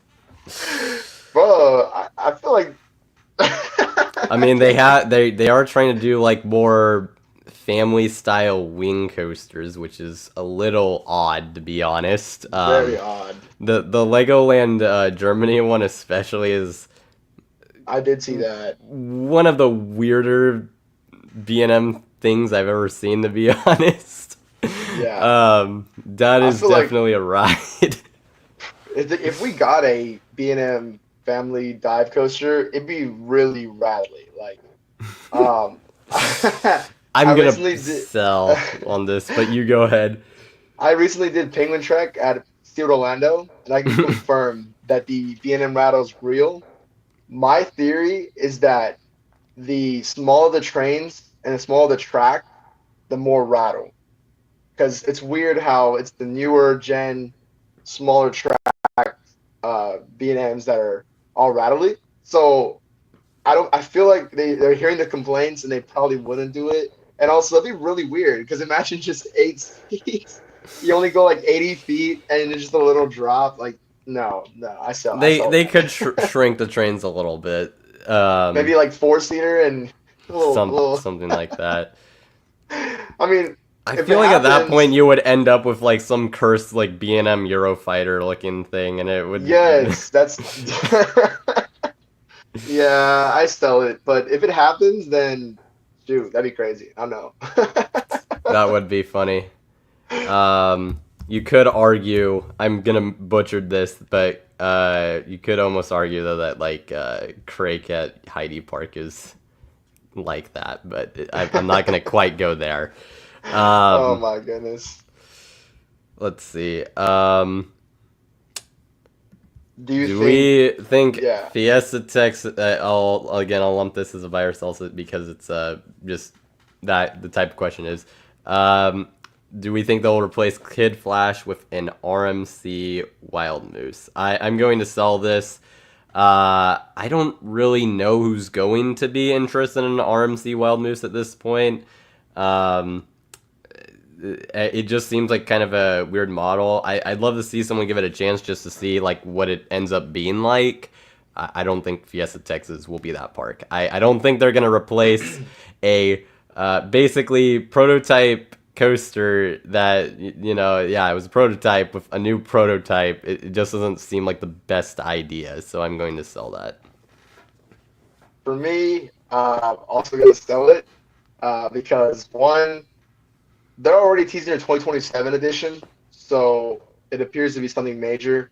bro. I feel like I I mean, can't. they are trying to do like more family style wing coasters, which is a little odd to be honest. Very odd. The Legoland Germany one especially is I did see that. one of the weirder B&M things I've ever seen, to be honest. Yeah, That I is feel like definitely a ride. if we got a B&M family dive coaster, it'd be really rattly. Like, um, I I'm gonna recently did. sell on this, but you go ahead. I recently did Penguin Trek at Steel Orlando, and I can confirm that the B&M rattle's real. My theory is that the smaller the trains and the smaller the track, the more rattle. Because it's weird how it's the newer gen, smaller track B&Ms that are all rattly. So I don't. I feel like they're hearing the complaints and they probably wouldn't do it. And also, that'd be really weird because imagine just 8 seats. You only go like 80 feet and it's just a little drop. Like, no, no, I sell They could that. shrink the trains a little bit. Maybe like four-seater and a little. Something like that. I mean, I if it feel like at that point happens, you would end up with like some cursed like B&M Eurofighter looking thing, and it would. yes, that's. Yeah, I sell it. But if it happens, then shoot, that'd be crazy. I don't know. That would be funny. You could argue, I'm gonna butcher this, but you could almost argue though that like Crake at Heidi Park is like that, but I'm not gonna quite go there. Oh Um, my goodness. let's see. Do you Do think, we think yeah, Fiesta Tex? I'll lump this as a virus also because it's just that the type of question is. Um, do we think they'll replace Kid Flash with an RMC Wild Moose? I'm going to sell this. I don't really know who's going to be interested in an RMC Wild Moose at this point. Um, it just seems like kind of a weird model. I'd love to see someone give it a chance just to see like what it ends up being like. I don't think Fiesta Texas will be that park. I don't think they're gonna replace a basically prototype coaster that yeah, it was a prototype with a new prototype. It just doesn't seem like the best idea, so I'm going to sell that. for me, I'm also gonna sell it because one, they're already teasing their 2027 edition, so it appears to be something major.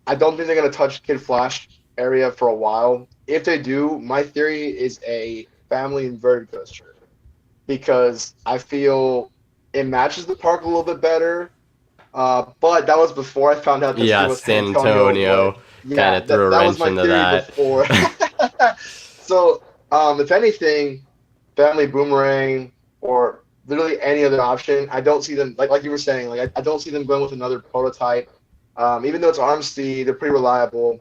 I don't think they're gonna touch Kid Flash area for a while. If they do, my theory is a family inverted coaster because I feel it matches the park a little bit better. But that was before I found out this year Yeah, was San San Antonio. But Antonio kind yeah, of threw a that was wrench my into theory that. before. So, if anything, Family Boomerang or literally any other option, I don't see them like you were saying. Like I don't see them going with another prototype. Even though it's RMC, they're pretty reliable.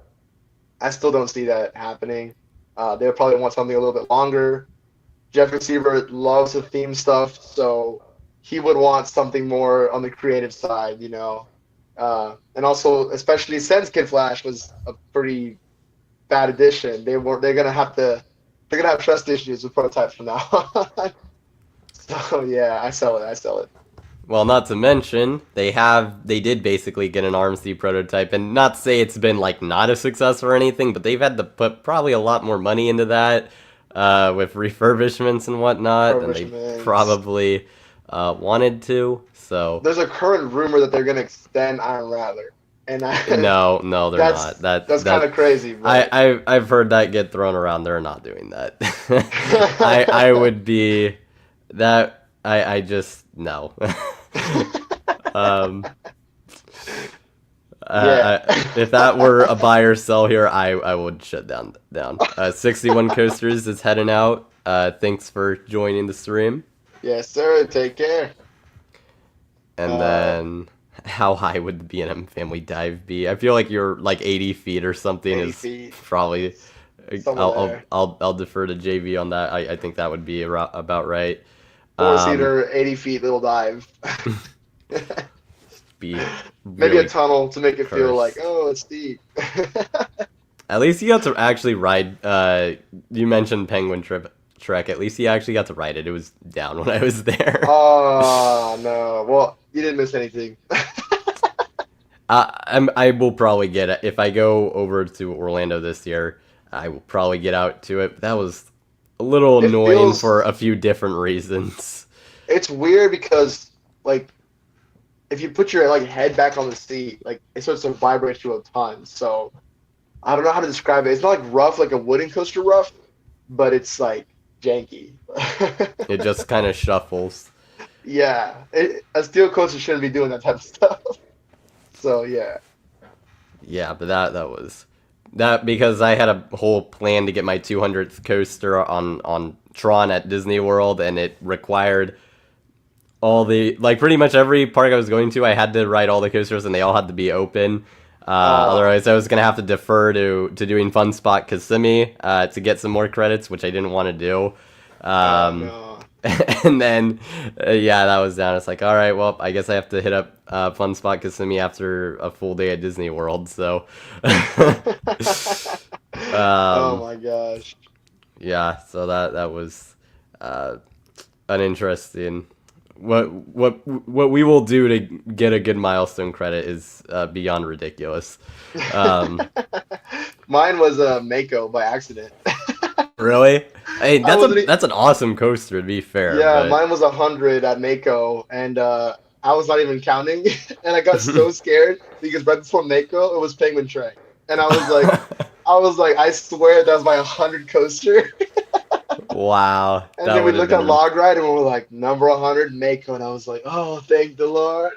I still don't see that happening. They'll probably want something a little bit longer. Jeff Receiver loves the theme stuff, so he would want something more on the creative side, you know. And also, especially since Kid Flash was a pretty bad addition, they're gonna have trust issues with prototypes from now on. So yeah, I sell it. I sell it. Well, not to mention they did basically get an RMC prototype, and not to say it's been like not a success or anything, but they've had to put probably a lot more money into that with refurbishments and whatnot than they Refurbishments. probably wanted to. So There's a current rumor that they're gonna extend Iron Rattler, and no, no, they're not. that's kind of crazy, but I've heard that get thrown around. They're not doing that. I would be that I just no. um, yeah. if that were a buy or sell here, I would shut down. 61 coasters is heading out. Thanks for joining the stream. Yes, sir. Take care. And Uh, then, how high would the B&M family dive be? I feel like you're like 80 feet or something 80 is feet, probably. somewhere there. I'll defer to JV on that. I think that would be about right. Four Um, seater, 80 feet, little dive. Be Maybe a really tunnel to make it feel like, cursed. oh, it's steep. At least you got to actually ride. You mentioned Penguin Trek. At least you actually got to ride it. It was down when I was there. Oh no. Well, you didn't miss anything. I will probably get it if I go over to Orlando this year. I will probably get out to it. That was a little It annoying for feels a few different reasons. it's weird because like if you put your like head back on the seat, like it starts to vibrate you a ton. So I don't know how to describe it. It's not like rough like a wooden coaster rough, but it's like janky. It just kind of shuffles. Yeah, a steel coaster shouldn't be doing that type of stuff. So yeah. Yeah, but that was that because I had a whole plan to get my 200th coaster on Tron at Disney World, and it required all the like pretty much every park I was going to, I had to ride all the coasters, and they all had to be open. Oh, Otherwise, I was gonna have to defer to doing Fun Spot Kissimmee to get some more credits, which I didn't want to do. oh Um, no. and then, yeah, that was down. It's like, all right, well, I guess I have to hit up Fun Spot Kissimmee after a full day at Disney World. So, Oh um, my gosh. yeah, so that was uh, an interesting. What we will do to get a good milestone credit is beyond ridiculous. Um, Mine was a Mako by accident. really, hey, I wasn't. that's an awesome coaster to be fair, Yeah, but mine was 100 at Mako, and I was not even counting, and I got so scared because right before Mako, it was Penguin Trek, and I swear that was my 100 coaster. wow, And that then we would have looked at been. log ride, and we were like number 100 Mako, and I was like, oh, thank the Lord.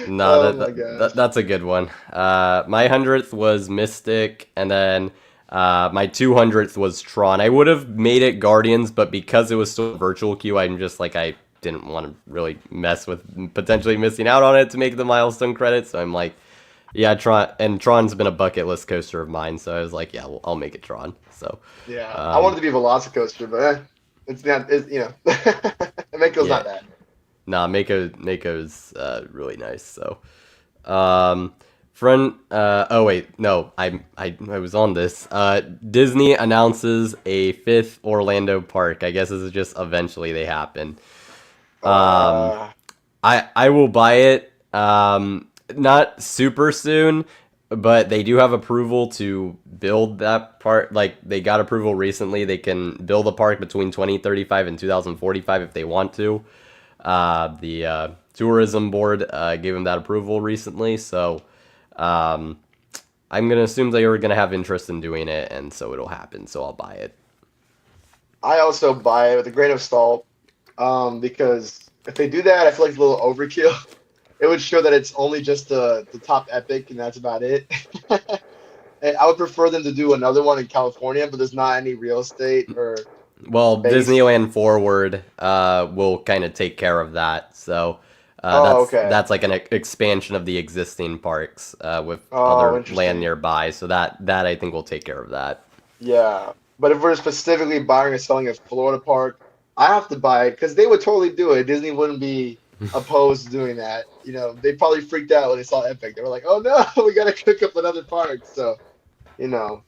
No, Oh my gosh. that's a good one. My 100th was Mystic, and then my 200th was Tron. I would have made it Guardians, but because it was still a virtual queue, I'm just like I didn't want to really mess with potentially missing out on it to make the milestone credit. So I'm like, yeah, Tron, and Tron's been a bucket list coaster of mine. So I was like, yeah, well, I'll make it Tron. So, Yeah, I um, wanted to be Velocicoaster, but it's not. It's Mako's not yeah, that. nah, Mako's really nice. So. Um, Front. Oh wait, no. I was on this. Disney announces a fifth Orlando park. I guess this is just eventually they happen. Um, Uh, I will buy it. Not super soon, but they do have approval to build that park. Like they got approval recently. They can build a park between 2035 and 2045 if they want to. The tourism board gave them that approval recently, so um, I'm gonna assume they are gonna have interest in doing it, and so it'll happen. So I'll buy it. I also buy it with a grain of salt, because if they do that, I feel like it's a little overkill. It would show that it's only just the top epic, and that's about it. And I would prefer them to do another one in California, but there's not any real estate or Well, space. Disneyland Forward will kind of take care of that. So Oh, okay. that's like an expansion of the existing parks with Oh, other land interesting. nearby. So that I think will take care of that. Yeah, but if we're specifically buying or selling a Florida park, I have to buy it because they would totally do it. Disney wouldn't be opposed to doing that. They probably freaked out when they saw Epic. They were like, "Oh no, we gotta cook up another park." So, you know,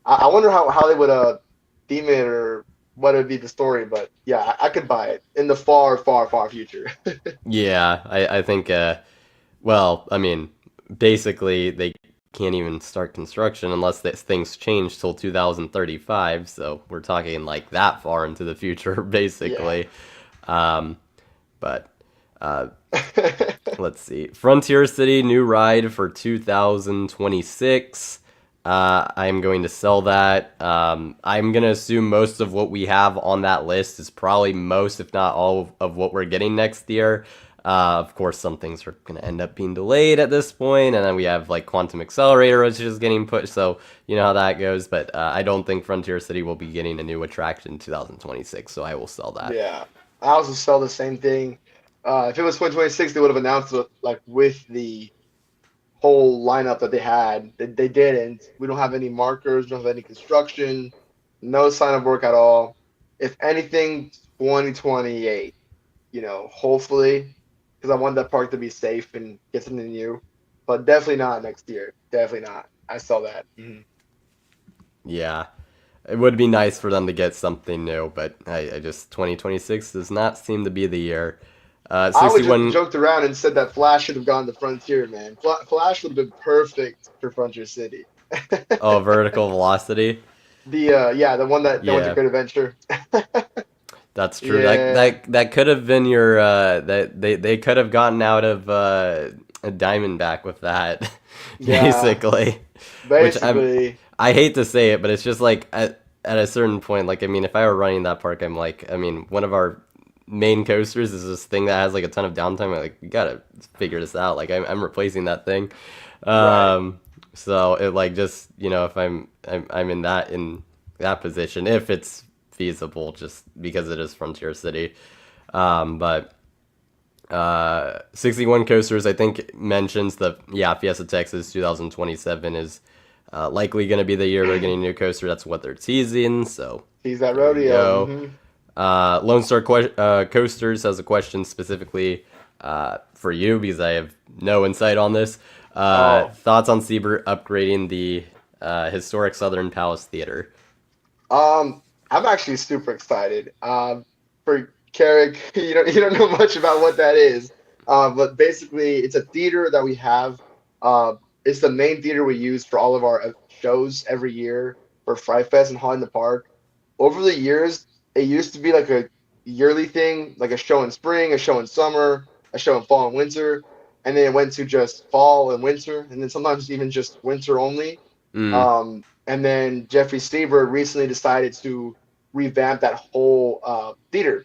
I wonder how they would theme it or what would be the story. But yeah, I could buy it in the far, far, far future. Yeah, I think. Well, I mean, basically they can't even start construction unless things change till 2035. So we're talking like that far into the future, Yeah. basically. Um, but uh, let's see. Frontier City new ride for 2026. I'm going to sell that. I'm going to assume most of what we have on that list is probably most, if not all, of what we're getting next year. Of course, some things are going to end up being delayed at this point, and then we have like Quantum Accelerator, which is getting pushed. So you know how that goes. But I don't think Frontier City will be getting a new attraction in 2026. So I will sell that. Yeah. I also sell the same thing. If it was 2026, they would have announced it like with the whole lineup that they had. They didn't. We don't have any markers, we don't have any construction, no sign of work at all. If anything, 2028. hopefully, because I want that park to be safe and get something new. But definitely not next year. Definitely not. I saw that. Yeah, it would be nice for them to get something new, but I just 2026 does not seem to be the year. I would just 61. joked around and said that Flash should have gone to Frontier, man. Flash would have been perfect for Frontier City. Oh, vertical velocity. The one that went to Yeah, Great Adventure. that's true. That Yeah, that that could have been your that they could have gotten out of a Diamondback with that, yeah. basically. Which Basically, I hate to say it, but it's just like at a certain point, like I mean, if I were running that park, I'm like, I mean, one of our main coasters is this thing that has like a ton of downtime. I'm like, we gotta figure this out. Like I'm replacing that thing. right. Um, so it like just if I'm in that position, if it's feasible, just because it is Frontier City. But 61 coasters, I think mentions the Fiesta Texas 2027 is likely going to be the year they're getting a new coaster. That's what they're teasing. So He's that there you rodeo. go. Lone Star Coasters has a question specifically for you because I have no insight on this. Oh, Thoughts on Siebert upgrading the historic Southern Palace Theater? I'm actually super excited. For Carrick, you don't know much about what that is. But basically, it's a theater that we have. It's the main theater we use for all of our shows every year for Fright Fest and Hot in the Park. Over the years, it used to be like a yearly thing, like a show in spring, a show in summer, a show in fall and winter, and then it went to just fall and winter, and then sometimes even just winter only. Mm, And then Jeffrey Stieber recently decided to revamp that whole theater.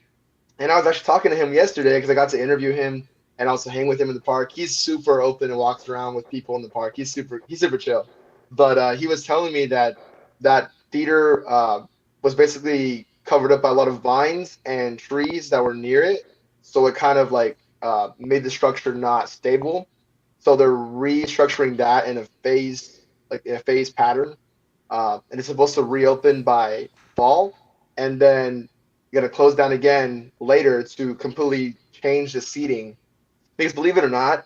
And I was actually talking to him yesterday because I got to interview him and also hang with him in the park. He's super open and walks around with people in the park. He's super chill. But he was telling me that that theater was basically covered up by a lot of vines and trees that were near it, so it kind of like made the structure not stable. So they're restructuring that in a phase pattern, and it's supposed to reopen by fall, and then you're gonna close down again later to completely change the seating. Because believe it or not,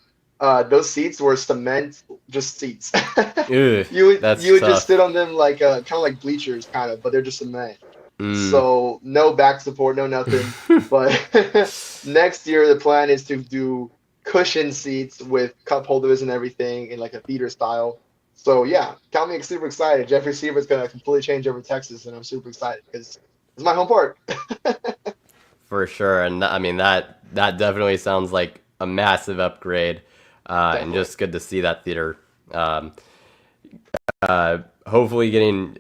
those seats were cement, just seats. Ugh, You that's would just sit tough. on them like kind of like bleachers, kind of, but they're just cement. Mm. So no back support, no nothing. But next year the plan is to do cushion seats with cup holders and everything in like a theater style. So yeah, got me super excited. Jeffrey Sievert's gonna completely change over Texas, and I'm super excited because it's my home park. For sure, and I mean that definitely sounds like a massive upgrade, and Definitely. just good to see that theater. Um, Hopefully, getting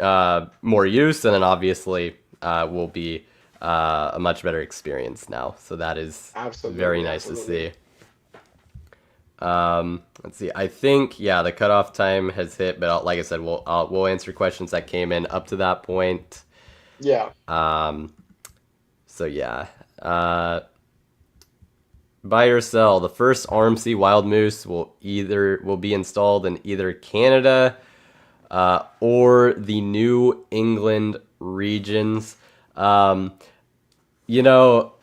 more use, and then obviously will be a much better experience now. So that is very Absolutely, nice to absolutely. see. Let's see. I think the cutoff time has hit, but like I said, we'll answer questions that came in up to that point. Yeah. So yeah. Uh, Buy or sell. The first RMC Wild Moose will be installed in either Canada or the New England regions. Um, you know,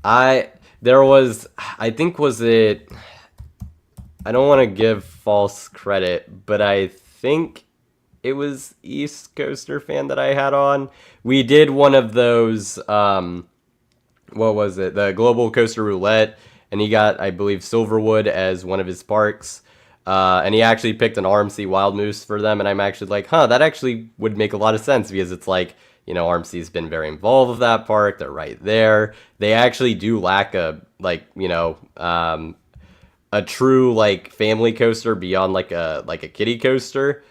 I there was I think was it I don't want to give false credit, but I think it was East Coaster fan that I had on. We did one of those what was it? The Global Coaster Roulette, and he got, I believe, Silverwood as one of his parks. And he actually picked an RMC Wild Moose for them, and I'm actually like, huh, that actually would make a lot of sense because it's like, RMC's been very involved with that park. They're right there. They actually do lack a true like family coaster beyond like a kiddie coaster.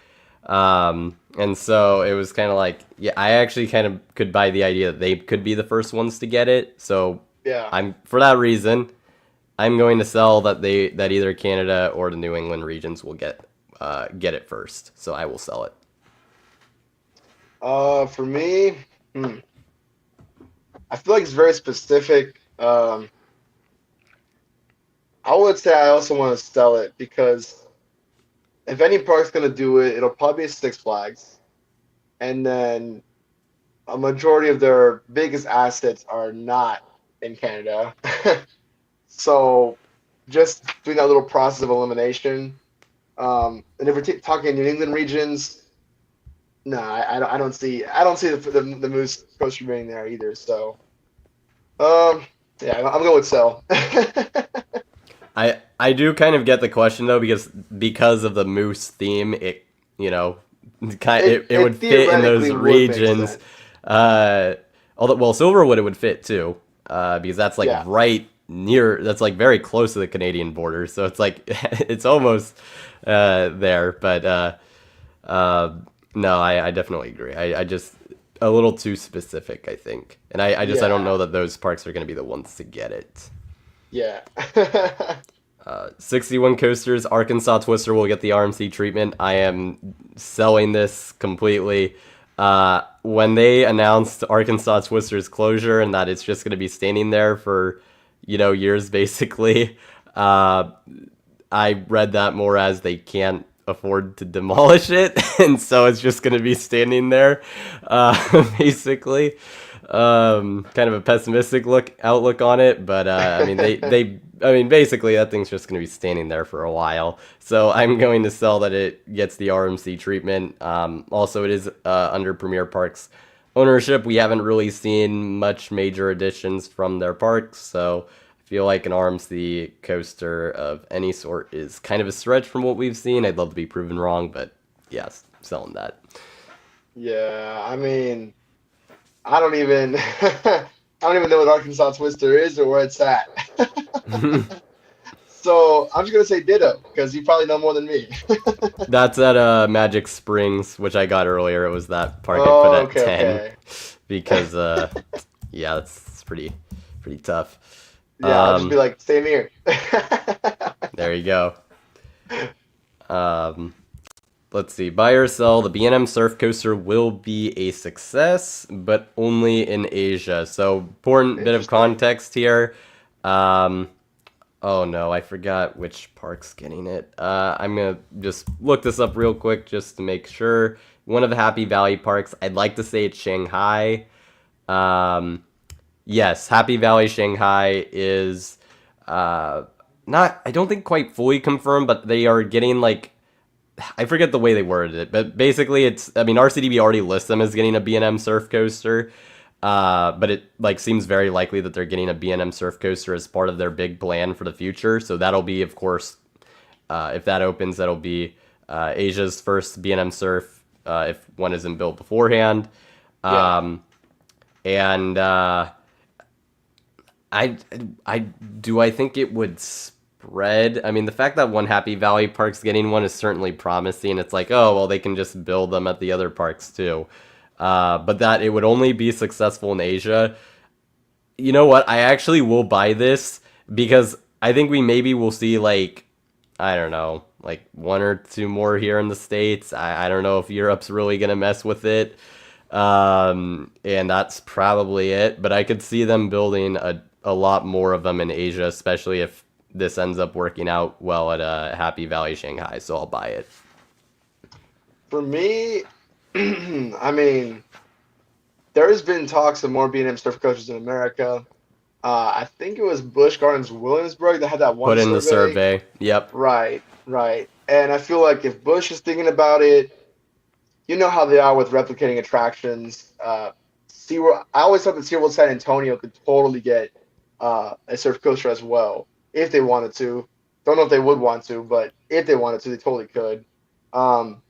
And so it was kind of like, yeah, I actually kind of could buy the idea that they could be the first ones to get it. So Yeah. I'm for that reason, I'm going to sell that either Canada or the New England regions will get it first. So I will sell it. For me, hmm, I feel like it's very specific. I would say I also want to sell it because if any park's gonna do it, it'll probably be Six Flags, and then a majority of their biggest assets are not in Canada. So just doing that little process of elimination. And if we're talking New England regions, no, I don't see the Moose coaster being there either. So um, yeah, I'm going with Sell. I do kind of get the question though because of the moose theme, it you know it would It fit in theoretically those would make regions. sense. Uh, although well, Silverwood it would fit too, because that's like Yeah, right near that's like very close to the Canadian border, so it's like it's almost there. But uh, no, I definitely agree. I just a little too specific, I think, and I don't know yeah, that those parks are going to be the ones to get it. yeah. 61 coasters. Arkansas Twister will get the RMC treatment. I am selling this completely. When they announced Arkansas Twister's closure and that it's just going to be standing there for, years basically, uh, I read that more as they can't afford to demolish it, and so it's just going to be standing there, basically. Kind of a pessimistic outlook on it, but I mean basically that thing's just going to be standing there for a while. So I'm going to sell that it gets the RMC treatment. Also, it is under Premier Parks ownership. We haven't really seen much major additions from their parks, so I feel like an RMC coaster of any sort is kind of a stretch from what we've seen. I'd love to be proven wrong, but yes, selling that. Yeah, I mean, I don't even I don't even know what Arkansas Twister is or where it's at. So I'm just gonna say ditto because you probably know more than me. That's at Magic Springs, which I got earlier. It was that park I put Oh, at okay, 10 okay. because yeah, it's pretty tough. Yeah, I'll just be like, same here. There you go. Um, let's see. Buy or sell. The B&M Surf Coaster will be a success, but only in Asia. So, important bit of Interesting. context here. Um, oh no, I forgot which park's getting it. I'm gonna just look this up real quick just to make sure. One of the Happy Valley parks. I'd like to say it's Shanghai. Um, yes, Happy Valley Shanghai is uh, not. I don't think quite fully confirmed, but they are getting like I forget the way they worded it, but basically it's. I mean, RCDB already lists them as getting a B&M surf coaster, but it like seems very likely that they're getting a B&M surf coaster as part of their big plan for the future. So that'll be, of course, if that opens, that'll be Asia's first B&M surf if one isn't built beforehand. Yeah. Um, and I I I think it would spread. I mean, the fact that one Happy Valley park's getting one is certainly promising. It's like, oh well, they can just build them at the other parks too. But that it would only be successful in Asia. You know what? I actually will buy this because I think we maybe will see like I don't know, like one or two more here in the States. I don't know if Europe's really gonna mess with it. And that's probably it. But I could see them building a lot more of them in Asia, especially if this ends up working out well at Happy Valley Shanghai. So I'll buy it. For me, I mean, there's been talks of more B&M surf coaches in America. I think it was Busch Gardens Williamsburg that had that one Put in the survey. survey. Yep. Right, right. And I feel like if Busch is thinking about it, you know how they are with replicating attractions. SeaWorld, I always thought that SeaWorld San Antonio could totally get a surf coaster as well if they wanted to. Don't know if they would want to, but if they wanted to, they totally could. Um,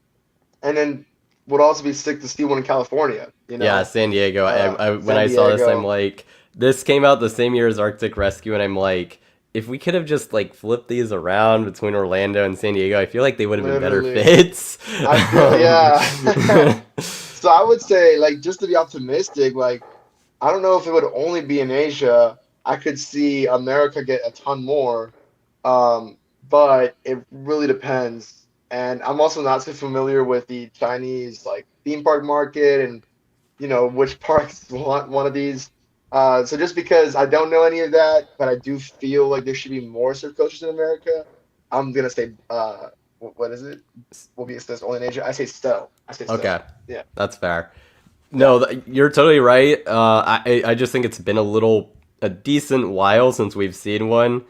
and then would also be sick to see one in California, Yeah, San Diego. When San I saw this, I'm Diego. like, this came out the same year as Arctic Rescue, and I'm like, if we could have just like flipped these around between Orlando and San Diego, I feel like they would have been better Literally, fits. I feel Um, yeah. So I would say, like, just to be optimistic, like, I don't know if it would only be in Asia. I could see America get a ton more, but it really depends. And I'm also not so familiar with the Chinese like theme park market and which parks want one of these. So just because I don't know any of that, but I do feel like there should be more surf coaches in America, I'm gonna say what is it? Will be it says only in Asia. I say so. I say so. okay, Yeah. that's fair. Yeah. No, you're totally right. I just think it's been a decent while since we've seen one.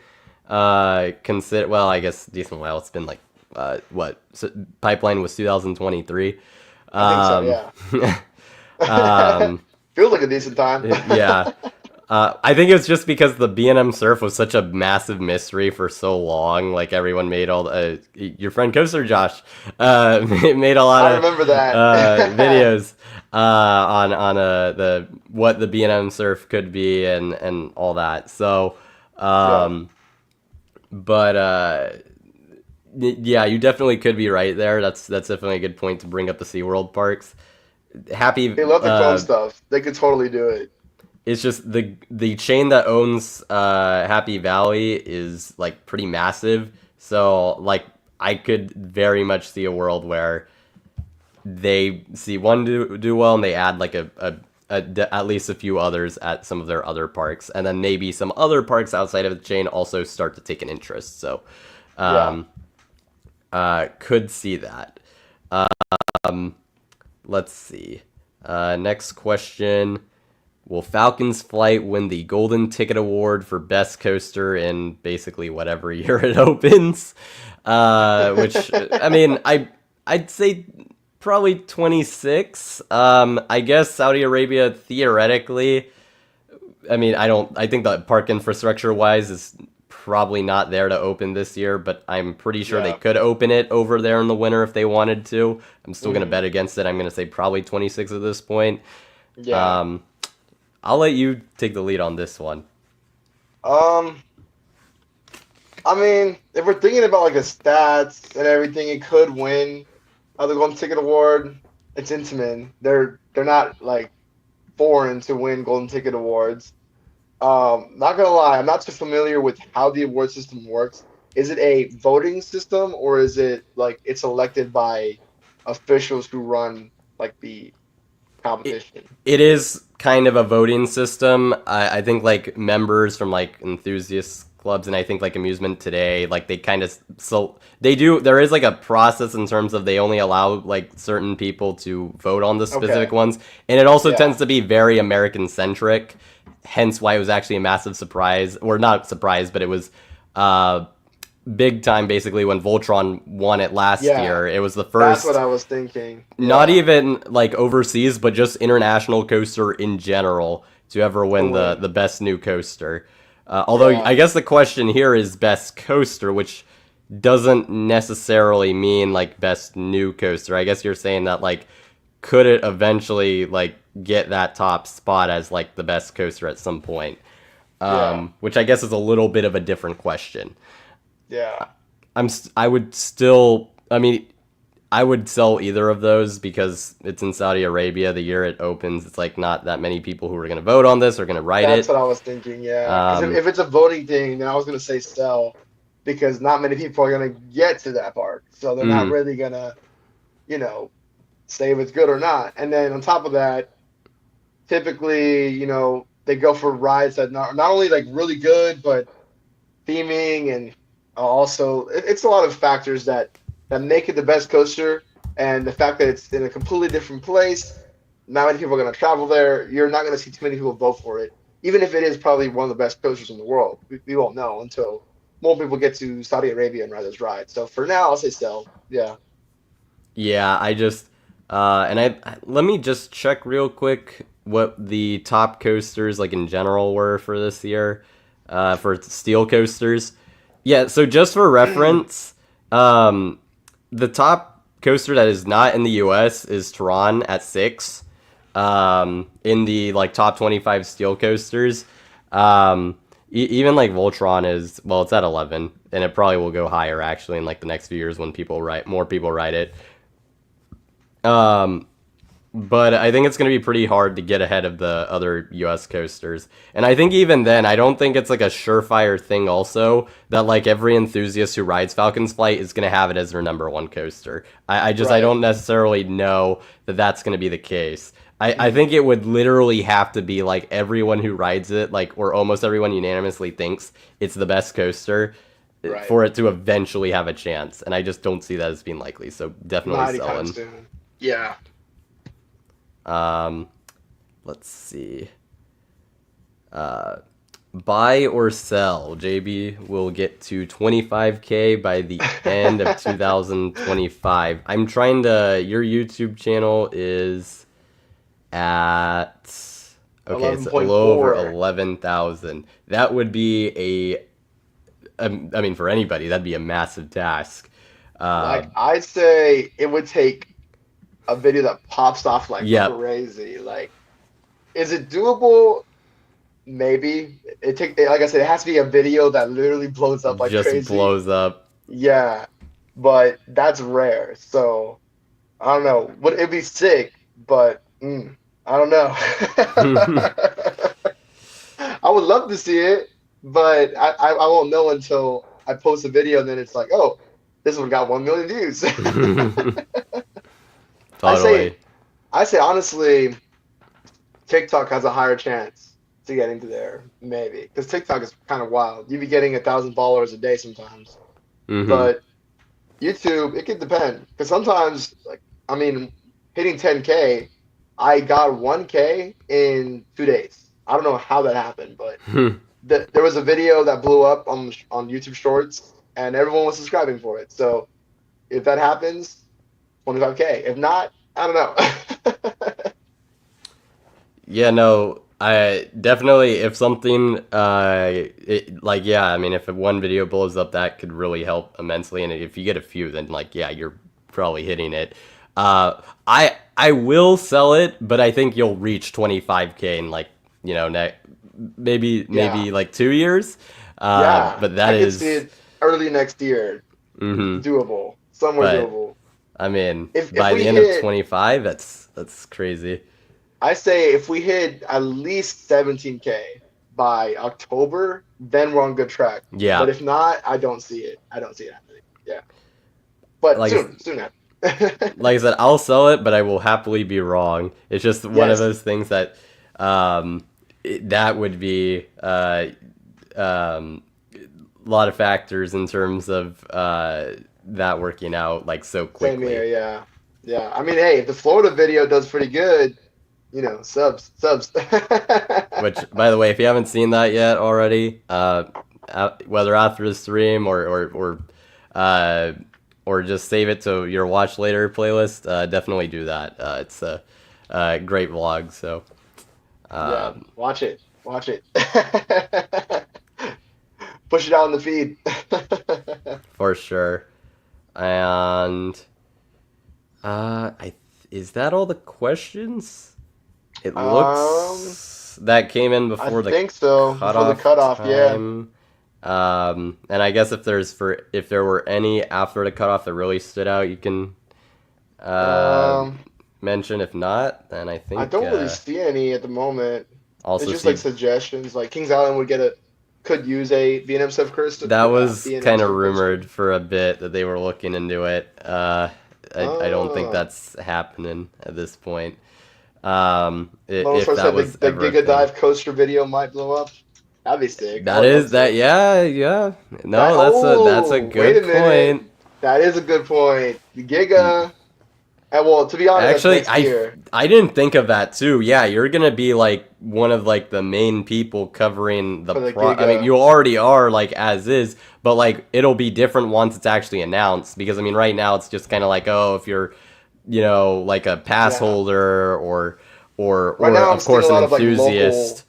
Consider well, I guess decent while. It's been like what pipeline was 2023. I think so. Um, Yeah. um, Feels like a decent time. yeah. I think it's just because the B&M Surf was such a massive mystery for so long. Like everyone made all the, your friend Coaster Josh made a lot I of remember that. videos on the what the B&M Surf could be and all that. So, Yeah. um, but yeah, you definitely could be right there. That's definitely a good point to bring up the SeaWorld parks. Happy They love the clone stuff. They could totally do it. it's just the chain that owns Happy Valley is like pretty massive. So like I could very much see a world where they see one do well and they add like at least a few others at some of their other parks, and then maybe some other parks outside of the chain also start to take an interest. So Yeah. um, could see that. Let's see. Next question. Will Falcon's Flight win the Golden Ticket Award for Best Coaster in basically whatever year it opens? Which I mean, I'd say probably 26. I guess Saudi Arabia theoretically. I mean, I don't. I think the park infrastructure wise is probably not there to open this year, but I'm pretty sure they Yeah. could open it over there in the winter if they wanted to. I'm still gonna Hmm. bet against it. I'm gonna say probably 26 at this point. Yeah. Um, I'll let you take the lead on this one. Um, I mean, if we're thinking about like the stats and everything, it could win the Golden Ticket Award. It's Intamin. They're not like foreign to win Golden Ticket Awards. Not gonna lie, I'm not too familiar with how the award system works. Is it a voting system or is it like it's elected by officials who run like the It, competition? it is kind of a voting system. I think like members from like enthusiast clubs and I think like Amusement Today, like they kind of so they do. There is like a process in terms of they only allow like certain people to vote on the specific Okay. ones, and it also Yeah. tends to be very American centric. Hence why it was actually a massive surprise, or not surprise, but it was uh, big time basically when Voltron won it last Yeah. year. It was the That's what first I was thinking. not Yeah. even like overseas, but just international coaster in general to ever To win the win. best new coaster. Although Yeah. I guess the question here is best coaster, which doesn't necessarily mean like best new coaster. I guess you're saying that like could it eventually like get that top spot as like the best coaster at some point? Yeah. Which I guess is a little bit of a different question. Yeah. I would still. I mean, I would sell either of those because it's in Saudi Arabia. The year it opens, it's like not that many people who are going to vote on this are going to write That's it. what I was thinking. Yeah. Because Um, if it's a voting thing, then I was gonna say sell because not many people are gonna get to that park, so they're not mm, really gonna, you know, say if it's good or not. And then on top of that, typically, they go for rides that not only like really good, but theming and also it's a lot of factors that make it the best coaster. And the fact that it's in a completely different place, not many people are going to travel there. You're not going to see too many people vote for it, even if it is probably one of the best coasters in the world. We won't know until more people get to Saudi Arabia and ride those rides. So for now, I'll say sell. Yeah. yeah, I just and let me just check real quick what the top coasters like in general were for this year for steel coasters. Yeah, so just for reference, um, the top coaster that is not in the U.S. is Tehran at 6. In the like top 25 steel coasters. Even like Voltron is well, it's at 11, and it probably will go higher actually in like the next few years when more people ride it. Um, but I think it's going to be pretty hard to get ahead of the other U.S. coasters. And I think even then, I don't think it's like a surefire thing. Also, that like every enthusiast who rides Falcon's Flight is going to have it as their number one coaster. I Right. don't necessarily know that that's going to be the case. I Hmm. think it would literally have to be like everyone who rides it, like or almost everyone unanimously thinks it's the best coaster Right. for it to eventually have a chance. And I just don't see that as being likely. So definitely Not anytime selling. soon. Yeah. Um, let's see. Buy or sell. JB will get to 25K by the end of 2025. I'm trying to. Your YouTube channel is at. Okay, it's a little over 11.4. 11,000. That would be I mean, for anybody, that'd be a massive task. Uh, Like I'd say it would take a video that pops off like yep, crazy. Like, is it doable? Maybe. Like I said, it has to be a video that literally blows up like just crazy. blows up. Yeah, but that's rare. So I don't know. Would it be sick? But I don't know. I would love to see it, but I won't know until I post a video and then it's like, oh, this one got 1 million views. I say Totally. I say honestly, TikTok has a higher chance to get into there, maybe. Because TikTok is kind of wild. You'd be getting 1,000 followers a day sometimes. Hmm. But YouTube, it could depend. Because sometimes, like, I mean, hitting 10K, I got 1K in 2 days. I don't know how that happened, but there was a video that blew up on YouTube Shorts, and everyone was subscribing for it. So if that happens, 25K. If not, I don't know. Yeah, no, I definitely if something like yeah, I mean if one video blows up that could really help immensely and if you get a few then like yeah, you're probably hitting it. I will sell it, but I think you'll reach 25K in like, Yeah, maybe like 2 years. yeah, But that I could see is it early next year. mhm. Doable, somewhere But doable. I mean, If by we the end of hit, 25, that's crazy. I say if we hit at least 17K by October, then we're on good track. But Yeah. if not, I don't see it. I don't see it happening. Yeah, but Like soon after. like I said, I'll sell it, but I will happily be wrong. It's just one of Yes, those things that that would be a lot of factors in terms of that working out like so same here. quickly. Yeah, yeah. I mean, hey, if the Florida video does pretty good, subs. Which, by the way, if you haven't seen that yet already, whether after the stream uh, or just save it to your watch later playlist, definitely do that. It's a great vlog. So Yeah, um, watch it. Push it out in the feed. for sure. And I is that all the questions? It Um, looks that came in I before the think so. Before the cutoff cutoff, yeah. time. And I guess if there were any after the cutoff that really stood out, you can uh, Um, mention. If not, then I I think don't really see any at the moment. It's also just like see suggestions. Like Kings Island could use a B&M Sub that was B&M kind of Sub cursor. rumored for a bit that they were looking into it. I don't think Oh, that's happening at this point. Lone If Star that said was the ever a Giga thing. Dive coaster video might blow up. That'd be sick. I That would love is that to. yeah, yeah. That No, that's a oh, wait a good minute. point. That is a good point. The Giga. And well, to be honest, that's Actually, next year I didn't think of that too. Yeah, you're gonna be like one of like the main people covering the for the I mean, Giga. you already are like as is, but like it'll be different once it's actually announced because I mean, right now it's just kind of like oh, if you're like a pass Yeah. holder Right or now, I'm of seeing a course an lot of like local, enthusiast.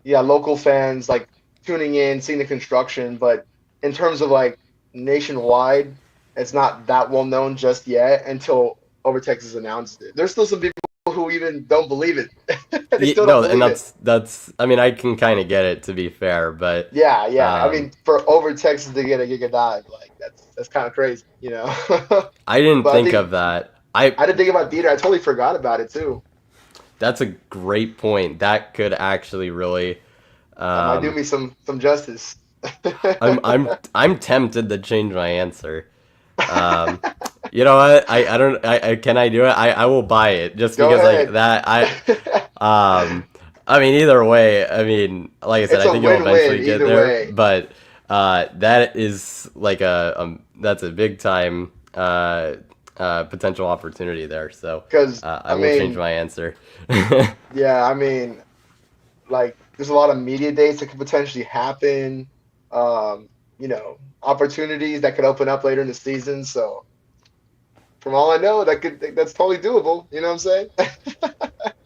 yeah, local fans like tuning in, seeing the construction. But in terms of like nationwide, it's not that well known just yet until Over Texas announced it. There's still some people who even don't believe it. They still don't No, and believe it. that's I mean, I can kind of get it to be fair, but Yeah, yeah. I um mean, for Over Texas to get a Giga Dive, like that's kind of crazy, you know. I didn't But I think of think that. I didn't think about theater. I totally forgot about it too. That's a great point. That could actually really. That might do Um, me some justice. I'm tempted to change my answer. Um, you know what? I don't. I can I do it? I will buy it just Go because like ahead. that. I mean either way. I mean, like I said, It's I a think you'll win-win eventually get either there. way. But that is like that's a big time potential opportunity there. So Because I I will change mean, my answer. yeah, I mean, like there's a lot of media dates that could potentially happen. Opportunities that could open up later in the season. So from all I know, that's totally doable. You know what I'm saying?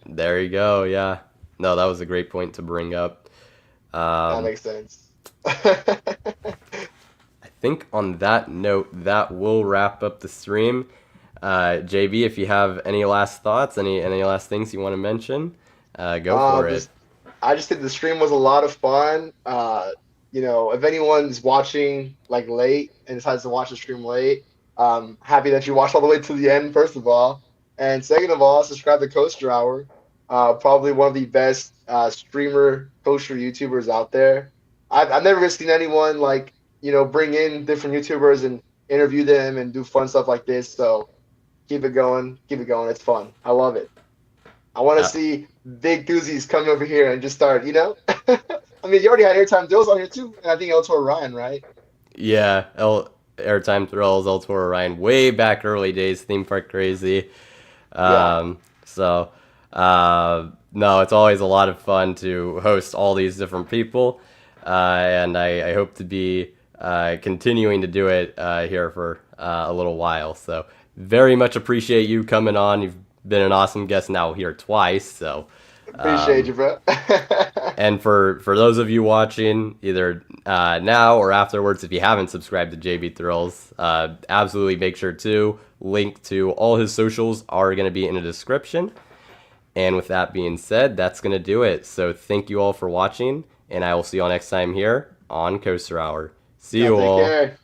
There you go. Yeah. No, that was a great point to bring up. That Um, makes sense. I think on that note, that will wrap up the stream. JB, if you have any last thoughts, any last things you want to mention, go for it. Just I just think the stream was a lot of fun. If anyone's watching like late and decides to watch the stream late, happy that you watched all the way to the end, first of all. And second of all, subscribe to Coaster Hour. Probably one of the best streamer coaster YouTubers out there. I've never really seen anyone like, bring in different YouTubers and interview them and do fun stuff like this. So keep it going. Keep it going. It's fun. I love it. I want to Uh, see big doozies come over here and just start. I mean, you already had Airtime Dills on here too, and I think El Toro Ryan, right? yeah, Airtime Thrills, El Toro Ryan, way back early days, Theme Park Crazy. Yeah, So, no, it's always a lot of fun to host all these different people, and I hope to be continuing to do it here for a little while. So, very much appreciate you coming on. You've been an awesome guest now here twice. So, appreciate um, you, bro. and for those of you watching, either now or afterwards, if you haven't subscribed to JB Thrills, absolutely make sure to. Link to all his socials are going to be in the description. And with that being said, that's going to do it. So thank you all for watching, and I will see you all next time here on Coaster Hour. See Y'all you take all. care.